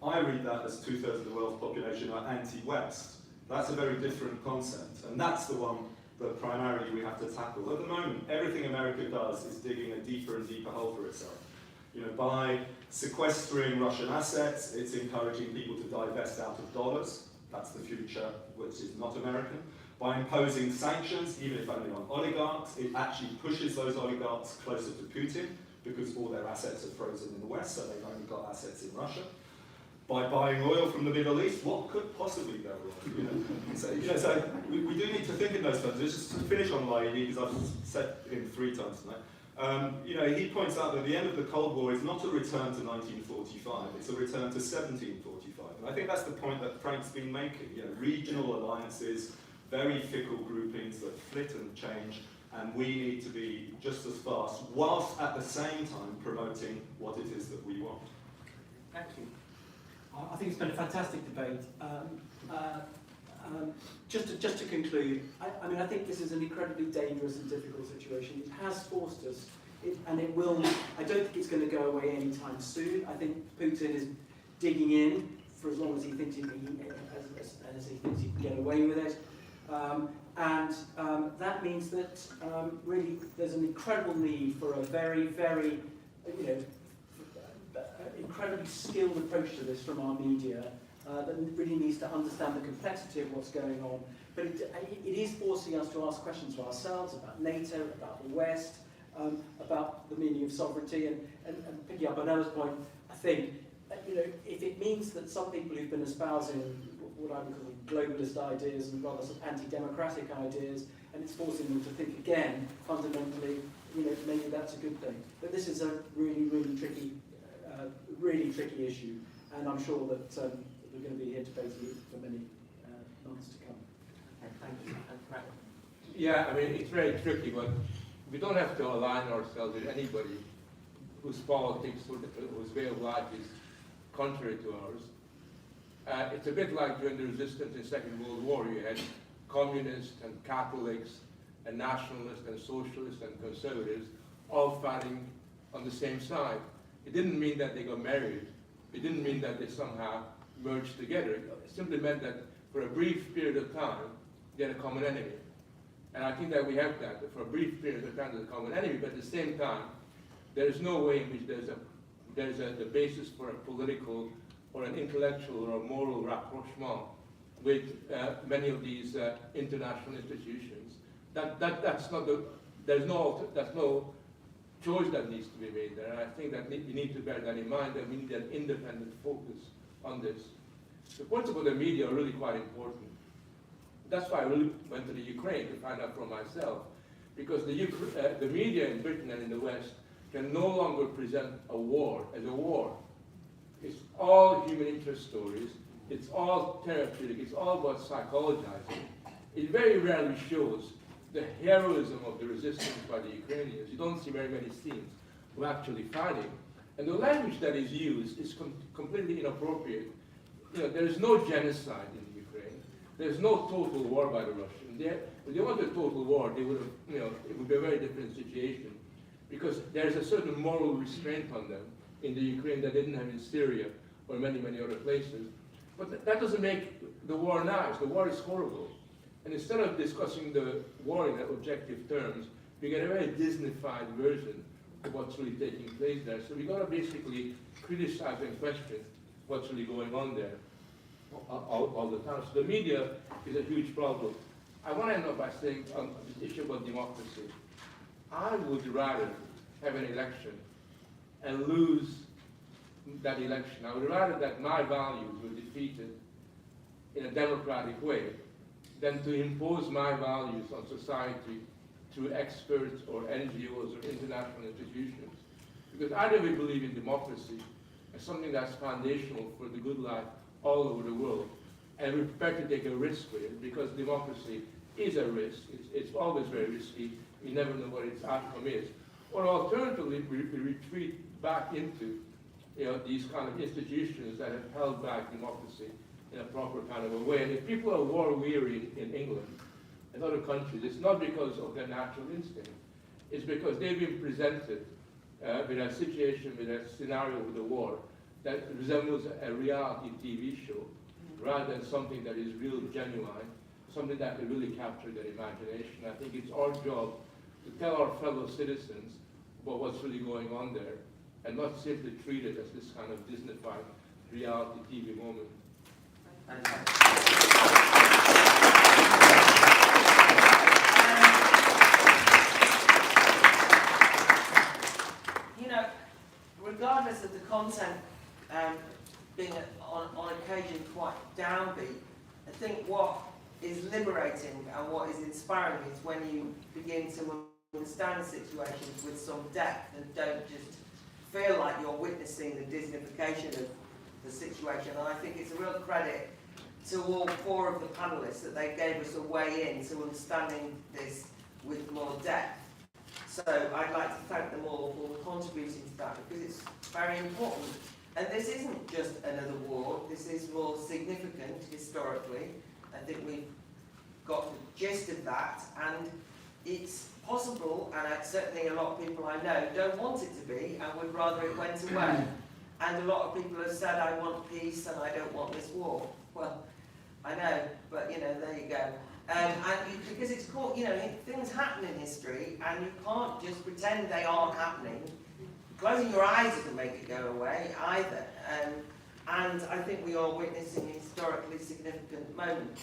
I read that as 2/3 of the world's population are anti-West. That's a very different concept, and that's the one that primarily we have to tackle. At the moment, everything America does is digging a deeper and deeper hole for itself. You know, by sequestering Russian assets, it's encouraging people to divest out of dollars. That's the future, which is not American. By imposing sanctions, even if only on oligarchs, it actually pushes those oligarchs closer to Putin, because all their assets are frozen in the West, so they've only got assets in Russia. By buying oil from the Middle East, what could possibly go wrong? So we do need to think in those terms. Just to finish on Laidi, because I've said him 3 times tonight. You know, he points out that the end of the Cold War is not a return to 1945; it's a return to 1745. And I think that's the point that Frank's been making. You know, regional alliances, very fickle groupings that flit and change, and we need to be just as fast, whilst at the same time promoting what it is that we want. Thank you. I think it's been a fantastic debate. Just to conclude, I mean, I think this is an incredibly dangerous and difficult situation. It has forced us, and it will. I don't think it's going to go away anytime soon. I think Putin is digging in for as long as he thinks he can get away with it. That means that really there's an incredible need for a very, very, you know, incredibly skilled approach to this from our media that really needs to understand the complexity of what's going on. But it is forcing us to ask questions to ourselves about NATO, about the West, about the meaning of sovereignty. And picking up on Ella's point, I think, you know, if it means that some people who've been espousing what I would call globalist ideas and rather sort of anti-democratic ideas, and it's forcing them to think again, fundamentally, you know, maybe that's a good thing. But this is a really, really tricky issue, and I'm sure that we're going to be here debating it for many months to come. Thank you. Yeah, I mean, it's very tricky, but we don't have to align ourselves with anybody whose politics or whose way of life is contrary to ours. It's a bit like during the resistance in the Second World War. You had communists and Catholics and nationalists and socialists and conservatives all fighting on the same side. It didn't mean that they got married. It didn't mean that they somehow merged together. It simply meant that for a brief period of time, they had a common enemy. And I think that we have that for a brief period of time, there's a common enemy, but at the same time, there is no way in which there's the basis for a political or an intellectual or a moral rapprochement with many of these international institutions. That's no choice that needs to be made there. And I think that we need to bear that in mind, that we need an independent focus on this. The points about the media are really quite important. That's why I really went to the Ukraine to find out for myself, because the media in Britain and in the West can no longer present a war as a war. It's all human interest stories. It's all therapeutic. It's all about psychologizing. It very rarely shows the heroism of the resistance by the Ukrainians. You don't see very many scenes of actually fighting. And the language that is used is completely inappropriate. You know, there is no genocide in the Ukraine. There's no total war by the Russians. If they wanted a total war, they would have, you know, it would be a very different situation, because there's a certain moral restraint on them in the Ukraine that they didn't have in Syria or many, many other places. But that doesn't make the war nice. The war is horrible. And instead of discussing the war in objective terms, we get a very Disney-fied version of what's really taking place there. So we got to basically criticize and question what's really going on there all the time. So the media is a huge problem. I want to end up by saying on this issue about democracy, I would rather have an election and lose that election. I would rather that my values were defeated in a democratic way than to impose my values on society through experts or NGOs or international institutions. Because either we believe in democracy as something that's foundational for the good life all over the world, and we're prepared to take a risk with it, because democracy is a risk. It's always very risky. You never know what its outcome is. Or alternatively, we retreat back into these kind of institutions that have held back democracy in a proper kind of a way. And if people are war-weary in England and other countries, it's not because of their natural instinct. It's because they've been presented with a situation, with a scenario with a war that resembles a reality TV show rather than something that is real, genuine, something that can really capture their imagination. I think it's our job to tell our fellow citizens about what's really going on there and not simply treat it as this kind of Disney-fied reality TV moment. Regardless of the content being on occasion quite downbeat, I think what is liberating and what is inspiring is when you begin to understand situations with some depth and don't just feel like you're witnessing the Disneyfication of the situation. And I think it's a real credit to all four of the panellists that they gave us a way in to understanding this with more depth. So I'd like to thank them all for contributing to that, because it's very important. And this isn't just another war, this is more significant historically. I think we've got the gist of that, and it's possible, and certainly a lot of people I know don't want it to be and would rather it went away. And a lot of people have said, I want peace and I don't want this war. Well, I know, but there you go. Because it's called, things happen in history, and you can't just pretend they aren't happening. Closing your eyes doesn't make it go away either. And I think we are witnessing a historically significant moment.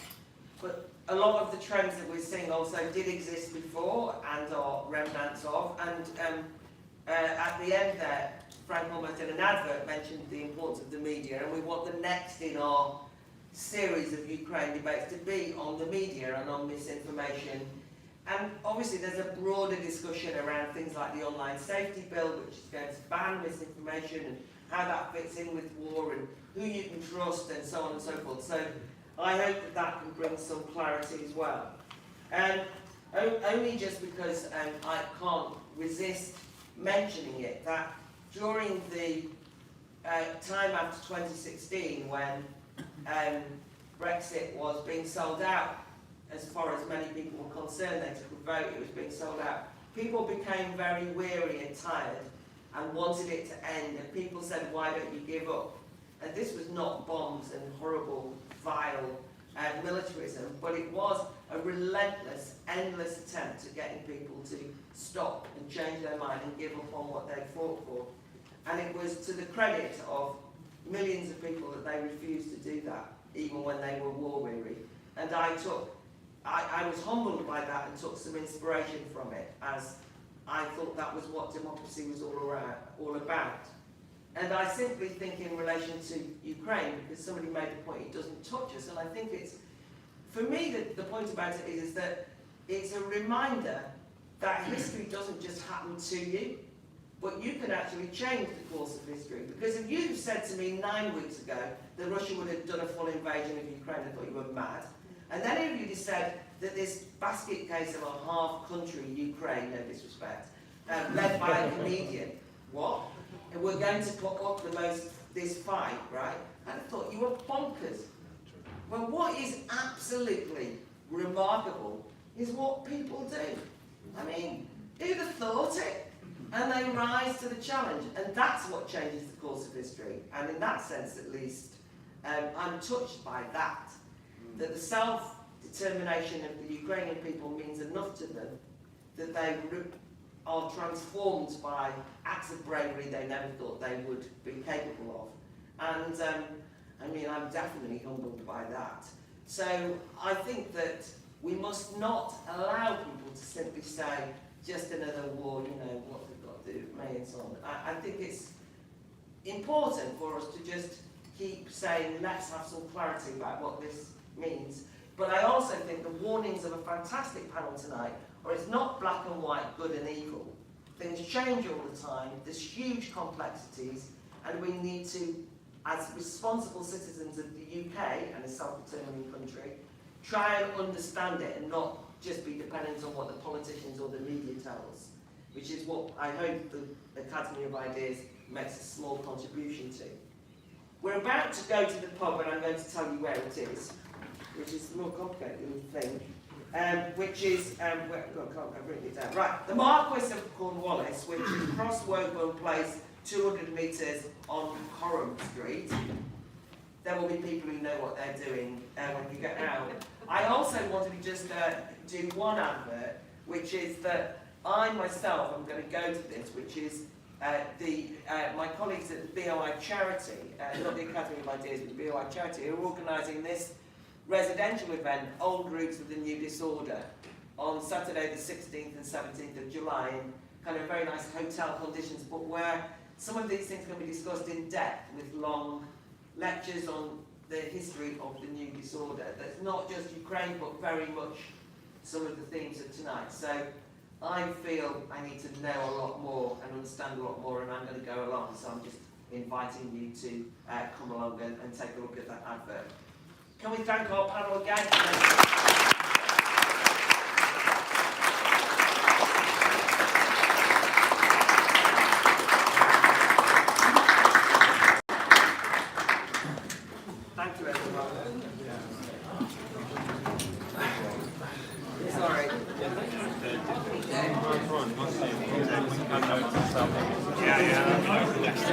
But a lot of the trends that we're seeing also did exist before and are remnants of. And at the end there, Frank almost in an advert mentioned the importance of the media, and we want the next in our series of Ukraine debates to be on the media and on misinformation. And obviously there's a broader discussion around things like the online safety bill, which is going to ban misinformation and how that fits in with war and who you can trust and so on and so forth. So I hope that that can bring some clarity as well. Only just because I can't resist mentioning it, that during the time after 2016 when Brexit was being sold out, as far as many people were concerned, they took a vote, it was being sold out. People became very weary and tired and wanted it to end, and people said, why don't you give up? And this was not bombs and horrible, vile militarism, but it was a relentless, endless attempt at getting people to stop and change their mind and give up on what they fought for. And it was to the credit of millions of people that they refused to do that, even when they were war-weary. And I was humbled by that and took some inspiration from it, as I thought that was what democracy was all about. And I simply think in relation to Ukraine, because somebody made the point it doesn't touch us, and I think it's, for me, the point about it is that it's a reminder that history doesn't just happen to you, but you can actually change the course of history. Because if you said to me 9 weeks ago that Russia would have done a full invasion of Ukraine, I thought you were mad. And then if you said that this basket case of a half-country Ukraine, no disrespect, led by a comedian, what? And we're going to put up this fight, right? And I thought you were bonkers. Well, what is absolutely remarkable is what people do. I mean, who'd have thought it? And they rise to the challenge, and that's what changes the course of history. And in that sense, at least, I'm touched by that. That the self-determination of the Ukrainian people means enough to them that they are transformed by acts of bravery they never thought they would be capable of. And I mean, I'm definitely humbled by that. So I think that we must not allow people to simply say, just another war, what they've got to do with me and so on. I think it's important for us to just keep saying, let's have some clarity about what this means. But I also think the warnings of a fantastic panel tonight are it's not black and white, good and evil. Things change all the time, there's huge complexities, and we need to, as responsible citizens of the UK and a self-determining country, try and understand it and not just be dependent on what the politicians or the media tell us, which is what I hope the Academy of Ideas makes a small contribution to. We're about to go to the pub, and I'm going to tell you where it is, which is more complicated than you think, which is, where, I've written it down. Right, the Marquis of Cornwallis, which is across Woburn Place, 200 metres on Coram Street. There will be people who know what they're doing when you get out. I also wanted to just do one advert, which is that I myself am going to go to this, which is my colleagues at the BOI charity, not the Academy of Ideas, but the BOI charity, who are organising this residential event, Old Roots with the New Disorder, on Saturday the 16th and 17th of July, in kind of very nice hotel conditions, but where some of these things are going to be discussed in depth with long lectures on the history of the new disorder. That's not just Ukraine, but very much some of the themes of tonight. So I feel I need to know a lot more and understand a lot more, and I'm going to go along. So I'm just inviting you to come along and take a look at that advert. Can we thank our panel again? Thank you, everyone. Sorry. Yeah, yeah.